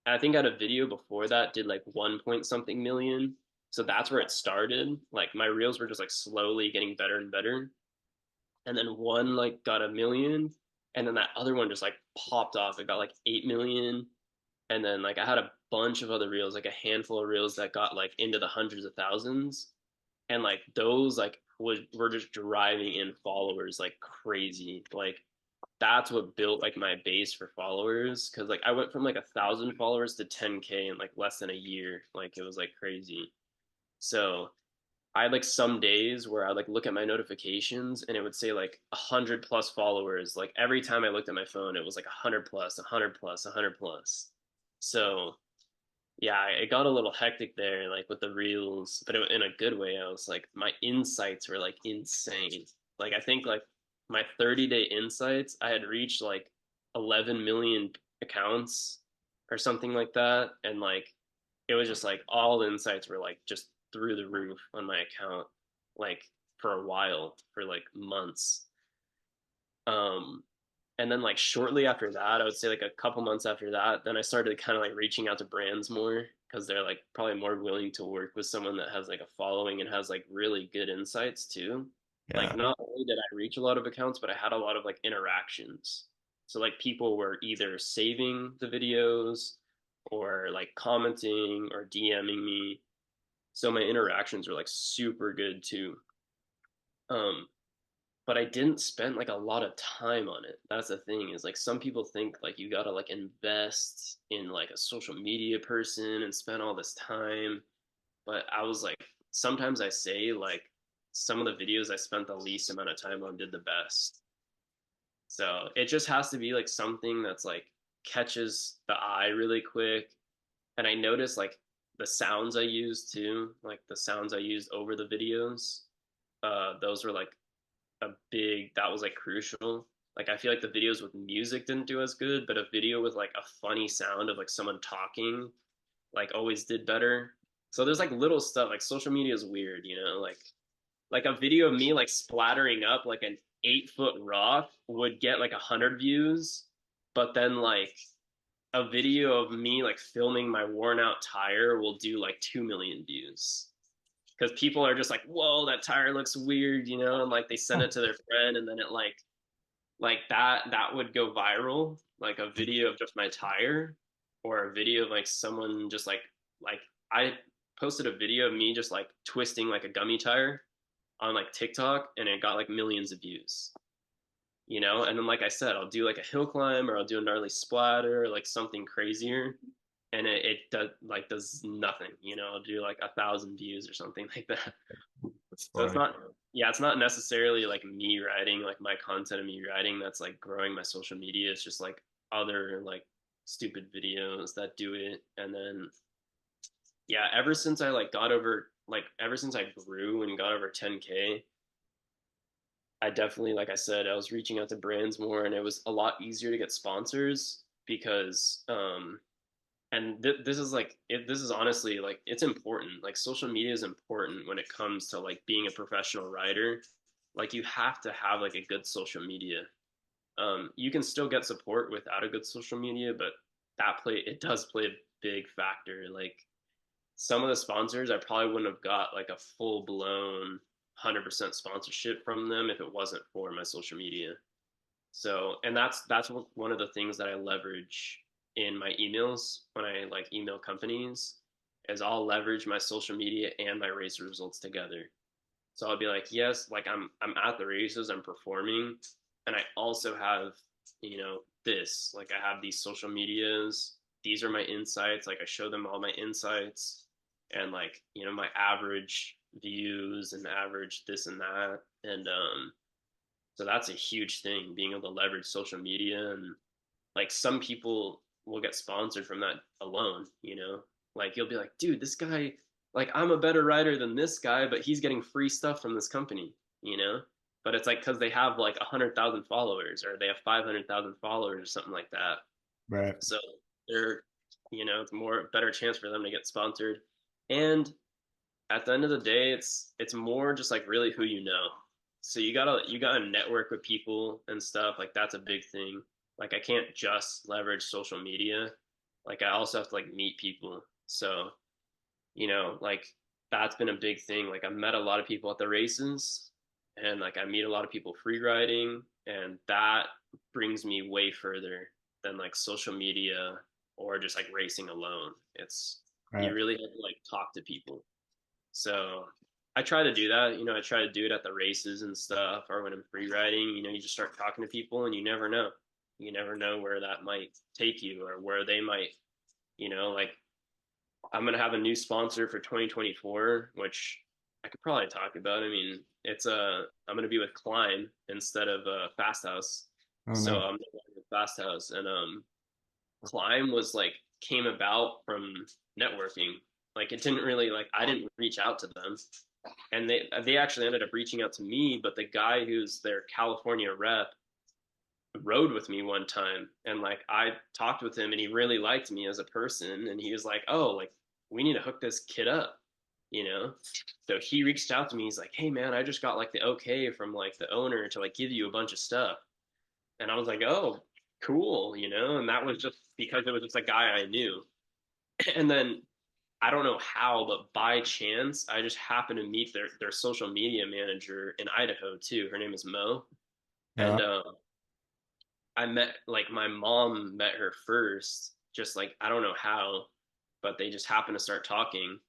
Speaker 2: I think I had a video before that did like 1 point something million. So that's where it started. Like my reels were just like slowly getting better and better. And then one like got 1 million. And then that other one just like popped off. It got like 8 million. And then like I had a bunch of other reels, like a handful of reels that got like into the hundreds of thousands. And like those like were just driving in followers like crazy. Like that's what built like my base for followers because like I went from like 1,000 followers to 10K in like less than a year. Like it was like crazy. So I had like some days where I like look at my notifications and it would say like 100 plus followers. Like every time I looked at my phone, it was like 100 plus, 100 plus, 100 plus. So yeah, it got a little hectic there, like with the reels, but in a good way. I was like, my insights were like insane. Like I think like my 30-day insights, I had reached like 11 million accounts or something like that, and like it was just like all insights were like just through the roof on my account, like for a while, for like months. Um, and then like shortly after that, I would say like a couple months after that, then I started kind of like reaching out to brands more because they're like probably more willing to work with someone that has like a following and has like really good insights too. Like
Speaker 3: Yeah.
Speaker 2: not only did I reach a lot of accounts, but I had a lot of like interactions. So like people were either saving the videos or like commenting or DMing me. So my interactions were like super good too. Um, but I didn't spend like a lot of time on it. That's the thing is like some people think like you gotta like invest in like a social media person and spend all this time. But I was like, sometimes I say like some of the videos I spent the least amount of time on did the best. So it just has to be like something that's like catches the eye really quick. And I noticed like the sounds I used too, like the sounds I used over the videos. Those were like that was like crucial. Like I feel like the videos with music didn't do as good, but a video with like a funny sound of like someone talking like always did better. So there's like little stuff like social media is weird, like a video of me like splattering up like an 8 foot rock would get like 100 views, but then like a video of me like filming my worn out tire will do like 2 million views because people are just like, "Whoa, that tire looks weird," and like they send it to their friend, and then it like that would go viral, like a video of just my tire, or a video of like someone just like I posted a video of me just like twisting like a gummy tire on like TikTok, and it got like millions of views. And then like I said, I'll do like a hill climb or I'll do a gnarly splatter or like something crazier, and it does nothing. I'll do like 1,000 views or something like that.
Speaker 3: That's
Speaker 2: So it's
Speaker 3: funny.
Speaker 2: not, yeah, it's not necessarily like me writing, like my content of me writing that's like growing my social media. It's just like other like stupid videos that do it. And then, yeah, ever since I grew and got over 10K, I definitely, like I said, I was reaching out to brands more and it was a lot easier to get sponsors. because and this is like this is honestly like it's important. Like social media is important when it comes to like being a professional rider. Like you have to have like a good social media. You can still get support without a good social media, but it does play a big factor. Like some of the sponsors, I probably wouldn't have got like a full blown 100% sponsorship from them if it wasn't for my social media. So, and that's one of the things that I leverage in my emails when I like email companies is I'll leverage my social media and my race results together. So I'll be like, yes, like I'm at the races, I'm performing, and I also have, this. Like I have these social medias. These are my insights. Like I show them all my insights and like, my average views and average this and that. And so that's a huge thing, being able to leverage social media. And like some people will get sponsored from that alone. Like you'll be like, dude, this guy, like I'm a better writer than this guy, but he's getting free stuff from this company. But it's like because they have like 100,000 followers or they have 500,000 followers or something like that.
Speaker 3: Right.
Speaker 2: So they're, it's more better chance for them to get sponsored. And at the end of the day, it's more just like really who you know. So you gotta network with people and stuff. Like that's a big thing. Like I can't just leverage social media. Like I also have to like meet people. So, like that's been a big thing. Like I've met a lot of people at the races and like I meet a lot of people free riding and that brings me way further than like social media or just like racing alone. You
Speaker 3: Right.
Speaker 2: really have to like talk to people. So I try to do that. I try to do it at the races and stuff, or when I'm free riding. You just start talking to people, and you never know. You never know where that might take you, or where they might. Like I'm gonna have a new sponsor for 2024, which I could probably talk about. I mean, I'm gonna be with Climb instead of Fast House,
Speaker 3: Oh
Speaker 2: so
Speaker 3: no.
Speaker 2: I'm with Fast House, and Climb was like came about from networking. Like it didn't really like I didn't reach out to them, and they actually ended up reaching out to me. But the guy who's their California rep rode with me one time, and like I talked with him, and he really liked me as a person, and he was like, "Oh, like we need to hook this kid up." You know, so he reached out to me. He's like, "Hey man, I just got like the okay from like the owner to like give you a bunch of stuff." And I was like, "Oh, cool." And that was just because it was just a guy I knew. And then I don't know how, but by chance, I just happened to meet their social media manager in Idaho too. Her name is Mo,
Speaker 3: Yeah.
Speaker 2: and I met like my mom met her first, just like I don't know how, but they just happened to start talking.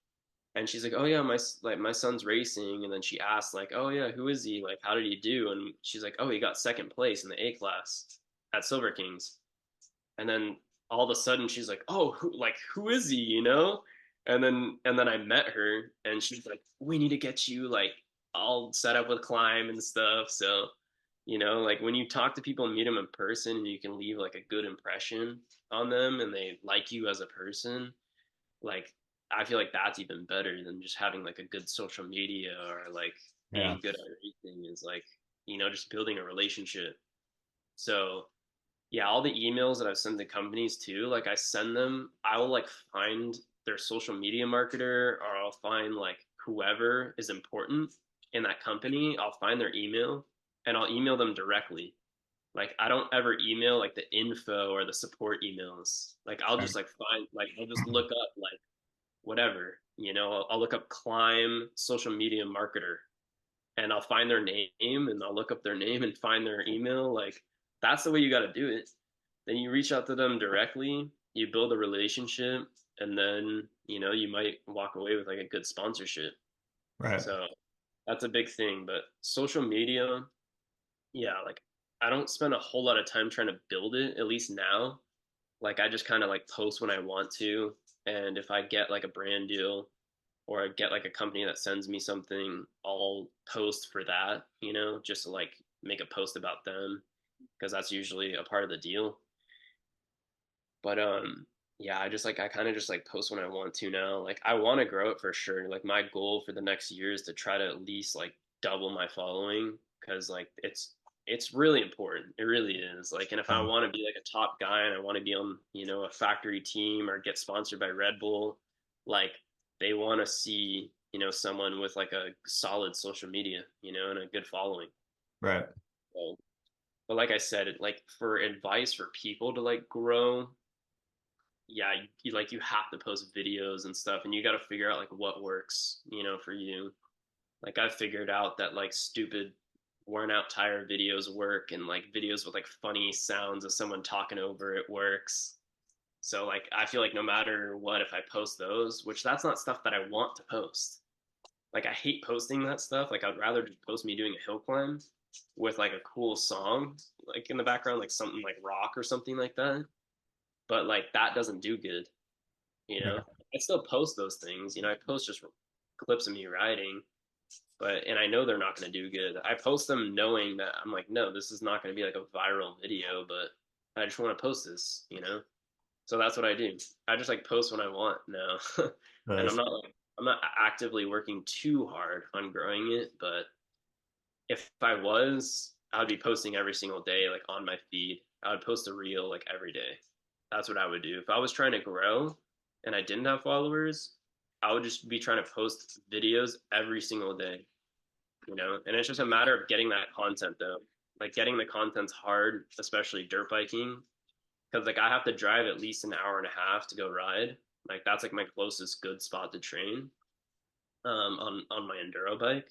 Speaker 2: And she's like, "Oh yeah, my son's racing." And then she asked like, "Oh yeah, who is he? Like, how did he do?" And she's like, "Oh, he got second place in the A class at Silver Kings." And then all of a sudden she's like, "Oh, who is he?" And then I met her, and she's like, "We need to get you like all set up with Climb and stuff." So, like when you talk to people and meet them in person, and you can leave like a good impression on them, and they like you as a person, like I feel like that's even better than just having like a good social media or like
Speaker 3: Yeah.
Speaker 2: being good at everything. Is like just building a relationship. So yeah, all the emails that I've sent to companies too, like I send them, I will like find their social media marketer, or I'll find like whoever is important in that company. I'll find their email and I'll email them directly. Like I don't ever email like the info or the support emails. Like I'll
Speaker 3: Right.
Speaker 2: just like find like I'll just look up like whatever, I'll look up Climb social media marketer and I'll find their name and I'll look up their name and find their email. Like that's the way you got to do it. Then you reach out to them directly, you build a relationship, and then you might walk away with like a good sponsorship.
Speaker 3: Right.
Speaker 2: So that's a big thing. But social media, yeah, like I don't spend a whole lot of time trying to build it, at least now. Like I just kind of like post when I want to, and if I get like a brand deal or I get like a company that sends me something, I'll post for that, just to like make a post about them because that's usually a part of the deal. But yeah, I kind of just like post when I want to now. Like I want to grow it for sure. Like my goal for the next year is to try to at least like double my following because like it's really important. It really is. Like, and if I
Speaker 3: Um,
Speaker 2: want to be like a top guy and I want to be on, a factory team or get sponsored by Red Bull, like they want to see, someone with like a solid social media, and a good following.
Speaker 3: right.
Speaker 2: So, but like I said, like for advice for people to like grow, yeah, you have to post videos and stuff, and you got to figure out like what works, for you. Like I've figured out that like stupid worn out tire videos work, and like videos with like funny sounds of someone talking over it works. So like I feel like no matter what, if I post those, which that's not stuff that I want to post. Like I hate posting that stuff. Like I'd rather just post me doing a hill climb with like a cool song like in the background, like something like rock or something like that. But like that doesn't do good, you know.
Speaker 3: Yeah.
Speaker 2: I still post those things, I post just clips of me riding, but and I know they're not going to do good. I post them knowing that I'm like, no, this is not going to be like a viral video, but I just want to post this. So that's what I do. I just like post when I want now, and
Speaker 3: Nice.
Speaker 2: I'm not actively working too hard on growing it, but if I was, I would be posting every single day, like on my feed. I would post a reel like every day. That's what I would do. If I was trying to grow and I didn't have followers, I would just be trying to post videos every single day. And it's just a matter of getting that content though. Like getting the content's hard, especially dirt biking, because like I have to drive at least an hour and a half to go ride. Like that's like my closest good spot to train on my enduro bike,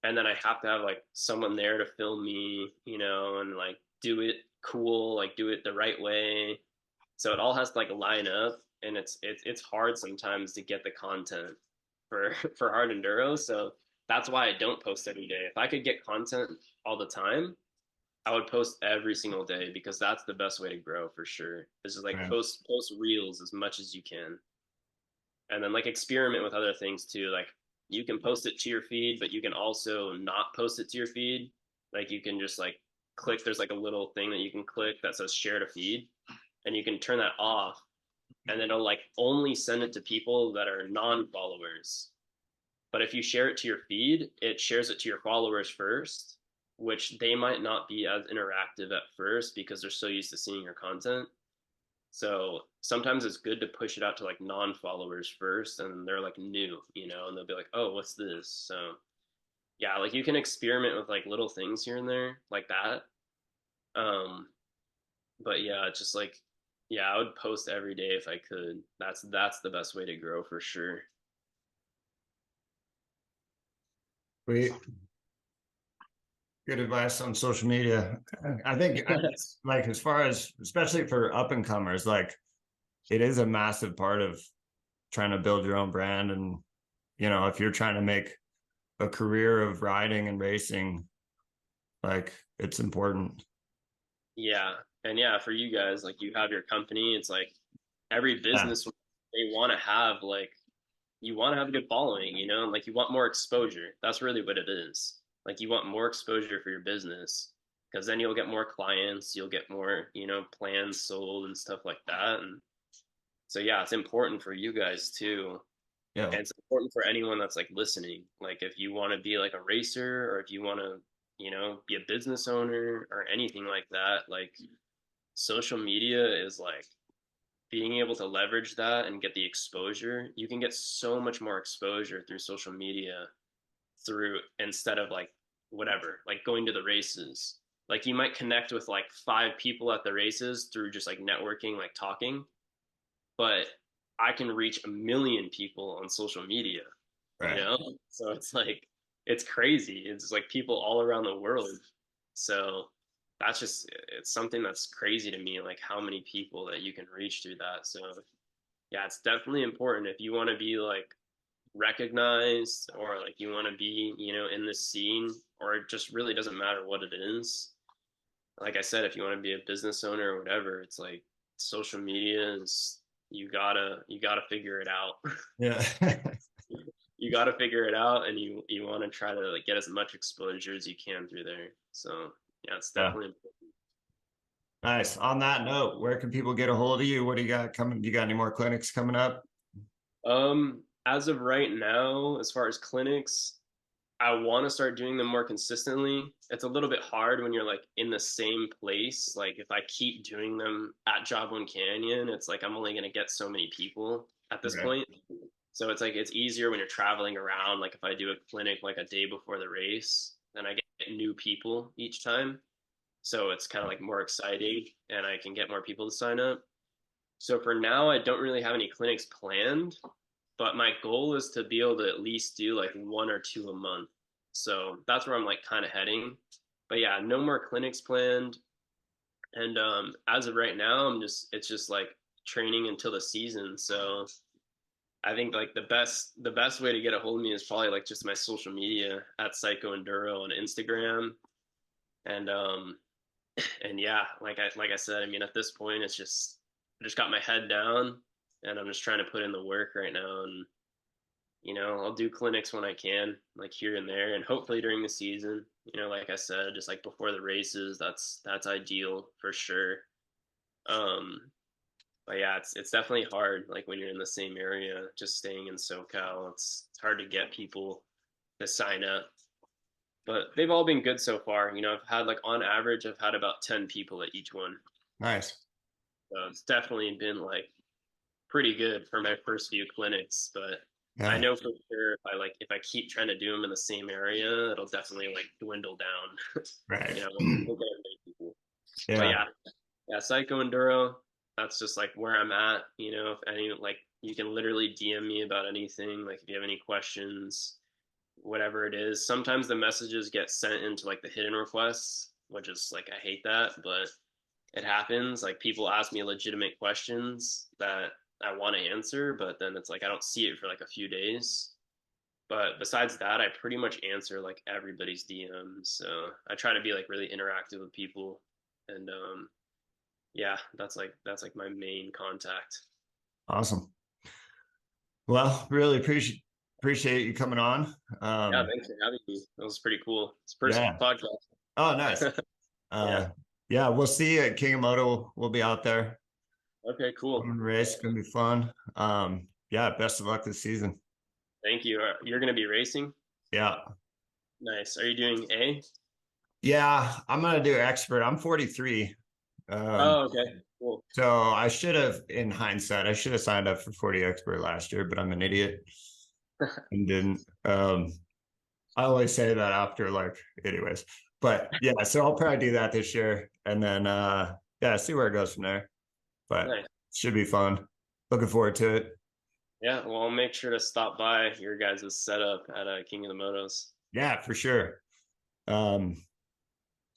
Speaker 2: and then I have to have like someone there to film me, and like do it cool, like do it the right way. So it all has to like line up, and it's hard sometimes to get the content for for hard enduro. So that's why I don't post every day. If I could get content all the time, I would post every single day because that's the best way to grow for sure. Is just like
Speaker 3: Right.
Speaker 2: post reels as much as you can, and then like experiment with other things too. Like you can post it to your feed, but you can also not post it to your feed. Like you can just like click. There's like a little thing that you can click that says share to feed, and you can turn that off, and then it'll like only send it to people that are non-followers. But if you share it to your feed, it shares it to your followers first, which they might not be as interactive at first because they're so used to seeing your content. So sometimes it's good to push it out to like non-followers first, and they're like new, and they'll be like, "Oh, what's this?" So yeah, like you can experiment with like little things here and there like that. Um, but yeah, it's just like yeah, I would post every day if I could. That's the best way to grow for sure.
Speaker 3: We good advice on social media. I think like as far as especially for up and comers, like it is a massive part of trying to build your own brand. And if you're trying to make a career of riding and racing, like it's important.
Speaker 2: Yeah. And yeah, for you guys, like you have your company, it's like every
Speaker 3: Yeah.
Speaker 2: business they want to have like you want to have a good following, and like you want more exposure. That's really what it is. Like you want more exposure for your business because then you'll get more clients, you'll get more, plans sold and stuff like that. And so yeah, it's important for you guys too.
Speaker 3: Yeah.
Speaker 2: And it's important for anyone that's like listening. Like if you want to be like a racer or if you want to, be a business owner or anything like that, like social media is like being able to leverage that and get the exposure. You can get so much more exposure through social media through instead of like whatever, like going to the races. Like you might connect with like five people at the races through just like networking, like talking, but I can reach a million people on social media, you
Speaker 3: Right.
Speaker 2: know? So it's like, it's crazy. It's like people all around the world. So that's just, it's something that's crazy to me, like how many people that you can reach through that. So yeah, it's definitely important if you want to be like recognized or like you want to be, in the scene, or it just really doesn't matter what it is. Like I said, if you want to be a business owner or whatever, it's like social media is you gotta figure it out.
Speaker 3: Yeah.
Speaker 2: You gotta figure it out, and you want to try to like get as much exposure as you can through there. So yeah, it's
Speaker 3: Yeah.
Speaker 2: definitely
Speaker 3: Nice. On that note, where can people get a hold of you? What do you got coming? You got any more clinics coming up?
Speaker 2: as of right now, as far as clinics, I want to start doing them more consistently. It's a little bit hard when you're like in the same place. Like if I keep doing them at Job One Canyon, it's like I'm only going to get so many people at this
Speaker 3: Right.
Speaker 2: point. So it's like it's easier when you're traveling around. Like if I do a clinic like a day before the race, then I get new people each time. So it's kind of like more exciting and I can get more people to sign up. So for now, I don't really have any clinics planned, but my goal is to be able to at least do like one or two a month. So that's where I'm like kind of heading. But yeah, no more clinics planned. And as of right now, it's just like training until the season. So I think like the best way to get a hold of me is probably like just my social media at Psycho Enduro on Instagram. And and yeah, like I said, I mean at this point it's just I just got my head down and I'm just trying to put in the work right now. And I'll do clinics when I can, like here and there, and hopefully during the season. Like I said, just like before the races, that's ideal for sure. Um, but yeah, it's definitely hard. Like when you're in the same area, just staying in SoCal, it's hard to get people to sign up. But they've all been good so far. I've had like on average, I've had about 10 people at each one.
Speaker 3: Nice.
Speaker 2: So it's definitely been like pretty good for my first few clinics, but I
Speaker 3: Yeah.
Speaker 2: know for sure if I keep trying to do them in the same area, it'll definitely like dwindle down.
Speaker 3: Right.
Speaker 2: We'll get as many people. But
Speaker 3: Yeah.
Speaker 2: yeah, Psycho Enduro. That's just like where I'm at. If any like you can literally DM me about anything. Like if you have any questions, whatever it is. Sometimes the messages get sent into like the hidden requests, which is like I hate that, but it happens. Like people ask me legitimate questions that I want to answer, but then it's like I don't see it for like a few days. But besides that, I pretty much answer like everybody's DMs. So I try to be like really interactive with people, and yeah, that's like my main contact.
Speaker 3: Awesome. Well, really appreciate you coming on.
Speaker 2: Yeah, thanks for having me. That was pretty cool. It's first
Speaker 3: Yeah.
Speaker 2: podcast.
Speaker 3: Oh, nice.
Speaker 2: Yeah.
Speaker 3: Yeah, we'll see you at King of Moto. We'll be out there.
Speaker 2: Okay, cool.
Speaker 3: Race gonna be fun. Yeah, best of luck this season.
Speaker 2: Thank you. You're gonna be racing?
Speaker 3: Yeah.
Speaker 2: Nice. Are you doing A?
Speaker 3: Yeah, I'm gonna do expert. I'm 43.
Speaker 2: Oh, okay. Cool.
Speaker 3: So I should have, in hindsight, I should have signed up for 40 expert last year, but I'm an idiot and didn't. I always say that after like, anyways. But yeah, so I'll probably do that this year and then yeah, see where it goes from there. But
Speaker 2: Nice.
Speaker 3: should be fun. Looking forward to it.
Speaker 2: Yeah, well, I'll make sure to stop by your guys' setup at King of the Motos.
Speaker 3: Yeah, for sure. Um,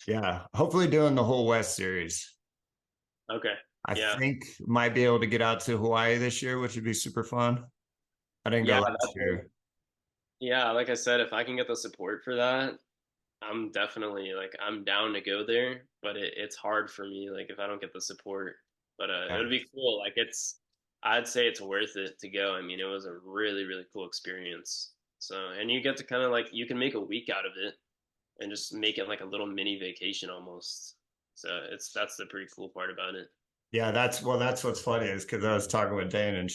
Speaker 3: yeah, hopefully doing the whole West series.
Speaker 2: Okay.
Speaker 3: I
Speaker 2: Yeah.
Speaker 3: think might be able to get out to Hawaii this year, which would be super fun. I didn't go
Speaker 2: Yeah,
Speaker 3: last year.
Speaker 2: yeah, like I said, if I can get the support for that, I'm definitely like I'm down to go there, but it's hard for me like if I don't get the support. But it
Speaker 3: Yeah.
Speaker 2: would be cool. Like I'd say it's worth it to go. I mean, it was a really, really cool experience. So, and you get to kind of like you can make a week out of it and just make it like a little mini vacation almost. So that's the pretty cool part about it.
Speaker 3: Yeah, that's what's funny is because I was talking with Dane and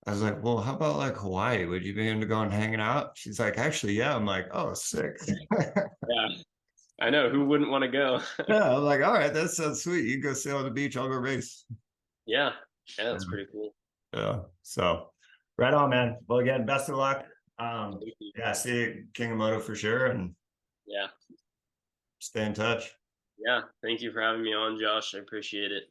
Speaker 3: I was like, well, how about like Hawaii? Would you be into going hanging out? She's like, actually, yeah. I'm like, oh, sick.
Speaker 2: Yeah, I know. Who wouldn't want to go?
Speaker 3: Yeah, I'm like, all right, that sounds sweet. You go sail on the beach, I'll go race.
Speaker 2: Yeah, yeah, that's pretty cool.
Speaker 3: Yeah. So right on, man. Well, again, best of luck.
Speaker 2: Thank you.
Speaker 3: Yeah, see you at King of Moto for sure and
Speaker 2: Yeah,
Speaker 3: stay in touch.
Speaker 2: yeah. Thank you for having me on, Josh. I appreciate it.